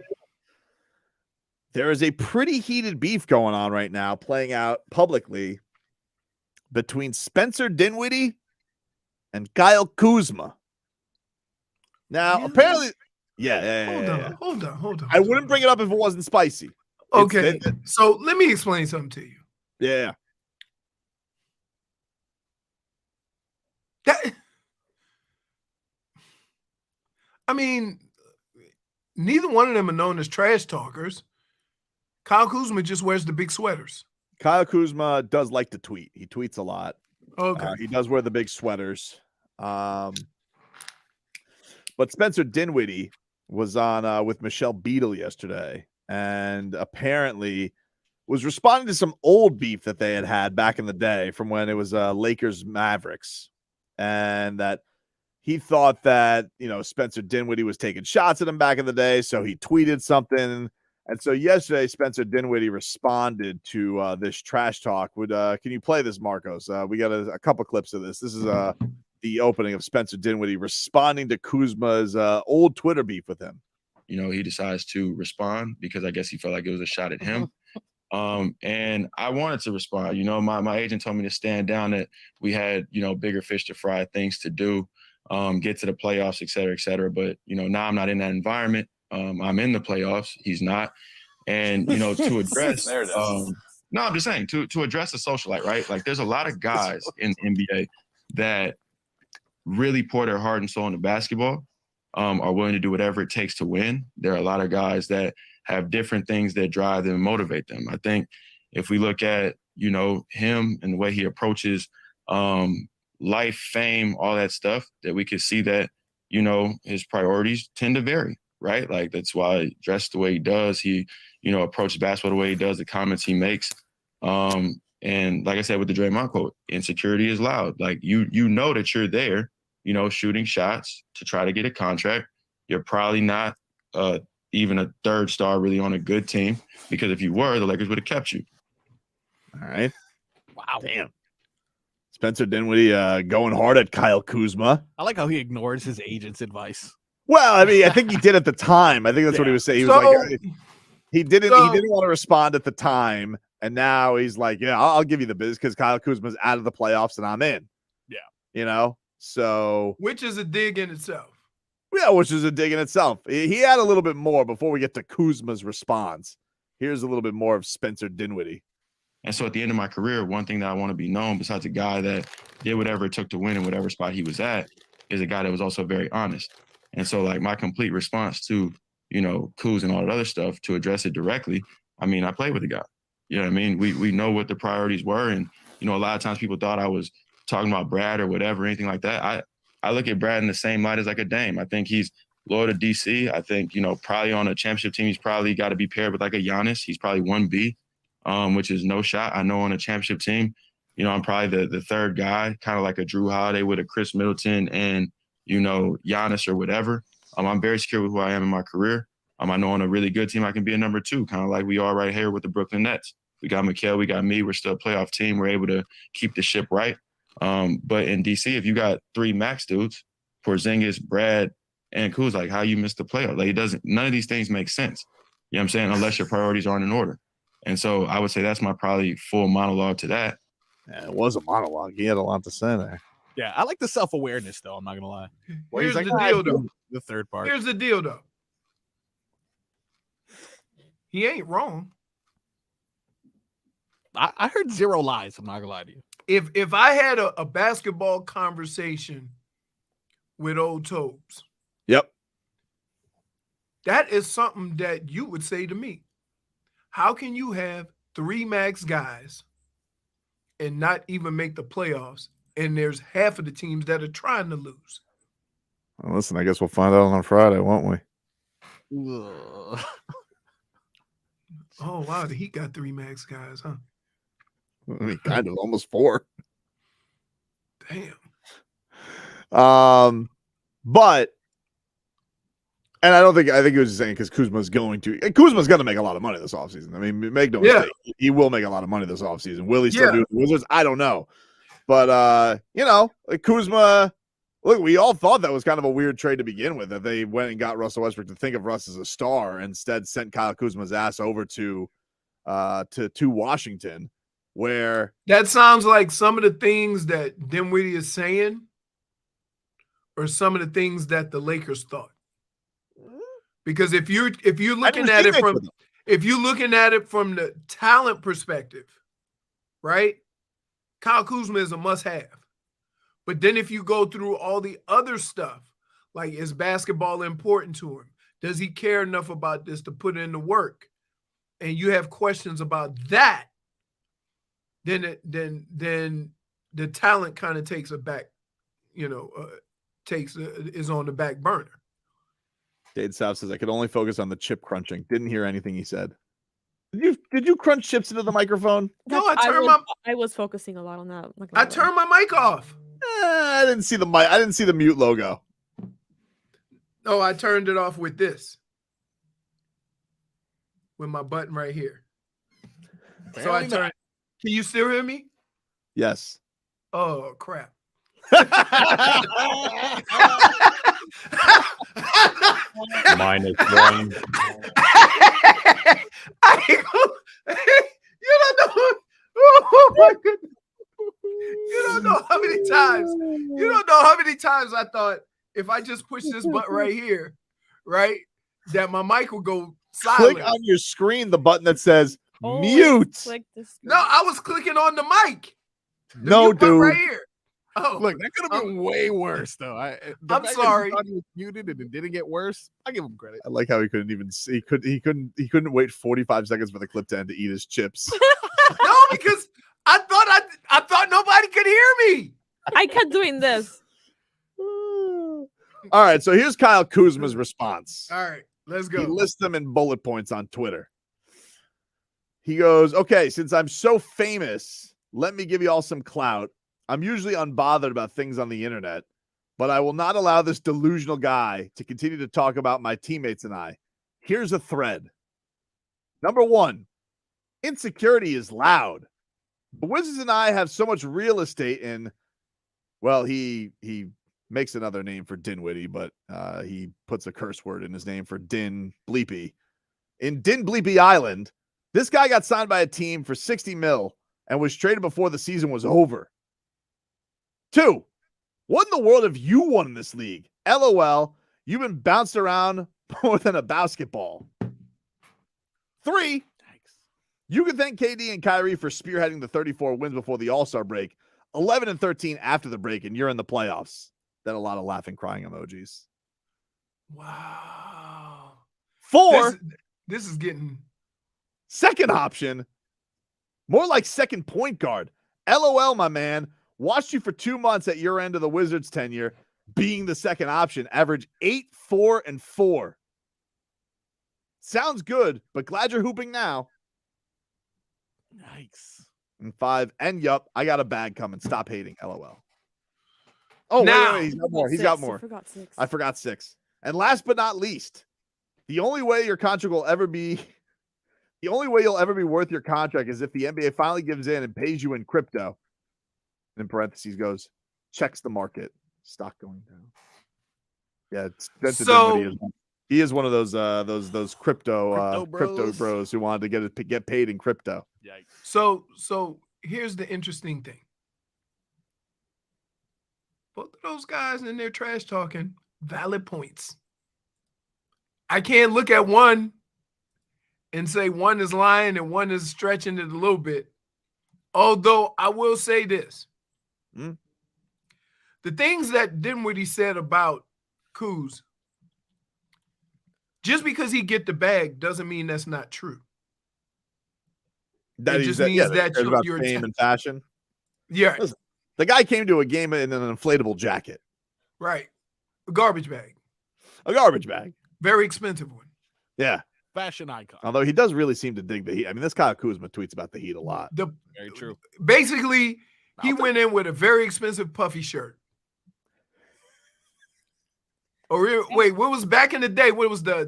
There is a pretty heated beef going on right now, playing out publicly between Spencer Dinwiddie and Kyle Kuzma. Now, apparently,
Hold on.
I wouldn't bring it up if it wasn't spicy.
Okay, so let me explain something to you.
Yeah.
I mean, neither one of them are known as trash talkers. Kyle Kuzma just wears the big sweaters.
Kyle Kuzma does like to tweet. He tweets a lot.
Okay.
He does wear the big sweaters. But Spencer Dinwiddie was on with Michelle Beadle yesterday and apparently was responding to some old beef that they had back in the day from when it was Lakers Mavericks, and that he thought that, Spencer Dinwiddie was taking shots at him back in the day. So he tweeted something. And so yesterday, Spencer Dinwiddie responded to this trash talk. Can you play this, Marcos? We got a couple clips of this. This is the opening of Spencer Dinwiddie responding to Kuzma's old Twitter beef with him.
He decides to respond because I guess he felt like it was a shot at him. And I wanted to respond. My agent told me to stand down, that we had, bigger fish to fry, things to do, get to the playoffs, et cetera, et cetera. But, now I'm not in that environment. I'm in the playoffs. He's not. And, to address, no, I'm just saying to address the socialite, right? Like there's a lot of guys in the NBA that really pour their heart and soul into basketball, are willing to do whatever it takes to win. There are a lot of guys that have different things that drive them and motivate them. I think if we look at, him and the way he approaches life, fame, all that stuff, that we could see that, his priorities tend to vary, right? Like that's why he dressed the way he does. He, approaches basketball the way he does, the comments he makes. And like I said, with the Draymond quote, insecurity is loud. Like you know that you're there, shooting shots to try to get a contract. You're probably not even a third star really on a good team, because if you were, the Lakers would have kept you.
All right. Wow. Damn. Spencer Dinwiddie going hard at Kyle Kuzma.
I like how he ignores his agent's advice.
Well, I mean, I think he did at the time. I think that's what he was saying. He was like, he didn't want to respond at the time, and now he's like, yeah, I'll give you the biz because Kyle Kuzma's out of the playoffs and I'm in. Yeah. So
which is a dig in itself.
Yeah, which is a dig in itself. He had a little bit more before we get to Kuzma's response. Here's a little bit more of Spencer Dinwiddie.
And so at the end of my career, one thing that I want to be known, besides a guy that did whatever it took to win in whatever spot he was at, is a guy that was also very honest. And so like my complete response to, Kuz and all that other stuff, to address it directly, I mean, I played with the guy. You know what I mean? We know what the priorities were. And, a lot of times people thought I was talking about Brad or whatever, anything like that. I look at Brad in the same light as like a Dame. I think he's loyal to DC. I think, probably on a championship team, he's probably got to be paired with like a Giannis. He's probably 1B, which is no shot. I know on a championship team, you know, I'm probably the third guy, kind of like a Drew Holiday with a Chris Middleton and, you know, Giannis or whatever. I'm very secure with who I am in my career. I know on a really good team I can be a number 2, kind of like we are right here with the Brooklyn Nets. We got Mikal, we got me. We're still a playoff team. We're able to keep the ship right. But in DC, if you got 3 max dudes, Porzingis, Brad, and Kuz, like how you missed the playoff. Like none of these things make sense. You know what I'm saying? Unless your priorities aren't in order. And so I would say that's my probably full monologue to that.
Yeah, it was a monologue. He had a lot to say there.
Yeah, I like the self-awareness though. I'm not gonna lie. Well,
Here's
he's like,
the deal, though.
The third part.
Here's the deal, though. He ain't wrong.
I heard 0 lies. I'm not gonna lie to you.
If I had a basketball conversation with old Tobes,
yep,
that is something that you would say to me. How can you have 3 max guys and not even make the playoffs? And there's half of the teams that are trying to lose.
Well, listen, I guess we'll find out on Friday, won't we?
Oh, wow. He got 3 max guys, huh?
I mean, kind of almost 4.
Damn.
But, and I think he was just saying because Kuzma's going to make a lot of money this offseason. I mean, make no mistake, he will make a lot of money this offseason. Will he still do the Wizards? I don't know. But, you know, like Kuzma, look, we all thought that was kind of a weird trade to begin with, that they went and got Russell Westbrook to think of Russ as a star, instead sent Kyle Kuzma's ass over to Washington, where
that sounds like some of the things that Dinwiddie is saying or some of the things that the Lakers thought. Because if you're looking at it from the talent perspective, right? Kyle Kuzma is a must-have. But then if you go through all the other stuff, like is basketball important to him? Does he care enough about this to put in the work? And you have questions about that, then the talent kind of takes a back, is on the back burner.
Dade South says I could only focus on the chip crunching. Didn't hear anything he said. Did you crunch chips into the microphone?
No,
I was focusing a lot on that.
I turned my mic off.
I didn't see the mic. I didn't see the mute logo.
No, I turned it off with this. With my button right here. So I turned. Can you still hear me?
Yes.
Oh, crap.
-1.
You don't know. Oh my goodness. You don't know how many times. You don't know how many times I thought if I just push this button right here, right, that my mic will go silent.
Click on your screen the button that says mute.
No, I was clicking on the mic.
No, dude.
Right here. Oh,
look, that could have been way worse, though.
I'm sorry.
He thought he was muted and it didn't get worse. I give him credit.
I like how he couldn't even see. He couldn't wait 45 seconds for the clip to end to eat his chips.
No, because I thought nobody could hear me.
I kept doing this.
All right, so here's Kyle Kuzma's response.
All right, let's go.
He lists them in bullet points on Twitter. He goes, okay, since I'm so famous, let me give you all some clout. I'm usually unbothered about things on the internet, but I will not allow this delusional guy to continue to talk about my teammates and I. Here's a thread. Number 1, insecurity is loud. The Wizards and I have so much real estate in, well, he makes another name for Dinwiddie, but he puts a curse word in his name for Din Bleepy. In Din Bleepy Island, this guy got signed by a team for $60 million and was traded before the season was over. 2, what in the world have you won in this league? LOL, you've been bounced around more than a basketball. 3, you can thank KD and Kyrie for spearheading the 34 wins before the All-Star break, 11-13 after the break, and you're in the playoffs. Then a lot of laughing, crying emojis.
Wow.
4,
this is getting...
Second option, more like second point guard. LOL, my man. Watched you for 2 months at your end of the Wizards tenure, being the second option. Average 8, 4, and 4. Sounds good, but glad you're hooping now.
Yikes.
And 5. And yup, I got a bag coming. Stop hating. LOL. Oh,
Now-
wait. He's got more. He's got more. I forgot 6. And last but not least, the only way your contract will ever be, the only way you'll ever be worth your contract is if the NBA finally gives in and pays you in crypto. And in parentheses goes, checks the market. Stock going down. Yeah, Spencer Dinwiddie he is one of those crypto bros who wanted to get paid in crypto.
So here's the interesting thing. Both of those guys in there trash talking, valid points. I can't look at one and say one is lying and one is stretching it a little bit. Although I will say this. The things that Dinwiddie said about Kuz, just because he get the bag doesn't mean that's not true.
That
it just means that
about
you're
fame and fashion.
Yeah.
Listen, the guy came to a game in an inflatable jacket.
Right. A garbage bag.
A garbage bag.
Very expensive one.
Yeah.
Fashion icon.
Although he does really seem to dig the heat. I mean, this Kyle Kuzma tweets about the heat a lot.
Very true.
Basically, he went in with a very expensive puffy shirt. Or wait, what was back in the day? What was the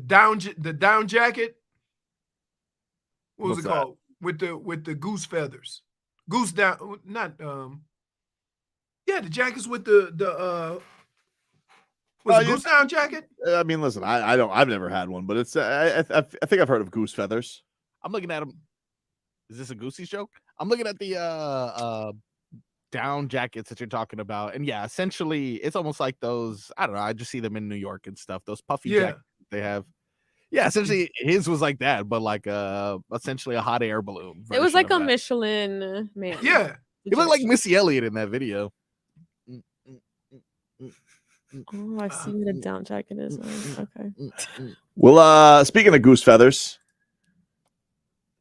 down jacket? What was
What's
it called? With the goose feathers. Goose down, not yeah, the jackets with the was it goose down jacket?
I mean, listen, I've never had one, but it's I think I've heard of goose feathers.
I'm looking at them. Is this a Goosies joke? I'm looking at the down jackets that you're talking about, and yeah, essentially it's almost like those. I don't know. I just see them in New York and stuff. Those puffy jackets they have. Yeah, essentially his was like that, but like essentially a hot air balloon.
It was like a Michelin man.
Yeah,
he looked like Missy Elliott in that video.
Oh, I see what a down jacket is. Okay.
Well, speaking of goose feathers,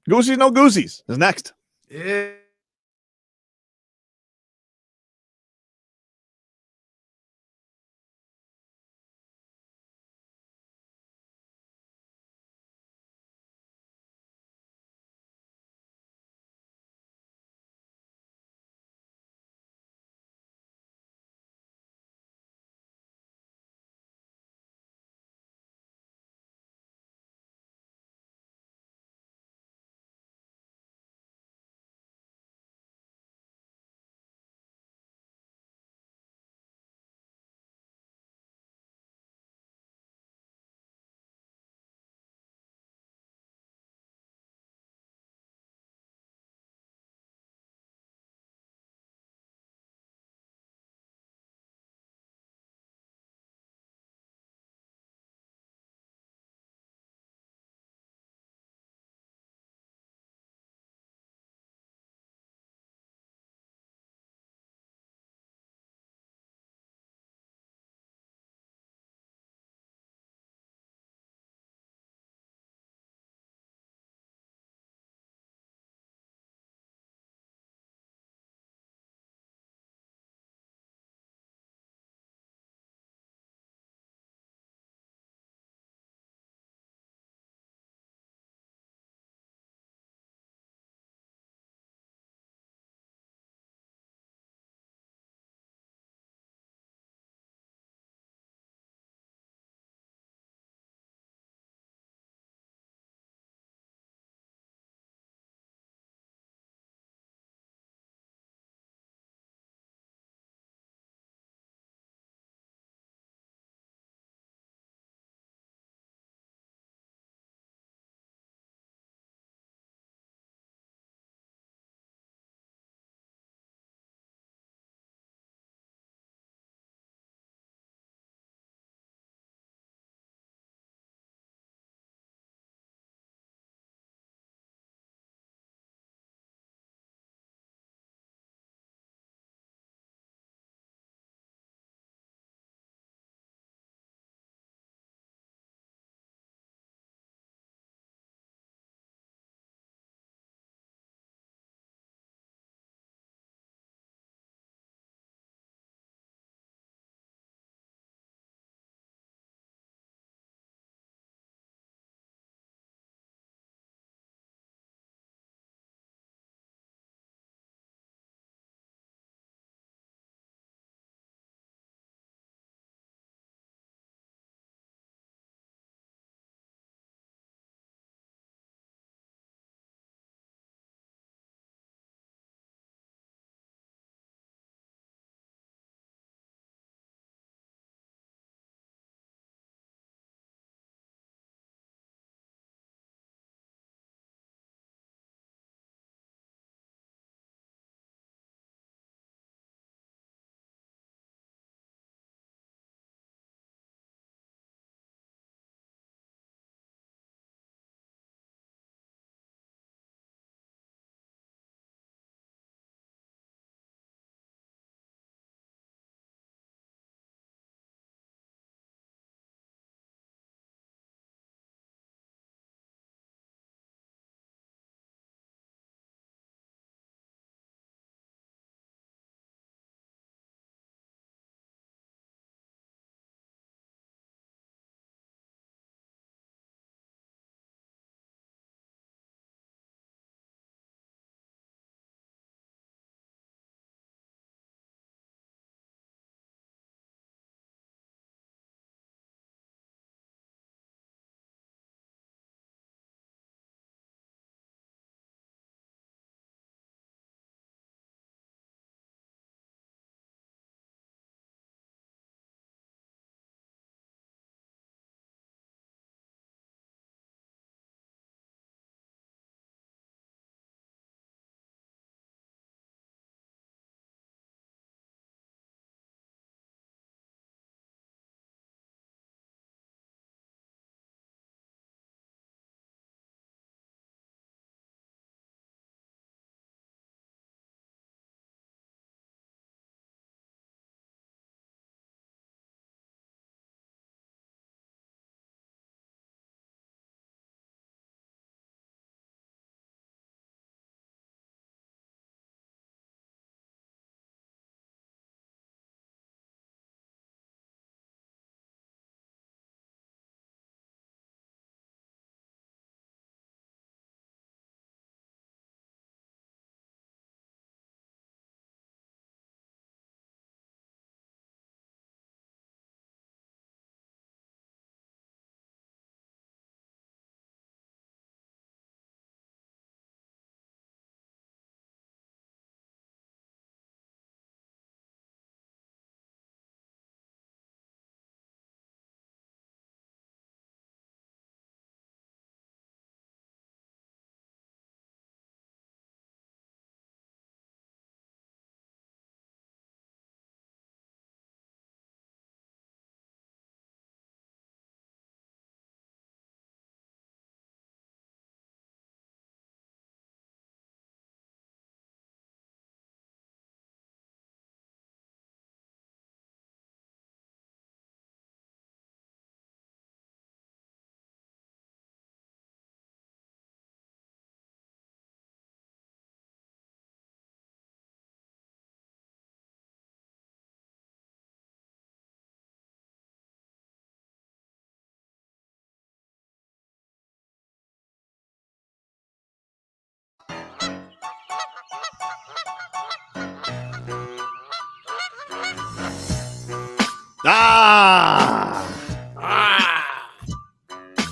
Goosies no Goosies is next.
Yeah.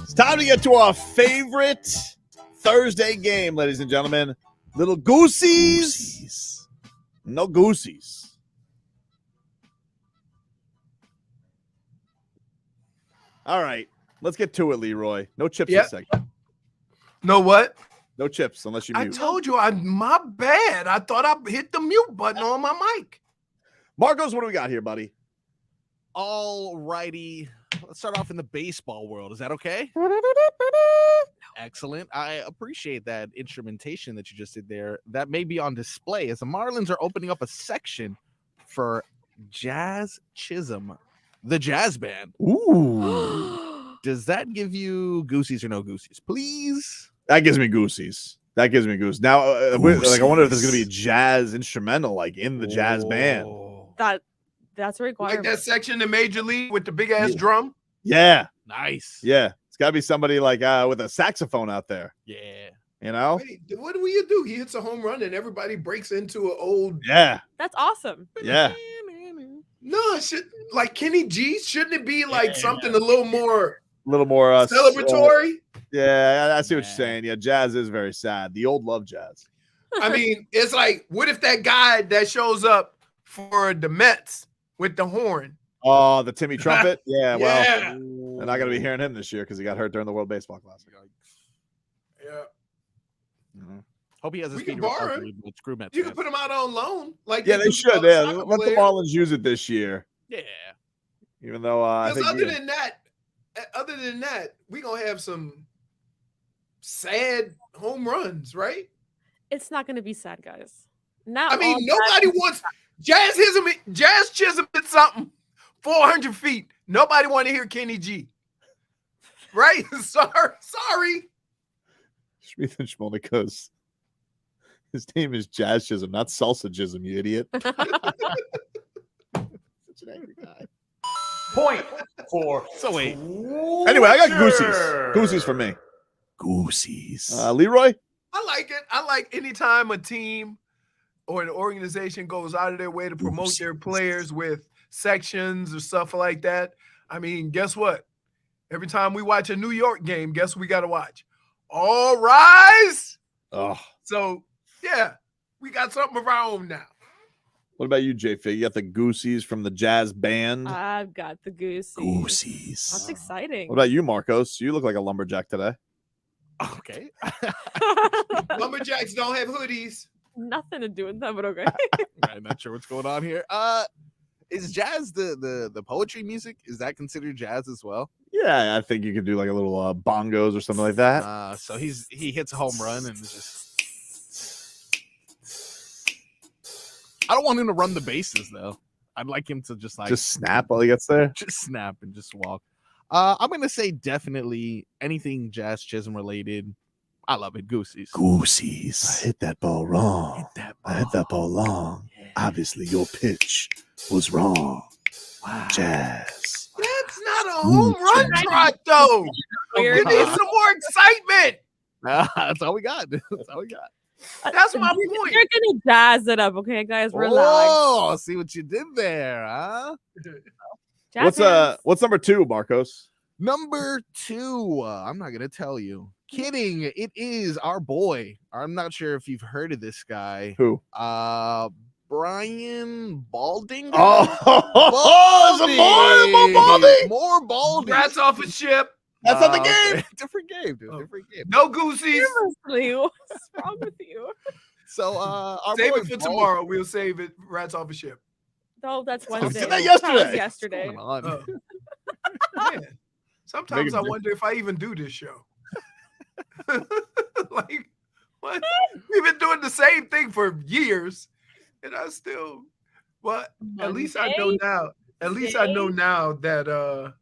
It's time to get to our favorite Thursday game, ladies and gentlemen. Little Goosies. No Goosies. All right, let's get to it, Leroy. No chips this segment.
No what?
No chips unless you mute.
I told you, my bad. I thought I hit the mute button on my mic.
Marcos, what do we got here, buddy?
All righty. Let's start off in the baseball world. Is that okay? Excellent. I appreciate that instrumentation that you just did there. That may be on display as the Marlins are opening up a section for Jazz Chisholm, the jazz band.
Ooh.
Does that give you Goosies or no Goosies? Please.
That gives me Goosies. That gives me Goosies. Now, I wonder if there's going to be a jazz instrumental, like in the jazz band.
That's a requirement.
Like that section in Major League with the big ass drum.
Yeah.
Nice.
Yeah. It's got to be somebody like with a saxophone out there.
Yeah.
You know?
Wait, what do you do? He hits a home run and everybody breaks into an old.
Yeah.
That's awesome.
Yeah.
No, like Kenny G, shouldn't it be like something a little more celebratory?
Yeah, I see what you're saying. Yeah, jazz is very sad. The old love jazz.
I mean, it's like, what if that guy that shows up for the Mets with the horn?
Oh, the Timmy Trumpet? Yeah, well,
Yeah.
they're not going to be hearing him this year because he got hurt during the World Baseball Classic.
Yeah.
Hope he has a
We can
speedy
borrow
recovery. But screw Mets
You can
fans.
put him out on loan. Like
Yeah, they
do
should.
with
Yeah,
soccer
let the
players.
Marlins use it this year.
Yeah.
Even though I
Because
think
other than that, we gonna have some sad home runs, right?
It's not going to be sad, guys. Not
I mean,
all
nobody
bad-
wants Jazz Chisholm hit something 400 feet. Nobody want to hear Kenny G. Right? Sorry.
Schmeath and Schmolnikas. His name is Jazz Chisholm, not Salsa Chisholm, you idiot. Such an angry guy.
Point for.
So wait.
Anyway, I got Goosies. Goosies for me.
Goosies.
Leroy?
I like it. I like anytime a team or an organization goes out of their way to promote their players with sections or stuff like that. I mean, guess what? Every time we watch a New York game, guess what we got to watch? All rise.
Oh.
So, yeah, we got something of our own now.
What about you, J-Fig? You got the Goosies from the jazz band.
I've got the Goosies.
Goosies.
That's exciting.
What about you, Marcos? You look like a lumberjack today.
Okay.
Lumberjacks don't have hoodies.
Nothing to do with that, but okay.
I'm not sure what's going on here. Is jazz the poetry music? Is that considered jazz as well?
Yeah, I think you could do like a little bongos or something like that.
So he hits a home run and it's just. I don't want him to run the bases though. I'd like him to just
snap while he gets there.
Just snap and just walk. I'm gonna say definitely anything Jazz Chisholm related. I love it. Goosies.
Goosies.
I hit that ball wrong. I hit that ball long. Yeah. Obviously, your pitch was wrong. Wow. Jazz.
That's not a home run trot, though. You need some more excitement.
That's all we got. That's all we got.
That's my point.
You're gonna jazz it up, okay, guys? Relax.
Oh, see what you did there, huh?
What's number 2, Marcos?
Number 2. I'm not gonna tell you. Kidding. It is our boy. I'm not sure if you've heard of this guy.
Who?
Brian Baldinger. More Baldy.
Rats off a ship.
That's not the game.
Different game, dude. Different game.
No Goosies.
Seriously, what's wrong with you?
So our
save
boy
it for
Baldy.
tomorrow. We'll save it. Rats off a ship.
No, that's
We
Wednesday.
did that yesterday.
That was yesterday.
Man, sometimes I wonder if I even do this show. Like, what? We've been doing the same thing for years, and I still. But at least I know now. At least I know now that.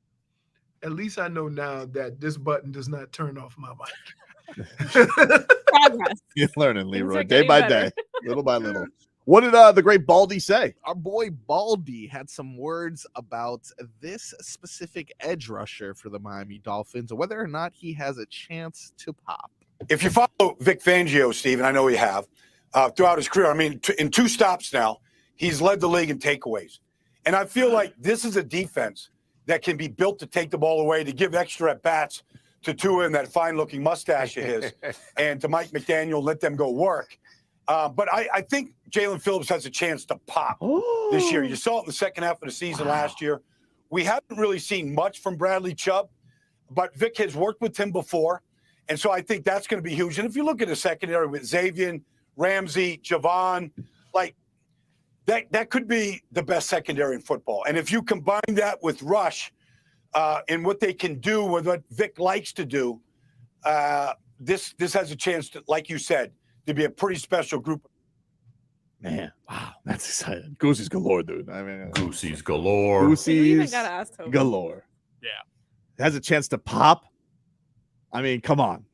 At least I know now that this button does not turn off my mic.
Progress.
You're learning, Leroy,
are
day
getting
by
better.
day, little by little. What did the great Baldy say?
Our boy Baldy had some words about this specific edge rusher for the Miami Dolphins, whether or not he has a chance to pop.
If you follow Vic Fangio, Steve, and I know you have, throughout his career, I mean, in 2 stops now, he's led the league in takeaways. And I feel like this is a defense that can be built to take the ball away, to give extra at bats to Tua and that fine-looking mustache of his, and to Mike McDaniel, let them go work. But I think Jalen Phillips has a chance to pop this year. You saw it in the second half of the season last year. We haven't really seen much from Bradley Chubb, but Vic has worked with him before. And so I think that's going to be huge. And if you look at the secondary with Xavier, Ramsey, Jevon, like that could be the best secondary in football. And if you combine that with Rush and what they can do with what Vic likes to do, this has a chance to, like you said, to be a pretty special group.
Man, wow, that's exciting. Goosies galore, dude. I mean,
Goosies galore.
Goosies
You even gotta ask Tobin.
galore.
Yeah.
Has a chance to pop. I mean, come on.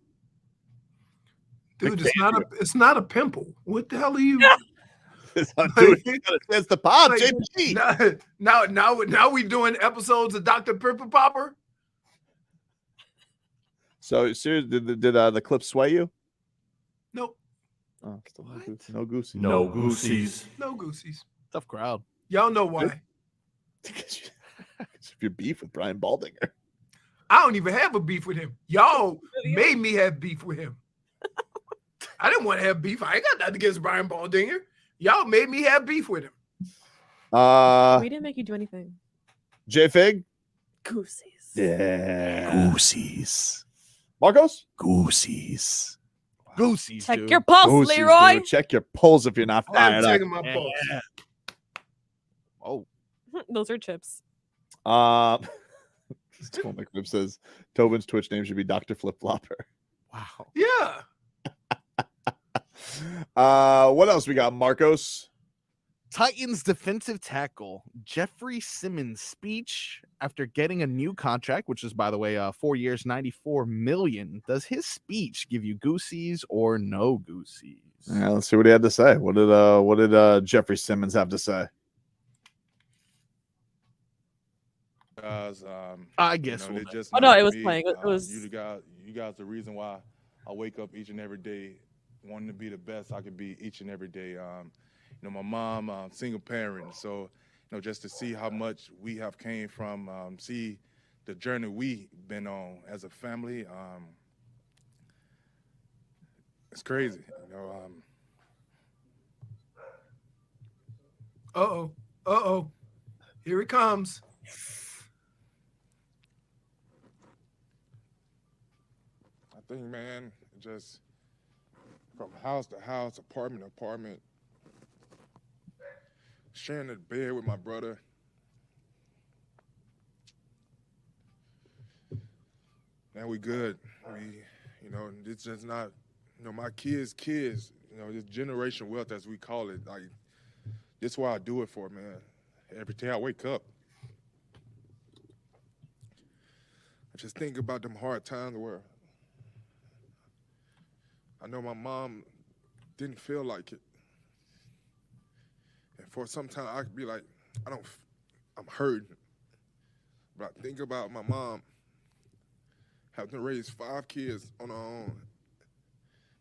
Dude, it's not a pimple. What the hell are you?
Dude, he got a chance to pop,
Like,
JP.
Now we doing episodes of Dr. Pimple Popper.
So, seriously, did the clip sway you?
Nope.
Oh, still no Goosies.
No Goosies.
No Goosies.
Tough crowd.
Y'all know why.
If you're beef with Brian Baldinger.
I don't even have a beef with him. Y'all made me have beef with him. I didn't want to have beef. I ain't got nothing against Brian Baldinger. Y'all made me have beef with him.
We didn't make you do anything.
J Fig?
Goosies.
Yeah. Goosies. Marcos? Goosies.
Goosies.
Check
dude.
your pulse,
Goosies,
Leroy.
dude. Check your pulse if you're not
I'm
fired up.
checking my pulse.
Oh.
Those are chips.
Tom McRib says Tobin's Twitch name should be Dr. Flip Flopper.
Wow.
Yeah.
What else we got, Marcos?
Titans defensive tackle Jeffrey Simmons' speech after getting a new contract, which is, by the way, 4 years, $94 million. Does his speech give you goosies or no goosies?
Yeah, let's see what he had to say. What did Jeffrey Simmons have to say?
Guys,
I guess.
they're just
Oh, no,
not
it was
me.
playing. It was.
You guys are the reason why I wake up each and every day wanting to be the best I could be each and every day. My mom, single parent, so just to see how much we have came from, see the journey we been on as a family, it's crazy.
Uh-oh. Here it comes.
I think, man, just from house to house, apartment to apartment, sharing a bed with my brother. Now we good. It's just not, my kids, this generation wealth, as we call it, like, this is why I do it for, man. Every day I wake up, I just think about them hard times where I know my mom didn't feel like it. And for some time, I could be like, I'm hurting. But I think about my mom having to raise 5 kids on her own.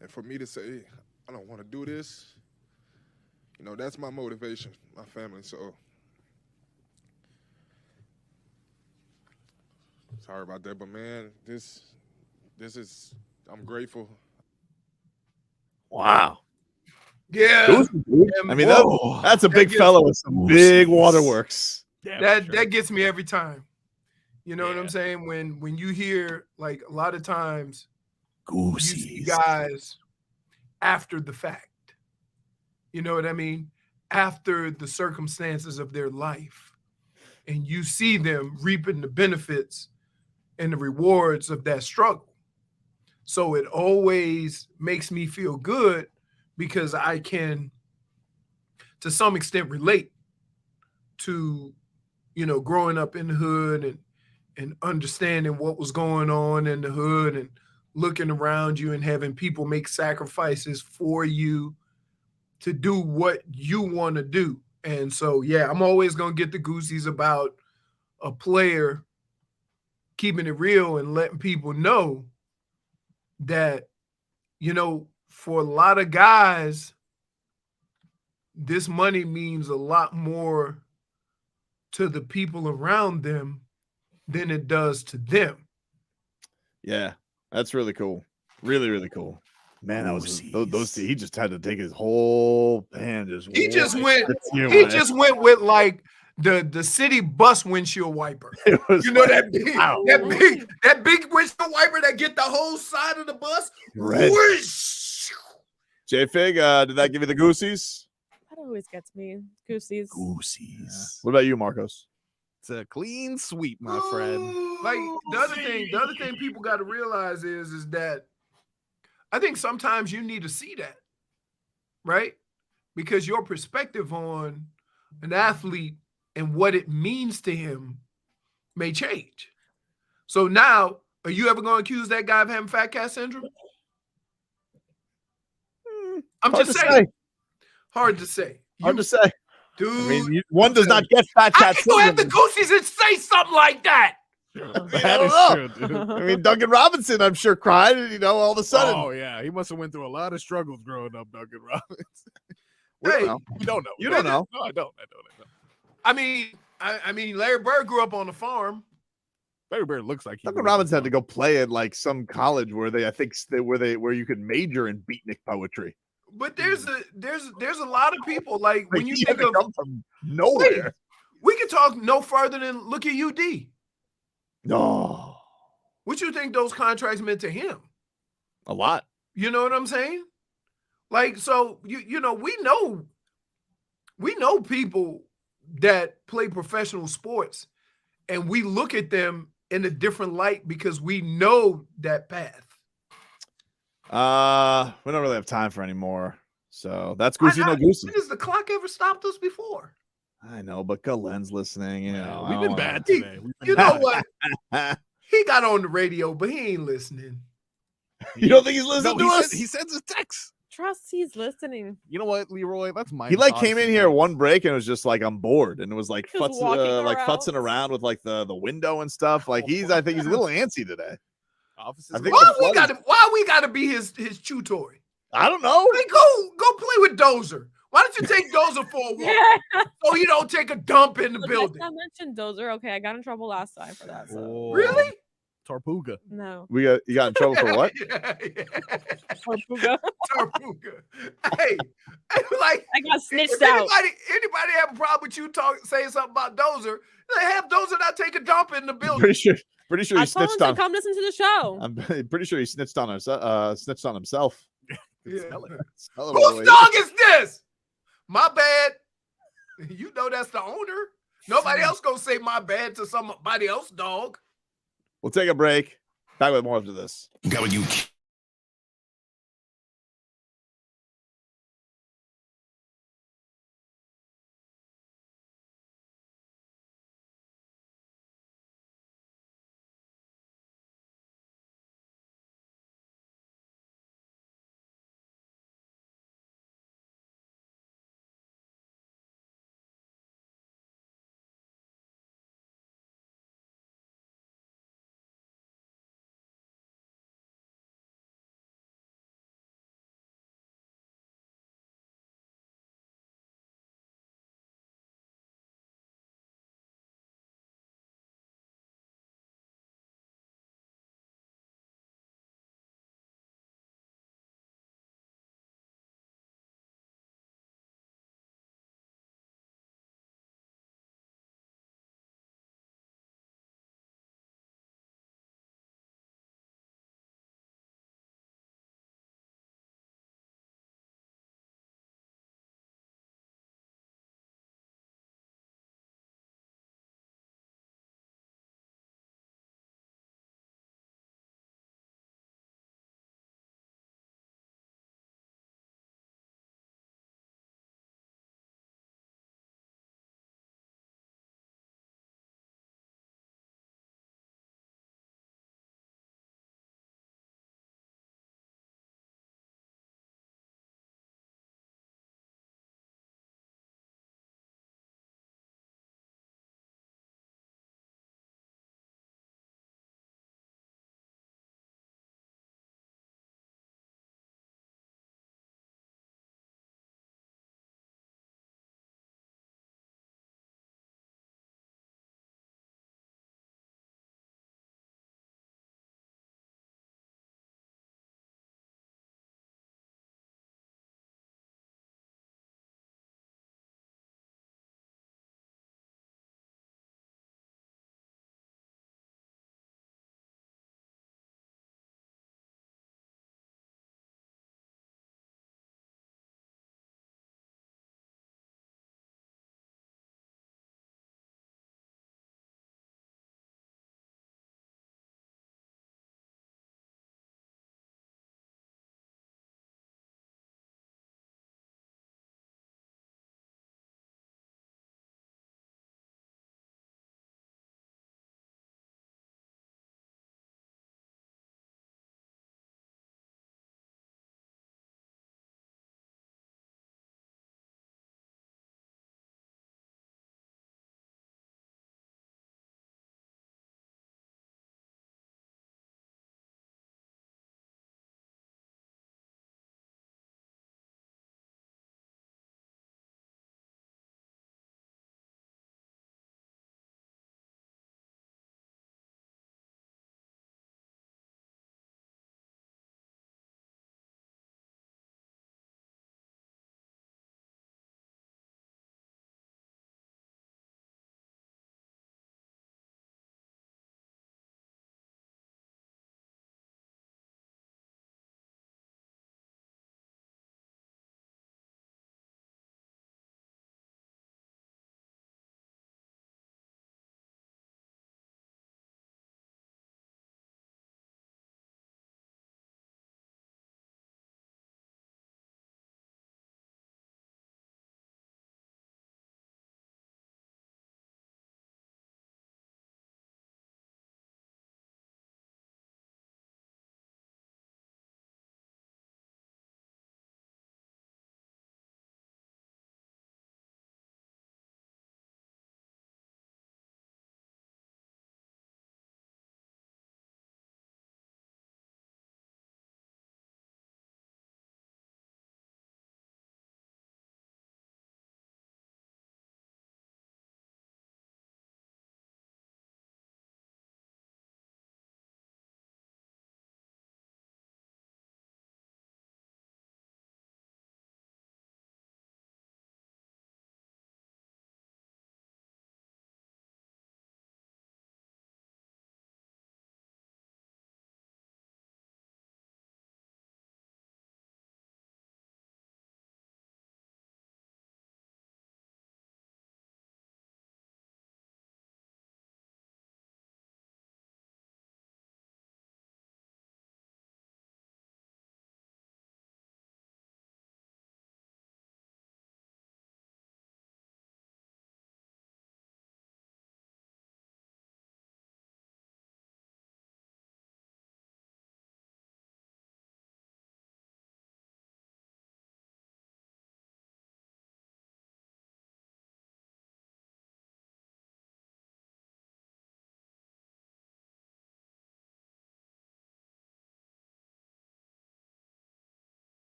And for me to say, I don't want to do this, that's my motivation, my family. So, sorry about that, but man, this is, I'm grateful.
Wow.
Yeah.
I mean, that's a big fella with some big waterworks.
That gets me every time. You know what I'm saying? When you hear, like, a lot of times you see guys after the fact. You know what I mean? After the circumstances of their life. And you see them reaping the benefits and the rewards of that struggle. So it always makes me feel good because I can, to some extent, relate to, growing up in the hood and understanding what was going on in the hood and looking around you and having people make sacrifices for you to do what you want to do. And so, yeah, I'm always going to get the goosies about a player keeping it real and letting people know that, for a lot of guys, this money means a lot more to the people around them than it does to them.
Yeah, that's really cool. Really, really cool. Man, that was those two. He just had to take his whole hand.
He just went with like the city bus windshield wiper.
It was
You know
like,
that big windshield wiper that get the whole side of the bus.
Red.
Whoosh.
J-Fig, did that give you the Goosies?
That always gets me. Goosies.
Goosies. What about you, Marcos?
It's a clean sweep, my friend.
Like the other thing people got to realize is that I think sometimes you need to see that, right? Because your perspective on an athlete and what it means to him may change. So now, are you ever going to accuse that guy of having fat cat syndrome? I'm just saying. Hard to say.
Hard to say.
Dude.
I mean, one does not get fat cat
I can go
syndrome.
at the Goosies and say something like that.
That is true, dude. I mean, Duncan Robinson, I'm sure, cried, all of a sudden.
Oh, yeah. He must have went through a lot of struggles growing up, Duncan Robinson.
Hey,
we don't know.
You don't know.
No, I don't.
I mean, Larry Bird grew up on a farm.
Larry Bird looks like he
Duncan Robinson had to go play at like some college where where you could major in beatnik poetry.
But there's a lot of people like when you
he
think
had to
of
come from nowhere.
Wait, we can talk no further than look at UD.
No,
What you think those contracts meant to him?
a lot.
You know what I'm saying? Like, so you know, we know people that play professional sports, and we look at them in a different light because we know that path.
We don't really have time for any more. So that's Goosey no Goosey.
When has the clock ever stopped us before?
I know, but Galen's listening.
We've been bad today.
You know what? He got on the radio, but he ain't listening.
You don't think he's listening to us?
He sends us texts.
Trust he's listening.
You know what, Leroy? That's my.
He came in here one break and was just like, I'm bored, and it was like
Just walking around.
futzing around with like the window and stuff. Like I think he's a little antsy today.
Offices.
I think
Why we gotta be his tutor?
I don't know.
Hey, go play with Dozer. Why don't you take Dozer for a walk so he don't take a dump in the building?
I mentioned Dozer. Okay, I got in trouble last time for that. So.
Really?
Tarpuga.
No.
You got in trouble for what?
Tarpuga.
Tarpuga. Hey, like
I got snitched
if
out.
Anybody have a problem with you saying something about Dozer? They have Dozer not take a dump in the building.
Pretty sure
I
he
told him
snitched
to
on.
come listen to the show.
I'm pretty sure he snitched on himself.
Yeah.
Smell it
Whose dog is this? My bad. You know that's the owner. Nobody else gonna say my bad to somebody else's dog.
We'll take a break. Back with more after this.
Got what you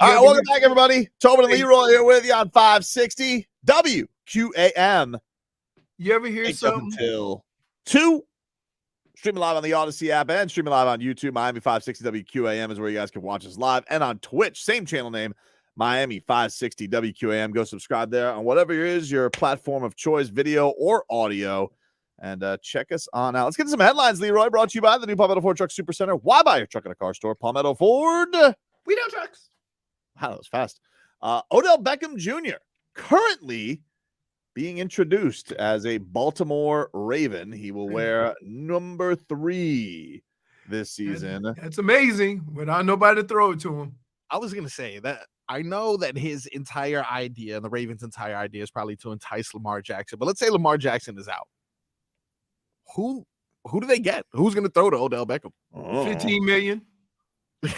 All right, welcome back, everybody. Tobin and Leroy here with you on 560 WQAM.
You ever hear
It's up
something?
until 2. Streaming live on the Odyssey app and streaming live on YouTube. Miami 560 WQAM is where you guys can watch us live. And on Twitch, same channel name, Miami 560 WQAM. Go subscribe there on whatever is your platform of choice, video or audio. And check us on out. Let's get some headlines, Leroy. Brought to you by the new Palmetto Ford Truck Super Center. Why buy your truck at a car store? Palmetto Ford.
We know trucks.
Wow, that was fast. Odell Beckham Jr. currently being introduced as a Baltimore Raven. He will wear number 3 this season.
That's amazing, without nobody to throw it to him.
I was gonna say that I know that his entire idea and the Ravens' entire idea is probably to entice Lamar Jackson. But let's say Lamar Jackson is out. Who do they get? Who's gonna throw to Odell Beckham?
15 million.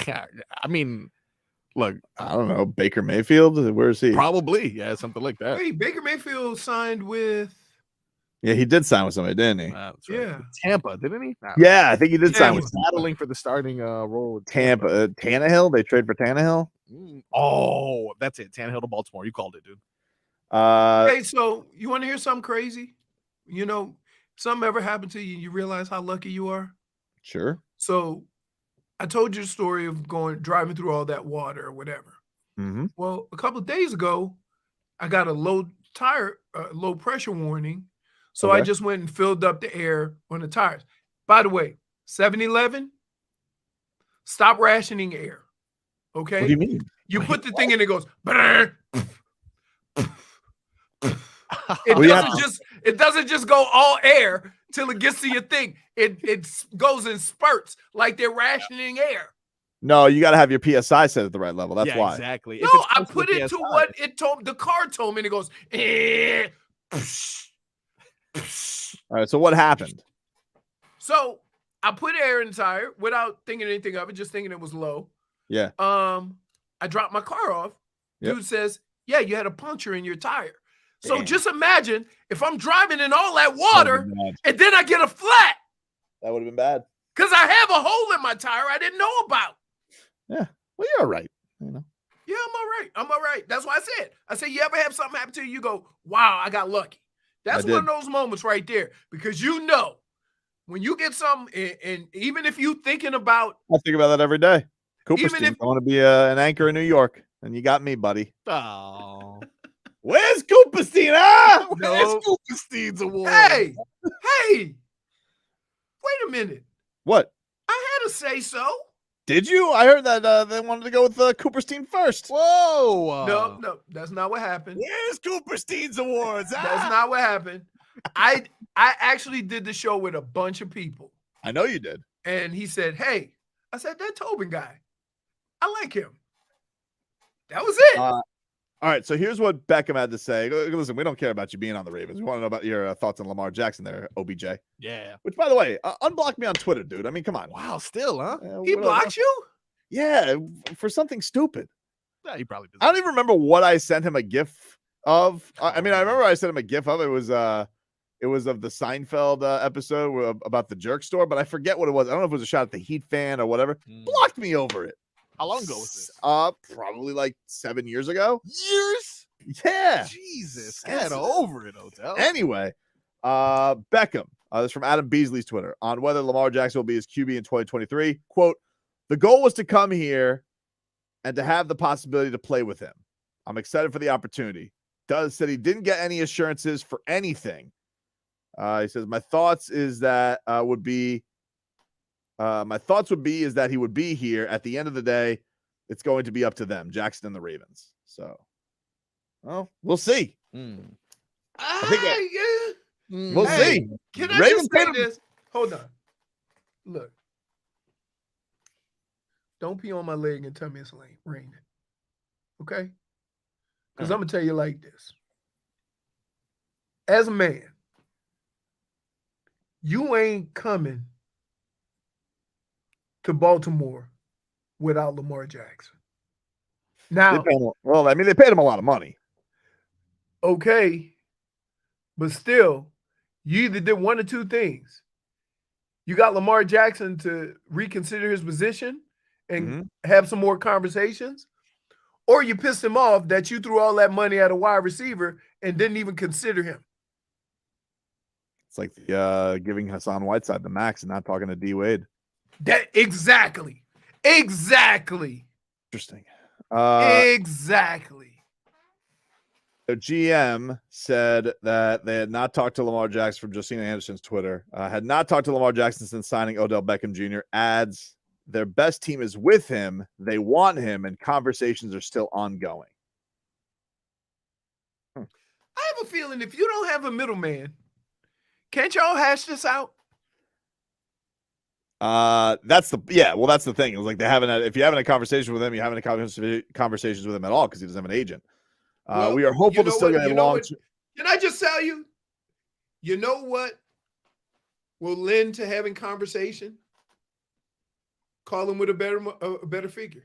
I mean, look,
I don't know. Baker Mayfield? Where is he?
Probably, yeah, something like that.
Wait, Baker Mayfield signed with
Yeah, he did sign with somebody, didn't he?
That's right.
Yeah.
Tampa, didn't he? Nah,
Yeah, I think he did sign with
battling for the starting role with
Tampa. Tannehill? They trade for Tannehill?
Oh, that's it. Tannehill to Baltimore. You called it, dude.
Hey, so you want to hear something crazy? You know, something ever happened to you and you realize how lucky you are?
Sure.
So I told you the story of driving through all that water or whatever.
Mm-hmm.
Well, a couple of days ago, I got a low pressure warning. So I
Okay.
just went and filled up the air on the tires. By the way, 7-Eleven, stop rationing air. Okay.
What do you mean?
You put the thing in, it goes. Brrr. It doesn't just go all air till it gets to your thing. It goes in spurts like they're rationing air.
No, you got to have your PSI set at the right level. That's
Yeah,
why.
exactly.
No, I put it to what it told the car told me, and it goes.
All right. So what happened?
So I put air in the tire without thinking anything of it, just thinking it was low.
Yeah.
I dropped my car off.
Yep.
Dude says, "Yeah, you had a puncture in your tire." So
Damn.
just imagine if I'm driving in all that water
That would've
and then I get a flat
That would have been bad.
because I have a hole in my tire I didn't know about.
Yeah. Well, you're all right. You know.
Yeah, I'm all right. That's why I said, you ever have something happen to you, you go, wow, I got lucky. That's
I
one of
did.
those moments right there, because you know when you get something, and even if you thinking about,
I think about that every day.
Even
Cooperstein,
if-
I want to be an anchor in New York, and you got me, buddy.
Oh,
Where's Cooperstein? Ah,
No.
Cooperstein's award?
hey, wait a minute.
What?
I had to say so.
Did you? I heard that they wanted to go with Cooperstein first.
Whoa.
No, that's not what happened.
Where's Cooperstein's awards?
That's not what happened. I actually did the show with a bunch of people,
I know you did.
and he said, "Hey," I said, "That Tobin guy, I like him." That was it.
All right, so here's what Beckham had to say. Listen, we don't care about you being on the Ravens. We want to know about your thoughts on Lamar Jackson there, OBJ.
Yeah.
Which, by the way, unblock me on Twitter, dude. I mean, come on.
Wow. Still, huh?
He blocked you?
Yeah, for something stupid.
Yeah, he probably does.
I don't even remember what I sent him a GIF of. I mean, I remember I sent him a GIF of. It was of the Seinfeld episode about the jerk store, but I forget what it was. I don't know if it was a shot at the Heat fan or whatever. Blocked me over it.
How long ago was this?
Probably like 7 years ago.
Years?
Yeah.
Jesus. Get over it, Odell.
Anyway, Beckham, this is from Adam Beasley's Twitter, on whether Lamar Jackson will be his QB in 2023. Quote, "The goal was to come here and to have the possibility to play with him. I'm excited for the opportunity." Does said he didn't get any assurances for anything. He says, my thoughts is that would be is that he would be here. At the end of the day, it's going to be up to them, Jackson and the Ravens. So, well, we'll see. I think we'll see.
Can I
Ravens
just say
paid him-
this? Hold on. Look. Don't pee on my leg and tell me it's raining. Okay? Because I'm going to tell you like this. As a man, you ain't coming to Baltimore without Lamar Jackson. Now,
Well, I mean, they paid him a lot of money.
okay, but still, you either did one or two things. You got Lamar Jackson to reconsider his position and have some more conversations, or you pissed him off that you threw all that money at a wide receiver and didn't even consider him.
It's like giving Hassan Whiteside the max and not talking to D Wade.
That exactly.
Interesting.
Exactly.
The GM said that they had not talked to Lamar Jackson from Josina Anderson's Twitter. Had not talked to Lamar Jackson since signing Odell Beckham Jr. Adds their best team is with him. They want him, and conversations are still ongoing.
I have a feeling if you don't have a middleman, can't y'all hash this out?
That's the thing. It was like they haven't had, if you haven't had a conversation with him, you haven't had conversations with him at all because he doesn't have an agent. We are hopeful to still get a long.
Can I just tell you? You know what will lend to having conversation? Call him with a better figure.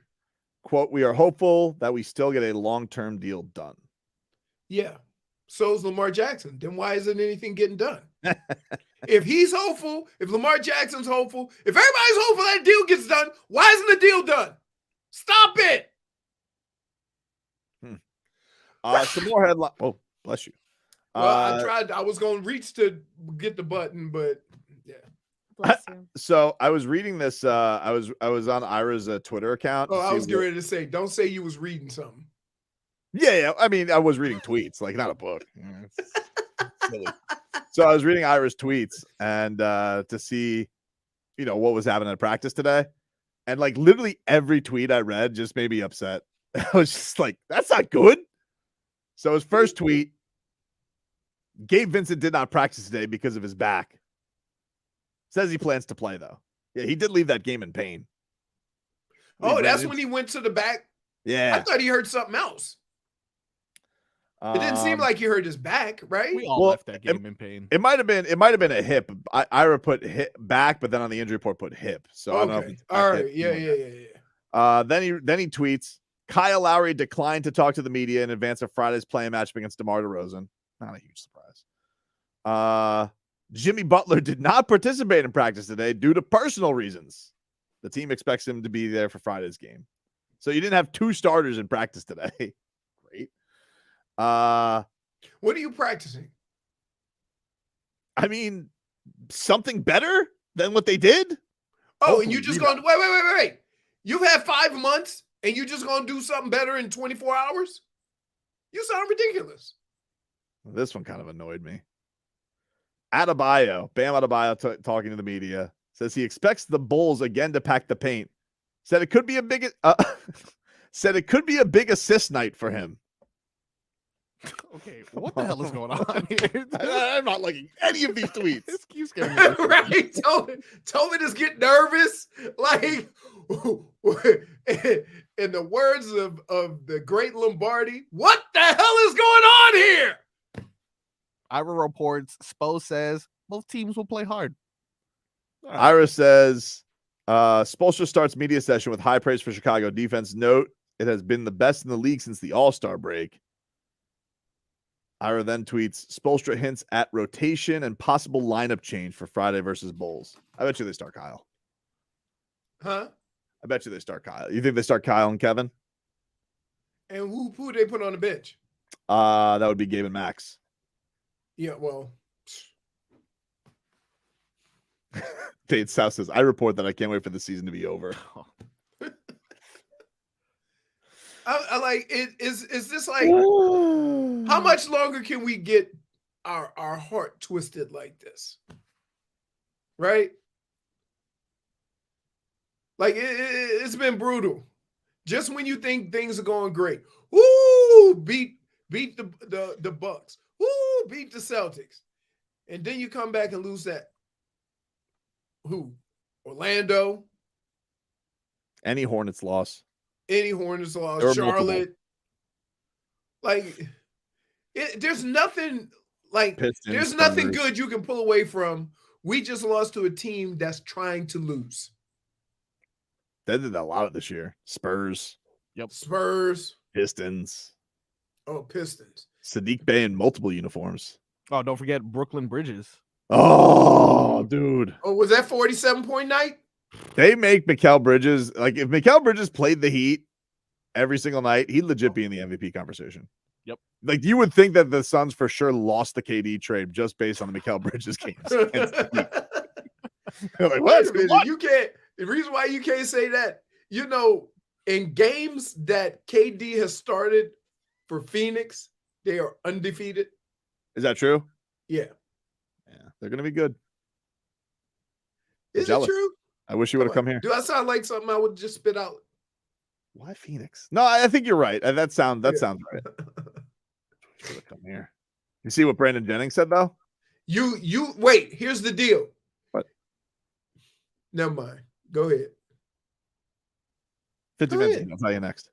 Quote, we are hopeful that we still get a long-term deal done.
Yeah. So is Lamar Jackson. Then why isn't anything getting done? If he's hopeful, if Lamar Jackson's hopeful, if everybody's hopeful that deal gets done, why isn't the deal done? Stop it.
Some more headline. Oh, bless you.
Well, I was going to reach to get the button, but yeah.
Bless you.
So I was reading this. I was on Ira's Twitter account.
Oh, I was getting ready to say, don't say you was reading something.
Yeah. I mean, I was reading tweets, like not a book. It's silly. So I was reading Iras tweets and to see, what was happening at practice today. And like literally every tweet I read just made me upset. I was just like, that's not good. So his first tweet, Gabe Vincent did not practice today because of his back. Says he plans to play though. Yeah, he did leave that game in pain.
Oh, that's when he went to the back?
Yeah.
I thought he heard something else. It didn't seem like he hurt his back, right?
We all left that game in pain.
It might have been a hip. Ira put hip back, but then on the injury report put hip. So I don't know if it's
all right. Yeah.
Then he tweets, Kyle Lowry declined to talk to the media in advance of Friday's playing matchup against DeMar DeRozan. Not a huge surprise. Jimmy Butler did not participate in practice today due to personal reasons. The team expects him to be there for Friday's game. So you didn't have two starters in practice today. Great.
What are you practicing?
I mean, something better than what they did.
Oh, and you just going to wait. You've had 5 months and you just going to do something better in 24 hours? You sound ridiculous.
This one kind of annoyed me. Bam Adebayo talking to the media says he expects the Bulls again to pack the paint. Said it could be a big assist night for him.
Okay, what the hell is going on here?
I'm not liking any of these tweets.
This keeps getting me.
Right? Tobin is getting nervous. Like, in the words of the great Lombardi, what the hell is going on here?
Ira reports, Spo says both teams will play hard.
Ira says, Spoelstra starts media session with high praise for Chicago defense. Note, it has been the best in the league since the All-Star break. Ira then tweets, Spoelstra hints at rotation and possible lineup change for Friday versus Bulls. I bet you they start Kyle.
Huh?
I bet you they start Kyle. You think they start Kyle and Kevin?
And who they put on the bench?
That would be Gabe and Max.
Yeah, well.
Tate South says, I report that I can't wait for the season to be over.
I like it. Is this like how much longer can we get our heart twisted like this? Right? Like it's been brutal. Just when you think things are going great, beat the Bucks, beat the Celtics, and then you come back and lose that. Who? Orlando.
Any Hornets loss.
Any Hornets loss, Charlotte. Like, there's nothing like
Pistons,
there's nothing
Thunder.
good you can pull away from. We just lost to a team that's trying to lose.
They did that a lot of this year. Spurs.
Yep.
Spurs.
Pistons.
Oh, Pistons.
Sadiq Bey in multiple uniforms.
Oh, don't forget Brooklyn Bridges.
Oh, dude.
Oh, was that 47-point night?
They make Mikal Bridges, like if Mikal Bridges played the Heat, every single night, he'd legit be in the MVP conversation.
Yep.
Like you would think that the Suns for sure lost the KD trade just based on the Mikal Bridges games. Like,
Wait
what?
a minute. You can't. The reason why you can't say that, in games that KD has started for Phoenix, they are undefeated.
Is that true?
Yeah.
Yeah, they're gonna be good.
Is it true?
I wish you would have come here.
Do I sound like something I would just spit out?
Why Phoenix? No, I think you're right. That sounds right. Should have come here. You see what Brandon Jennings said though?
You wait. Here's the deal.
What?
Never mind. Go ahead.
50 minutes. I'll tell you next.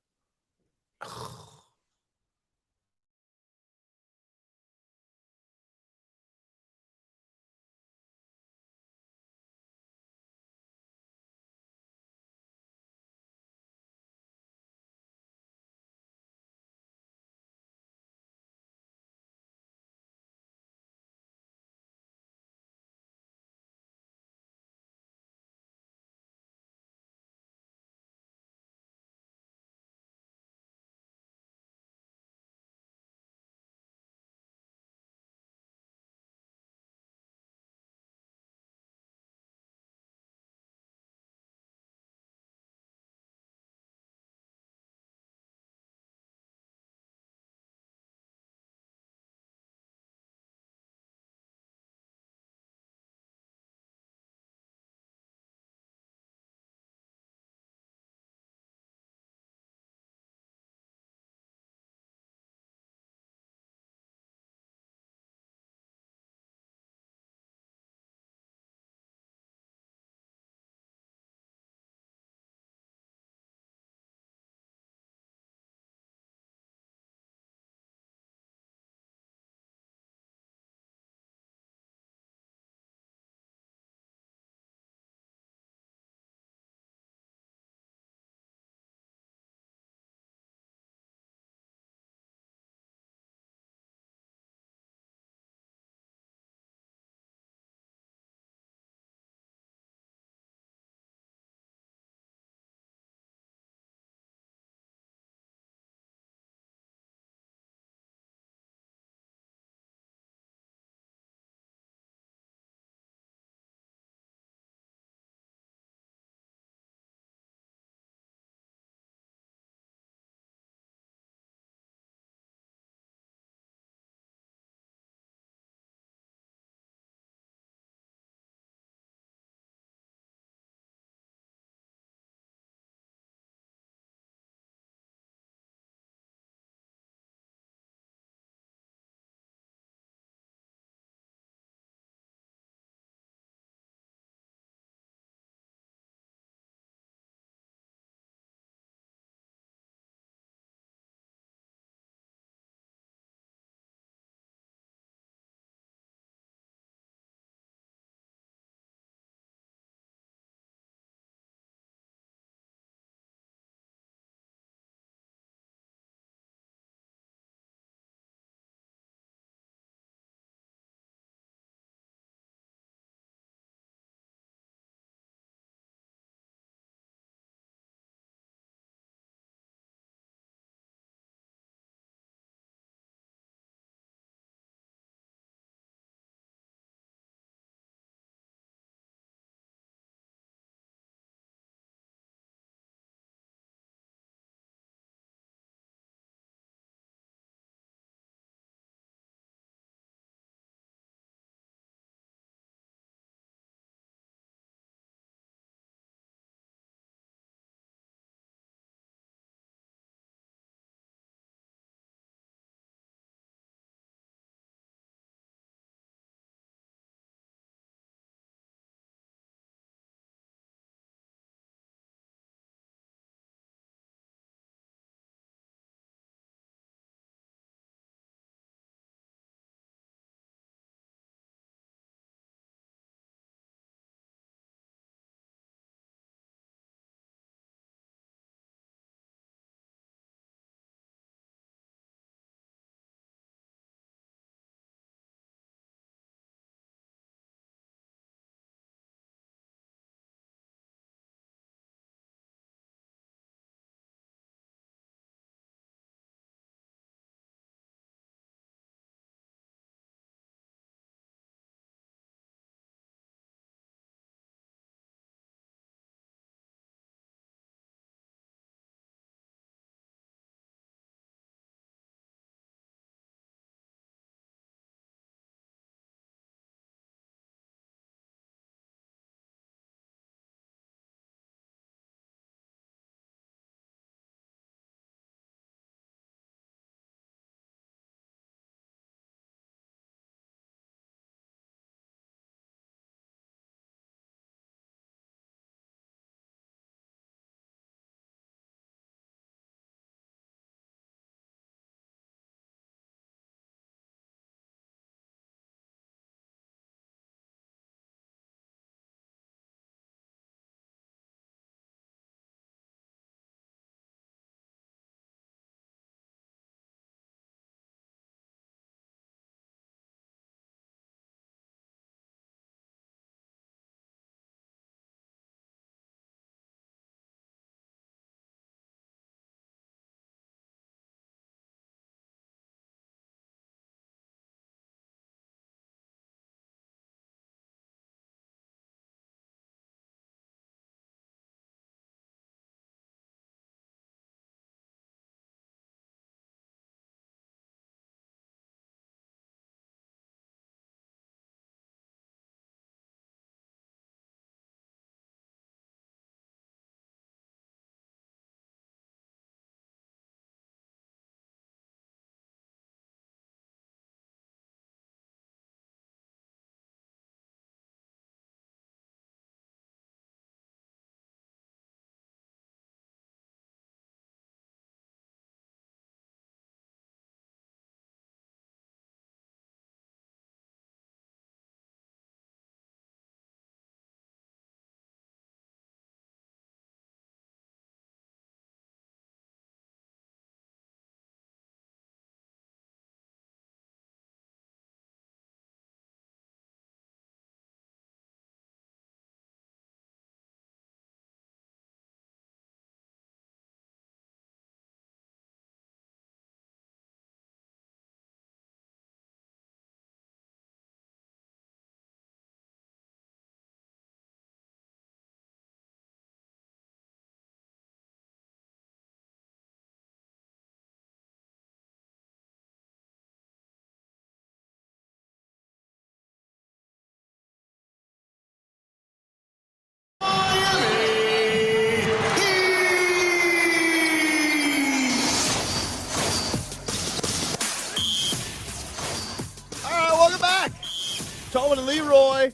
Tobin and Leroy.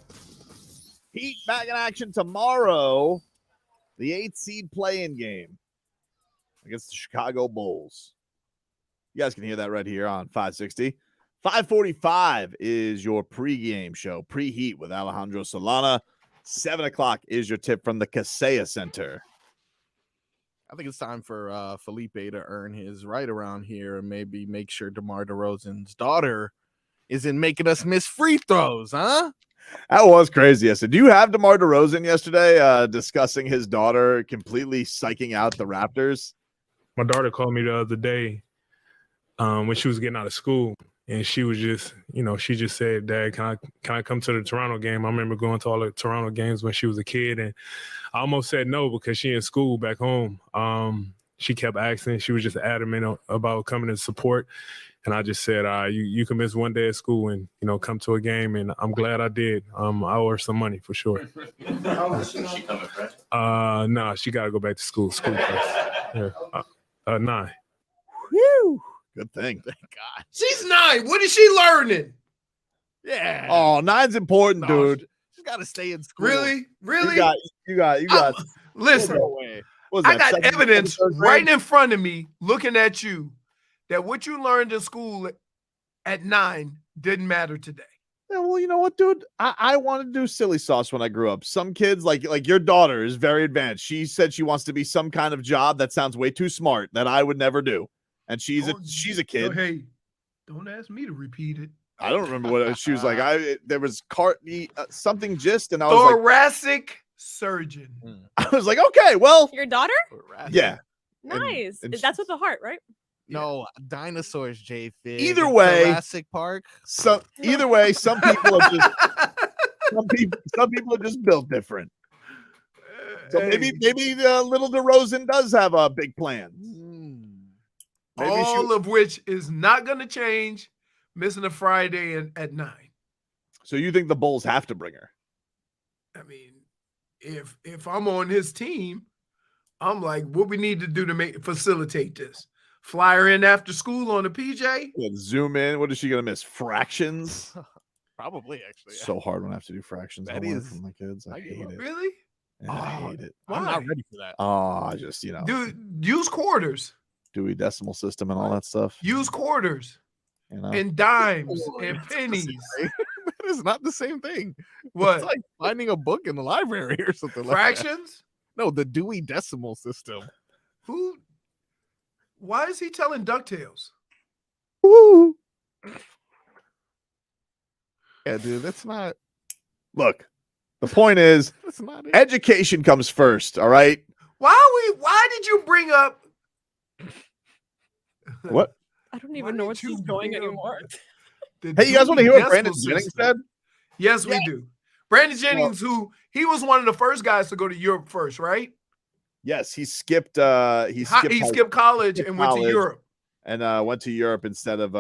Heat back in action tomorrow. The 8th seed play-in game against the Chicago Bulls. You guys can hear that right here on 560. 5:45 is your pregame show, pre-heat with Alejandro Solana. 7 o'clock is your tip from the Kaseya Center.
I think it's time for Felipe to earn his right around here and maybe make sure DeMar DeRozan's daughter isn't making us miss free throws, huh?
That was crazy yesterday. Do you have DeMar DeRozan yesterday discussing his daughter completely psyching out the Raptors?
My daughter called me the other day when she was getting out of school, and she was just, she just said, "Dad, can I come to the Toronto game?" I remember going to all the Toronto games when she was a kid, and I almost said no because she in school back home. She kept asking. She was just adamant about coming to support. And I just said, you can miss one day at school and, come to a game. And I'm glad I did. I owe her some money for sure.
How old is she coming, Fred?
Nah, she got to go back to school. School first. Yeah. 9.
Whew. Good thing.
Thank God.
She's 9. What is she learning?
Yeah.
Oh, 9's important, dude.
She's got to stay in school.
Really?
You got.
Listen,
No way. What was
I
that,
got
second,
evidence
third grade?
right in front of me looking at you that what you learned in school at 9 didn't matter today.
Yeah, well, you know what, dude? I wanted to do silly sauce when I grew up. Some kids, like your daughter, is very advanced. She said she wants to be some kind of job that sounds way too smart that I would never do. And she's a kid.
Oh, hey, don't ask me to repeat it.
I don't remember what she was like. There was something gist, and I was
thoracic surgeon.
I was like, okay, well,
Your daughter?
yeah.
Nice.
and
That's with the heart, right?
No, dinosaurs, J-Fig.
Either way,
Jurassic Park.
So either way, some people are just some people are just built different. So maybe the little DeRozan does have a big plan. Maybe
All of which is not going to change. Missing a Friday at 9.
So you think the Bulls have to bring her?
I mean, if I'm on his team, I'm like, what we need to do to facilitate this? Fly her in after school on the PJ?
Yeah, zoom in. What is she gonna miss? Fractions?
Probably, actually. Yeah.
So hard when I have to do fractions.
That
homework
is-
for my kids. I hate it.
Really?
Yeah, I hate it.
I'm not ready for that.
Oh, just
Dude, use quarters.
Dewey Decimal System and all that stuff.
Use quarters.
You know?
And dimes and pennies.
That is not the same thing.
What?
It's like finding a book in the library or something like that.
Fractions?
No, the Dewey Decimal System.
Why is he telling DuckTales?
Woo.
Yeah, dude, that's not.
Look, the point is,
That's not it.
education comes first. All right.
Why did you bring up
What?
I don't even know what she's going anymore.
Hey, you guys want to hear what Brandon Jennings said?
Yes, we do. Brandon Jennings, who he was one of the first guys to go to Europe first, right?
Yes, he skipped. He
skipped college and went to Europe.
And went to Europe instead of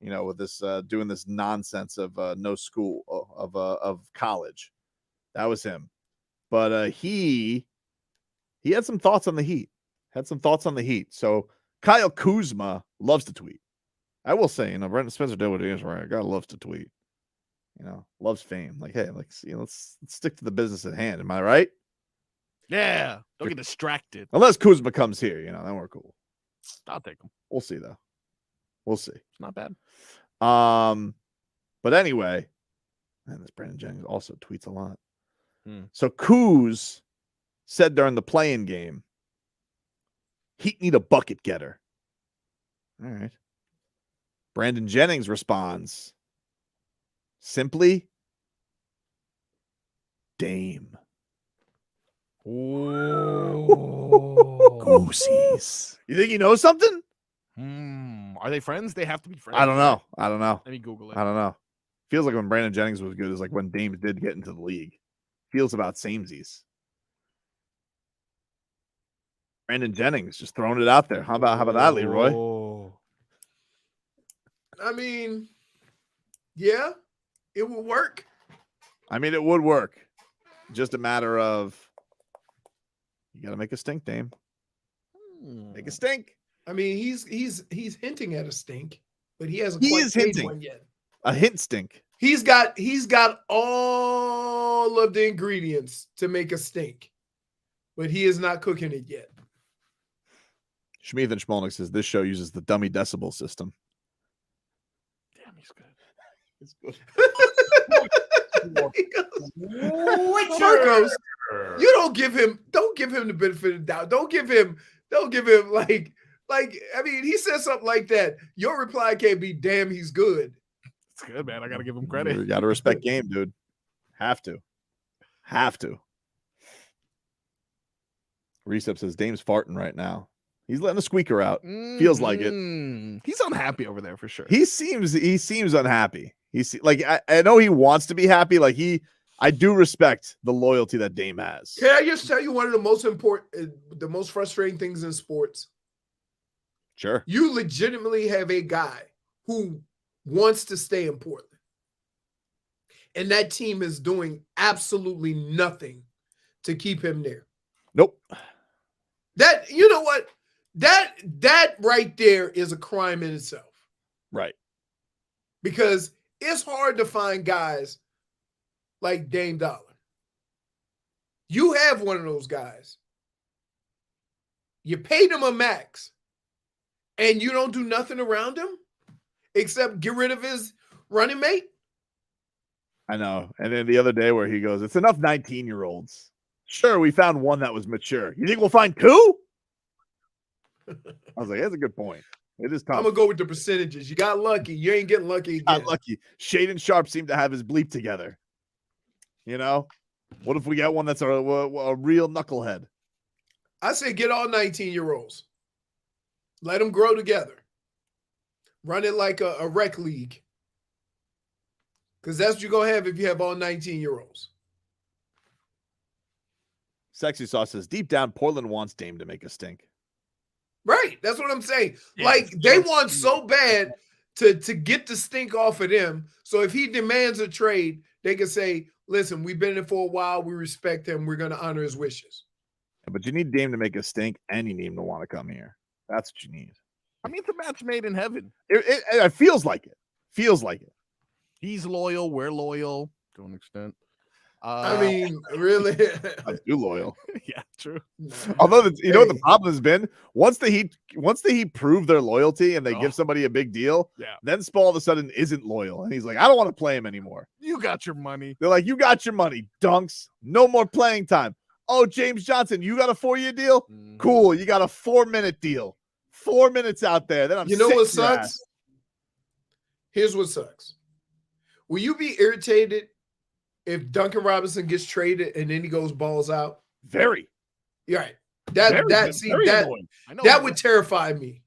with this doing this nonsense of no school of college. That was him. But he had some thoughts on the Heat. So Kyle Kuzma loves to tweet. I will say, Brendan Spencer did what he is, right? Guy loves to tweet. Loves fame. Like, hey, let's stick to the business at hand. Am I right?
Yeah. Don't get distracted.
Unless Kuzma comes here, then we're cool.
I'll take him.
We'll see, though. We'll see.
It's not bad.
But anyway, man, this Brandon Jennings also tweets a lot.
Hmm.
So Kuz said during the play-in game, Heat need a bucket getter. All right. Brandon Jennings responds, simply, Dame. Goosies. You think he knows something?
Are they friends? They have to be friends.
I don't know.
Let me Google it.
I don't know. Feels like when Brandon Jennings was good is like when Dame did get into the league. Feels about samesies. Brandon Jennings just throwing it out there. How about that, Leroy?
I mean, yeah, it will work.
I mean, it would work. Just a matter of you got to make a stink, Dame. Make a stink.
I mean, he's hinting at a stink, but he hasn't
He
quite
is
made
hinting.
one yet.
A hint stink.
He's got all of the ingredients to make a stink, but he is not cooking it yet.
Schmeeth and Schmolnick says this show uses the dummy decibel system.
Damn, he's good. He's good.
Marcos, you don't give him the benefit of the doubt. Don't give him like I mean, he said something like that. Your reply can't be damn, he's good.
It's good, man. I gotta give him credit.
You gotta respect game, dude. Have to. Recep says Dame's farting right now. He's letting a squeaker out. Feels like it.
He's unhappy over there for sure.
He seems unhappy. He's like I know he wants to be happy. Like I do respect the loyalty that Dame has.
Can I just tell you one of the most important, the most frustrating things in sports?
Sure.
You legitimately have a guy who wants to stay in Portland, and that team is doing absolutely nothing to keep him there.
Nope.
That, you know what? That right there is a crime in itself.
Right.
Because it's hard to find guys like Dame Dollar. You have one of those guys. You paid him a max, and you don't do nothing around him except get rid of his running mate.
I know. And then the other day where he goes, it's enough 19-year-olds. Sure, we found one that was mature. You think we'll find two? I was like, that's a good point. It is tough.
I'm going to go with the percentages. You got lucky. You ain't getting lucky again.
Got lucky. Shaden Sharp seemed to have his bleep together. You know? What if we get one that's a real knucklehead?
I say get all 19-year-olds. Let them grow together. Run it like a rec league. Because that's what you're going to have if you have all 19-year-olds.
Sexy Sauce says, deep down, Portland wants Dame to make a stink.
Right. That's what I'm saying.
Yeah,
like, they want so bad to get the stink off of them. So if he demands a trade, they can say, listen, we've been in it for a while. We respect him. We're going to honor his wishes.
But you need Dame to make a stink, and you need him to want to come here. That's what you need.
I mean, it's a match made in heaven.
It feels like it. Feels like it.
He's loyal. We're loyal to an extent.
I mean, really?
I'm too loyal.
Yeah, true.
Although you know what the problem has been? Once the Heat prove their loyalty and they give somebody a big deal, then Spo all of a sudden isn't loyal. And he's like, I don't want to play him anymore.
You got your money.
They're like, you got your money, dunks. No more playing time. Oh, James Johnson, you got a 4-year deal? Cool. You got a 4-minute deal. 4 minutes out there. Then I'm
You know what
sick of your
sucks?
ass.
Here's what sucks. Will you be irritated if Duncan Robinson gets traded and then he goes balls out?
Very.
You're right. That would terrify me.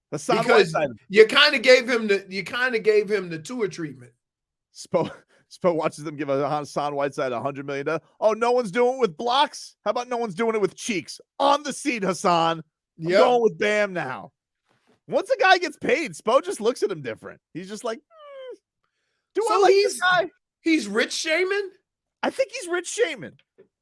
Because you kind of gave him the Tua treatment.
Spo watches them give a Hassan Whiteside $100 million. Oh, no one's doing it with blocks? How about no one's doing it with cheeks? On the seat, Hassan. I'm going with Bam now. Once a guy gets paid, Spo just looks at him different. He's just like, I like this guy?
He's rich shaming?
I think he's rich shaming.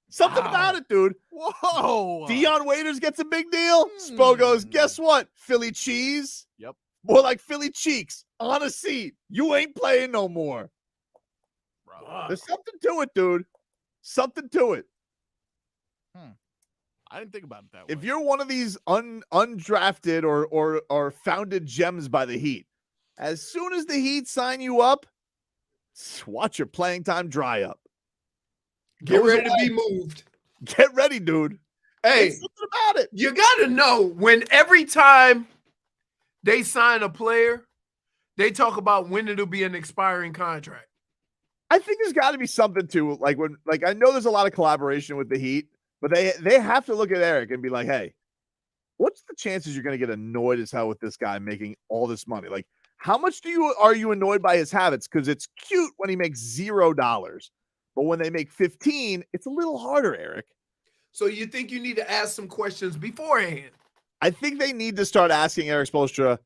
Something about it, dude.
Whoa.
Dion Waiters gets a big deal. Spo goes, guess what? Philly cheese?
Yep.
More like Philly cheeks on a seat. You ain't playing no more. There's something to it, dude. Something to it.
I didn't think about it that way.
If you're one of these undrafted or founded gems by the Heat, as soon as the Heat sign you up, watch your playing time dry up.
Get ready to be moved.
Get ready, dude.
Hey,
there's something about it.
You got to know when every time they sign a player, they talk about when it'll be an expiring contract.
I think there's got to be something to I know there's a lot of collaboration with the Heat, but they have to look at Eric and be like, hey, what's the chances you're going to get annoyed as hell with this guy making all this money? Like, how much are you annoyed by his habits? Because it's cute when he makes $0, but when they make 15, it's a little harder, Eric.
So you think you need to ask some questions beforehand?
I think they need to start asking Eric Spoelstra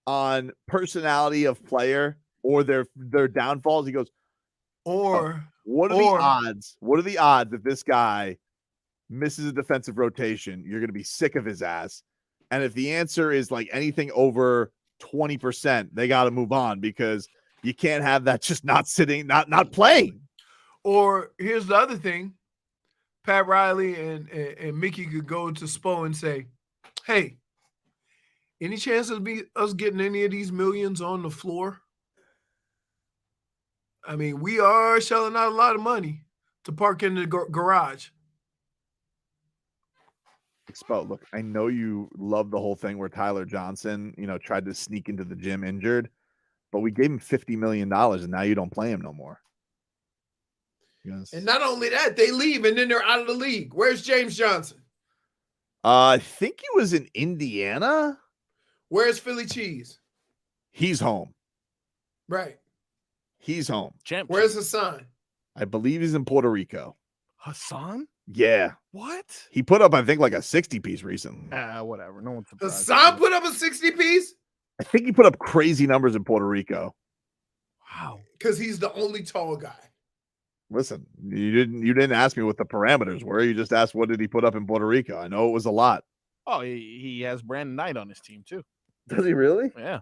on personality of player or their downfalls. He goes, what are the odds? What are the odds if this guy misses a defensive rotation? You're going to be sick of his ass. And if the answer is like anything over 20%, they got to move on because You can't have that just not sitting, not playing.
Or here's the other thing. Pat Riley and Mickey could go to Spo and say, hey, any chance of us getting any of these millions on the floor? I mean, we are shelling out a lot of money to park in the garage.
Spo, look, I know you love the whole thing where Tyler Johnson, tried to sneak into the gym injured, but we gave him $50 million and now you don't play him no more. Yes.
And not only that, they leave and then they're out of the league. Where's James Johnson?
I think he was in Indiana.
Where's Philly Cheese?
He's home.
Right.
He's home.
Where's Hassan?
I believe he's in Puerto Rico.
Hassan?
Yeah.
What?
He put up, I think, like a 60 piece recently.
Whatever. No one's surprised.
Hassan put up a 60 piece?
I think he put up crazy numbers in Puerto Rico.
Wow.
Because he's the only tall guy.
Listen, you didn't ask me what the parameters were. You just asked what did he put up in Puerto Rico. I know it was a lot.
Oh, he has Brandon Knight on his team too.
Does he really?
Yeah.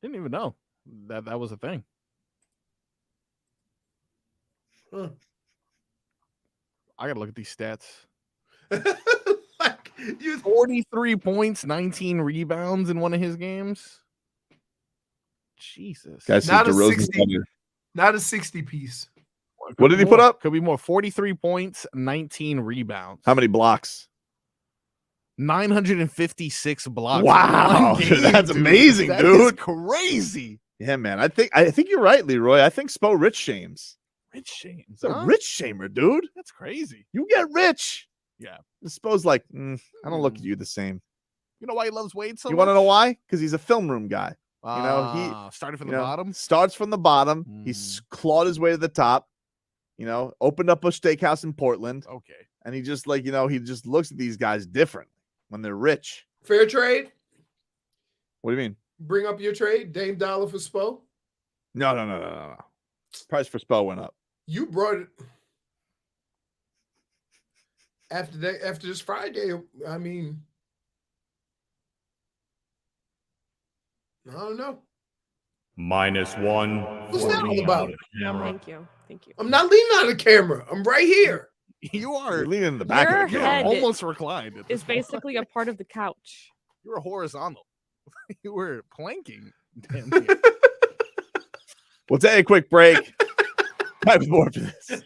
Didn't even know that was a thing.
Huh.
I gotta look at these stats. 43 points, 19 rebounds in one of his games. Jesus.
Not a 60 piece.
What did he put up?
Could be more. 43 points, 19 rebounds.
How many blocks?
956 blocks.
Wow, that's amazing, dude.
Crazy.
Yeah, man. I think you're right, Leroy. I think Spo rich shames.
Rich shames.
He's a rich shamer, dude.
That's crazy.
You get rich.
Yeah.
Spo's like, I don't look at you the same.
You know why he loves Wade so
You
much?
want to know why? Because he's a film room guy.
He started from the bottom.
Starts from the bottom. He's clawed his way to the top. Opened up a steakhouse in Portland.
Okay.
And he just he just looks at these guys different when they're rich.
Fair trade?
What do you mean?
Bring up your trade. Dame Dollar for Spo?
No. Price for Spo went up.
You brought it after this Friday. I mean, I don't know.
-1.
What's that all about?
Thank you.
I'm not leaning out of the camera. I'm right here.
You are
You're leaning in the back
Your
of the camera.
head
almost reclined. At this
is basically a part of the couch.
You were horizontal. You were planking. Damn near.
We'll take a quick break. Back with more for this.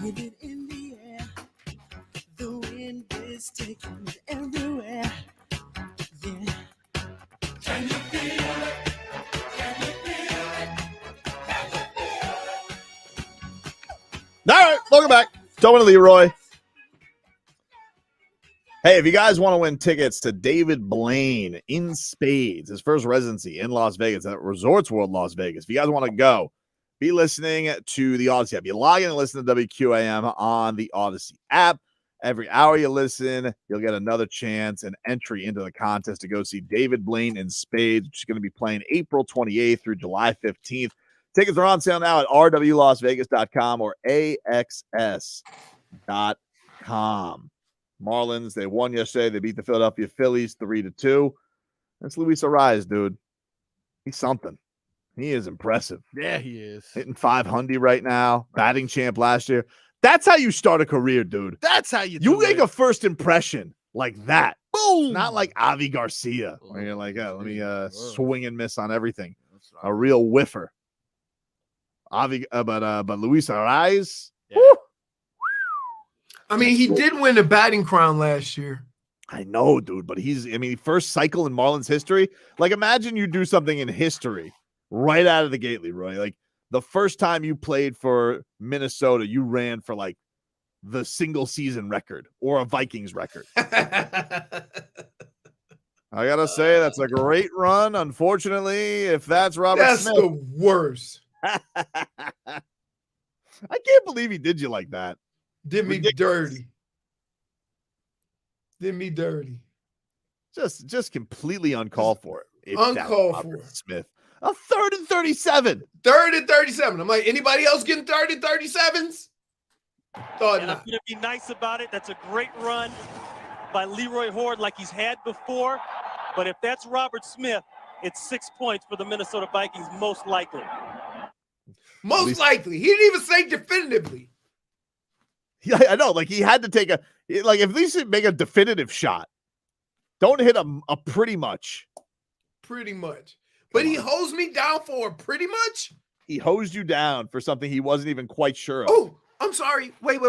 Living in the air, the wind is taking me everywhere. Yeah. Can you feel it? Can you feel it? Can you feel it?
All right, welcome back. Tobin and Leroy. Hey, if you guys want to win tickets to David Blaine in spades, his first residency in Las Vegas at Resorts World Las Vegas, if you guys want to go, be listening to the Odyssey app. You log in and listen to WQAM on the Odyssey app. Every hour you listen, you'll get another chance and entry into the contest to go see David Blaine in spades, which is going to be playing April 28th through July 15th. Tickets are on sale now at rwlasvegas.com or axs.com. Marlins, they won yesterday. They beat the Philadelphia Phillies 3-2. That's Luis Iras, dude. He's something. He is impressive.
Yeah, he is.
Hitting 500 right now. Batting champ last year. That's how you start a career, dude.
That's how you
make a first impression like that. Boom. Not like Avi Garcia, where you're like, let me swing and miss on everything. A real whiffer. But Luis Iras, woo.
I mean, he did win the batting crown last year.
I know, dude, but first cycle in Marlins history. Like, imagine you do something in history right out of the gate, Leroy. Like, the first time you played for Minnesota, you ran for, like, the single season record or a Vikings record. I got to say, that's a great run. Unfortunately, if that's Robert Smith.
That's the worst.
I can't believe he did you like that.
Did me dirty. Did me dirty.
Just completely uncalled for.
Uncalled for.
Smith. A 3rd and 37.
3rd and 37. I'm like, anybody else getting 3rd and 37s? Thought
and
not.
I'm going to be nice about it. That's a great run by Leroy Horde like he's had before. But if that's Robert Smith, it's 6 points for the Minnesota Vikings, most likely.
Most likely. He didn't even say definitively.
Yeah, I know. Like, he had to take at least make a definitive shot. Don't hit a pretty much.
Pretty much. But he hosed me down for a pretty much?
He hosed you down for something he wasn't even quite sure of.
Oh, I'm sorry. Wait.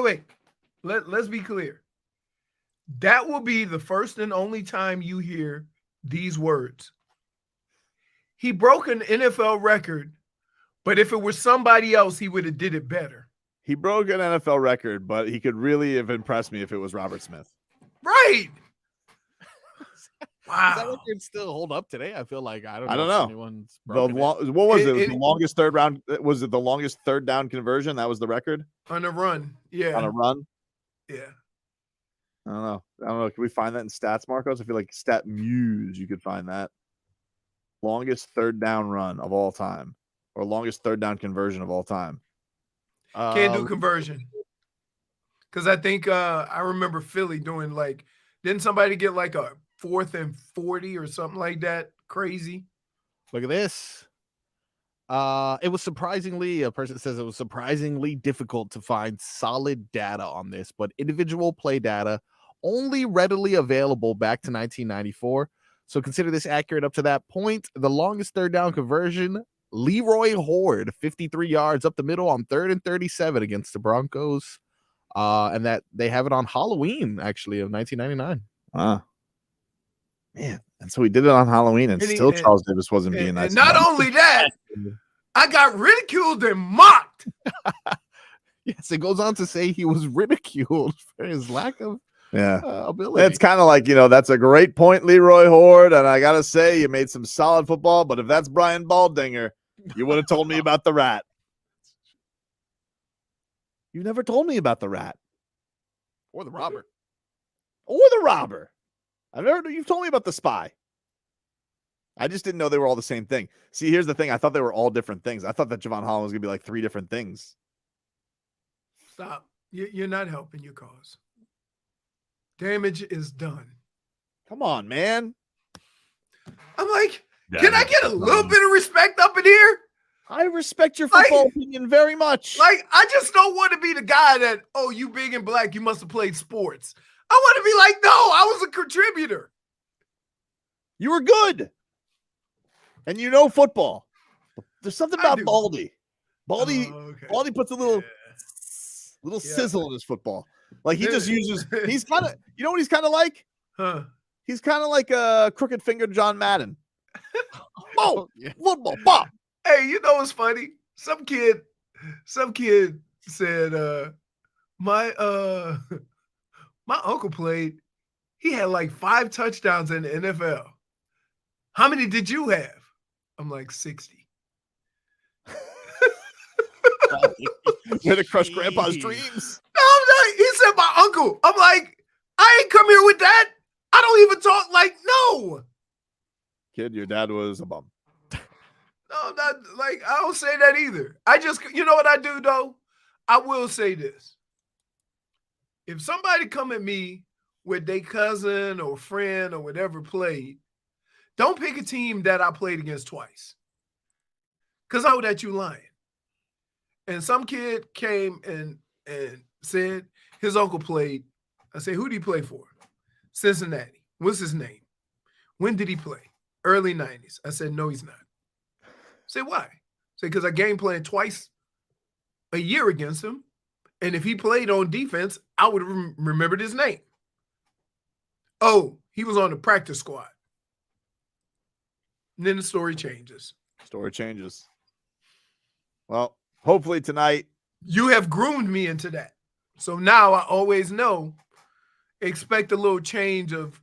Let's be clear. That will be the first and only time you hear these words. He broke an NFL record, but if it was somebody else, he would have did it better.
He broke an NFL record, but he could really have impressed me if it was Robert Smith.
Right.
Wow. Does that record still hold up today? I feel like I don't know.
What was it? The longest third round? Was it the longest third down conversion? That was the record
on a run. Yeah,
on a run.
Yeah.
I don't know. Can we find that in Stats, Marcos? I feel like Stat Muse, you could find that. Longest third down run of all time, or longest third down conversion of all time.
Can't do conversion. Because I think I remember Philly doing didn't somebody get like a 4th and 40 or something like that? Crazy.
Look at this. It was surprisingly, a person says it was surprisingly difficult to find solid data on this, but individual play data only readily available back to 1994. So consider this accurate up to that point. The longest third down conversion, Leroy Horde, 53 yards up the middle on 3rd and 37 against the Broncos. And that they have it on Halloween, actually, of 1999.
Wow. Man, and so he did it on Halloween, and Charles Davis wasn't being nice.
And not only that, I got ridiculed and mocked.
Yes, it goes on to say he was ridiculed for his lack of ability.
It's kind of like, that's a great point, Leroy Horde, and I got to say, you made some solid football, but if that's Brian Baldinger, you would have told me about the rat. You never told me about the rat.
Or the robber.
You've told me about the spy. I just didn't know they were all the same thing. See, here's the thing. I thought they were all different things. I thought that Jevon Holland was going to be like 3 different things.
Stop. You're not helping your cause. Damage is done.
Come on, man.
I'm like, can I get a little bit of respect up in here?
I respect your football opinion very much.
I just don't want to be the guy that, you big and black, you must have played sports. I want to be like, no, I was a contributor.
You were good. And football. There's something about Baldy. Baldy puts a little little sizzle in his football. Like he just uses. He's kind of. You know what he's kind of like?
Huh?
He's kind of like a crooked finger John Madden. Oh, football, pop.
Hey, you know what's funny? Some kid said, my uncle played. He had like 5 touchdowns in the NFL. How many did you have? I'm like 60.
Way to crush Grandpa's dreams.
No, I'm not. He said my uncle. I'm like, I ain't come here with that. I don't even talk like no.
Kid, your dad was a bum.
No, I'm not like I don't say that either. I just, you know what I do though? I will say this. If somebody come at me with their cousin or friend or whatever played, don't pick a team that I played against twice. Because I know that you lying. And some kid came and said his uncle played. I said, who did he play for? Cincinnati. What's his name? When did he play? Early 90s. I said, no, he's not. I said, why? I said, because I game playing twice a year against him. And if he played on defense, I would have remembered his name. Oh, he was on the practice squad. And then the story changes.
Story changes. Well, hopefully tonight.
You have groomed me into that. So now I always know, expect a little change of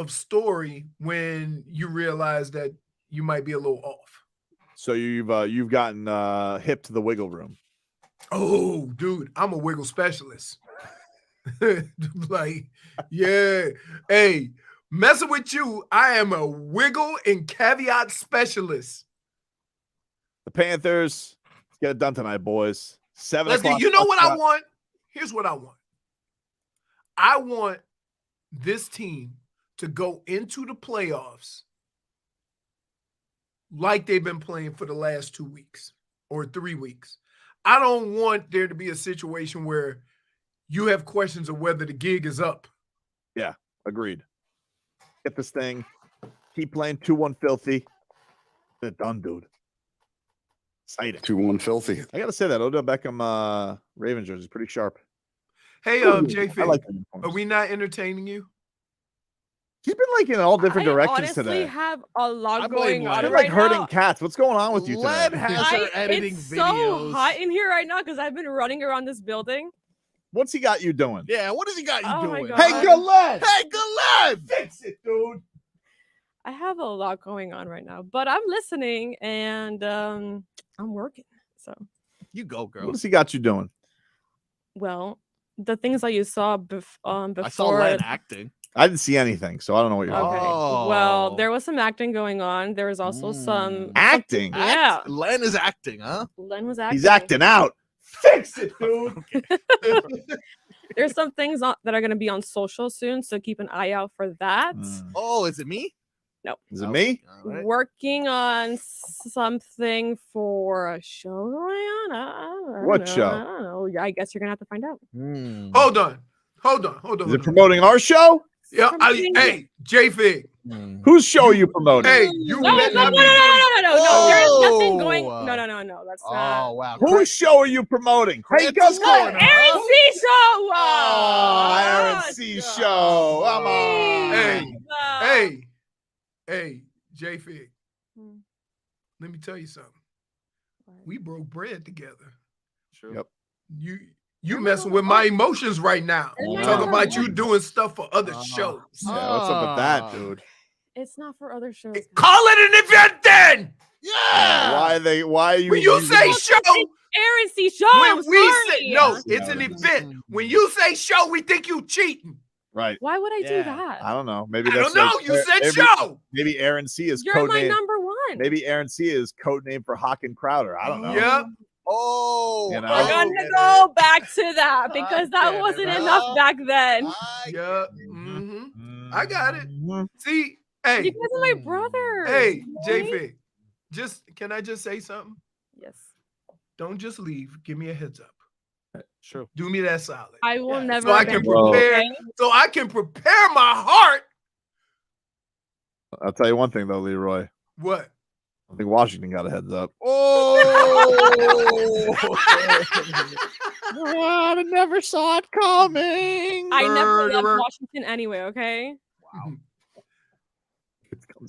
story when you realize that you might be a little off.
So you've gotten hip to the wiggle room.
Oh, dude, I'm a wiggle specialist. Like, yeah. Hey, messing with you, I am a wiggle and caveat specialist.
The Panthers, let's get it done tonight, boys. 7 o'clock.
You know what I want? Here's what I want. I want this team to go into the playoffs like they've been playing for the last 2 weeks or 3 weeks. I don't want there to be a situation where you have questions of whether the gig is up.
Yeah, agreed. Get this thing. Keep playing 2-1 filthy. Get it done, dude. Exciting.
2-1 filthy.
I gotta say that Odell Beckham Ravens jersey is pretty sharp.
Hey, J.
I like
are we not entertaining you?
He's been like in all different directions
honestly
today.
have a lot
I've
going on
been
right
like hurting
now.
cats. What's going on with you
Led
today?
has her editing
It's
videos.
so hot in here right now because I've been running around this building.
What's he got you doing?
Yeah, what has he got you
Oh my
doing?
God.
Hey, Galed!
Hey, Galed!
Fix it, dude.
I have a lot going on right now, but I'm listening and I'm working. So
You go, girl.
What has he got you doing?
well, the things that you saw before.
I saw Len acting.
I didn't see anything, so I don't know what you're
Okay.
talking
Well, there was some acting going on. There was also some
Acting?
Yeah.
Len is acting, huh?
Len was acting.
He's acting out. Fix it, dude.
There's some things that are going to be on social soon, so keep an eye out for that.
Oh, is it me?
No.
Is it me?
Right.
Working on something for a show going on. I don't
What
know.
show?
I don't know. I guess you're gonna have to find out.
Hold on.
Is it promoting our show?
Yeah, hey, J-Fig.
Whose show are you promoting?
Hey, you
No,
better
no,
not
no,
be
no,
doing-
no, no, no. There's nothing
Oh.
going. No. That's not.
Oh, wow.
Whose show are you promoting? Hey,
Francis
guys,
Corner.
Aaron C. Show.
Oh, Aaron C. Show. Come on.
Hey, J-Fig. Let me tell you something. We broke bread together.
Sure.
Yep.
You messing with my emotions right now.
Oh.
Talking about you doing stuff for other shows.
Yeah, what's up with that, dude?
It's not for other shows.
Call it an event then.
Yeah. Why are you?
When you say show,
Aaron C. Show.
when we
sorry.
say no, it's an event. When you say show, we think you cheating.
Right.
Why would I do that?
I don't know. Maybe
I
that's
don't know. You said
maybe,
show.
Maybe Aaron C is
You're
code
my
name.
number one.
Maybe Aaron C is code name for Hawk and Crowder. I don't know.
Yeah.
Oh,
You know?
We're gonna go back to that because that wasn't enough back then.
Yeah. I got it. See, hey,
You guys are my brother.
hey, J-Fig. Can I just say something?
Yes.
Don't just leave. Give me a heads up.
Sure.
Do me that solid.
I will never.
So I can
abandon you,
prepare.
okay?
So I can prepare my heart.
I'll tell you one thing though, Leroy.
What?
I think Washington got a heads up.
Oh.
I never saw it coming.
I never left
Murderer.
Washington anyway, okay?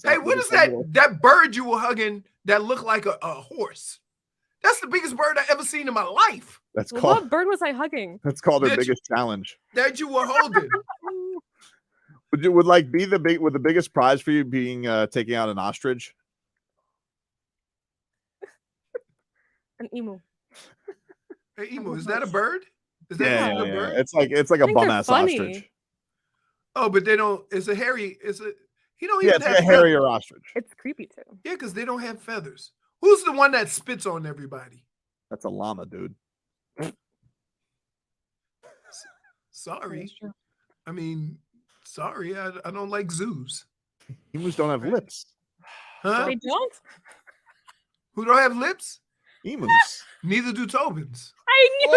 Hey, what is that bird you were hugging that looked like a horse? That's the biggest bird I ever seen in my life.
That's
Well,
called
what bird was I hugging?
that's called their
That you-
biggest challenge.
That you were holding.
Would like be the biggest prize for you being taking out an ostrich?
An emu.
Hey, emu, is that a bird? Is that
Yeah,
a bird?
It's like a
think
bum
they're
ass
funny.
ostrich.
Oh, but they don't. It's a hairy. It's a. He don't
Yeah,
even
it's
have
like a hairier ostrich.
It's creepy too.
Yeah, because they don't have feathers. Who's the one that spits on everybody?
That's a llama, dude.
Sorry. I mean, sorry. I don't like zoos.
Emus don't have lips.
Huh?
They don't?
Who don't have lips?
Emus.
Neither do Tobins.
I knew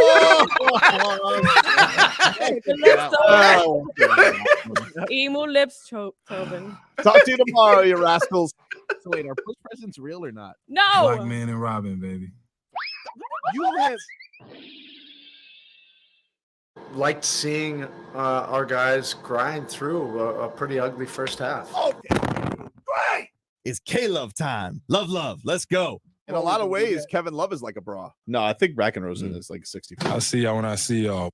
Emu lips, Tobin.
Talk to you tomorrow, you rascals.
So wait, are push presents real or not?
No.
Black man and Robin, baby.
You have
Liked seeing our guys grind through a pretty ugly first half.
It's K-Love time. Love. Let's go.
In a lot of ways, Kevin Love is like a bra. No, I think Brackenrosen is like 65.
I'll see y'all when I see y'all.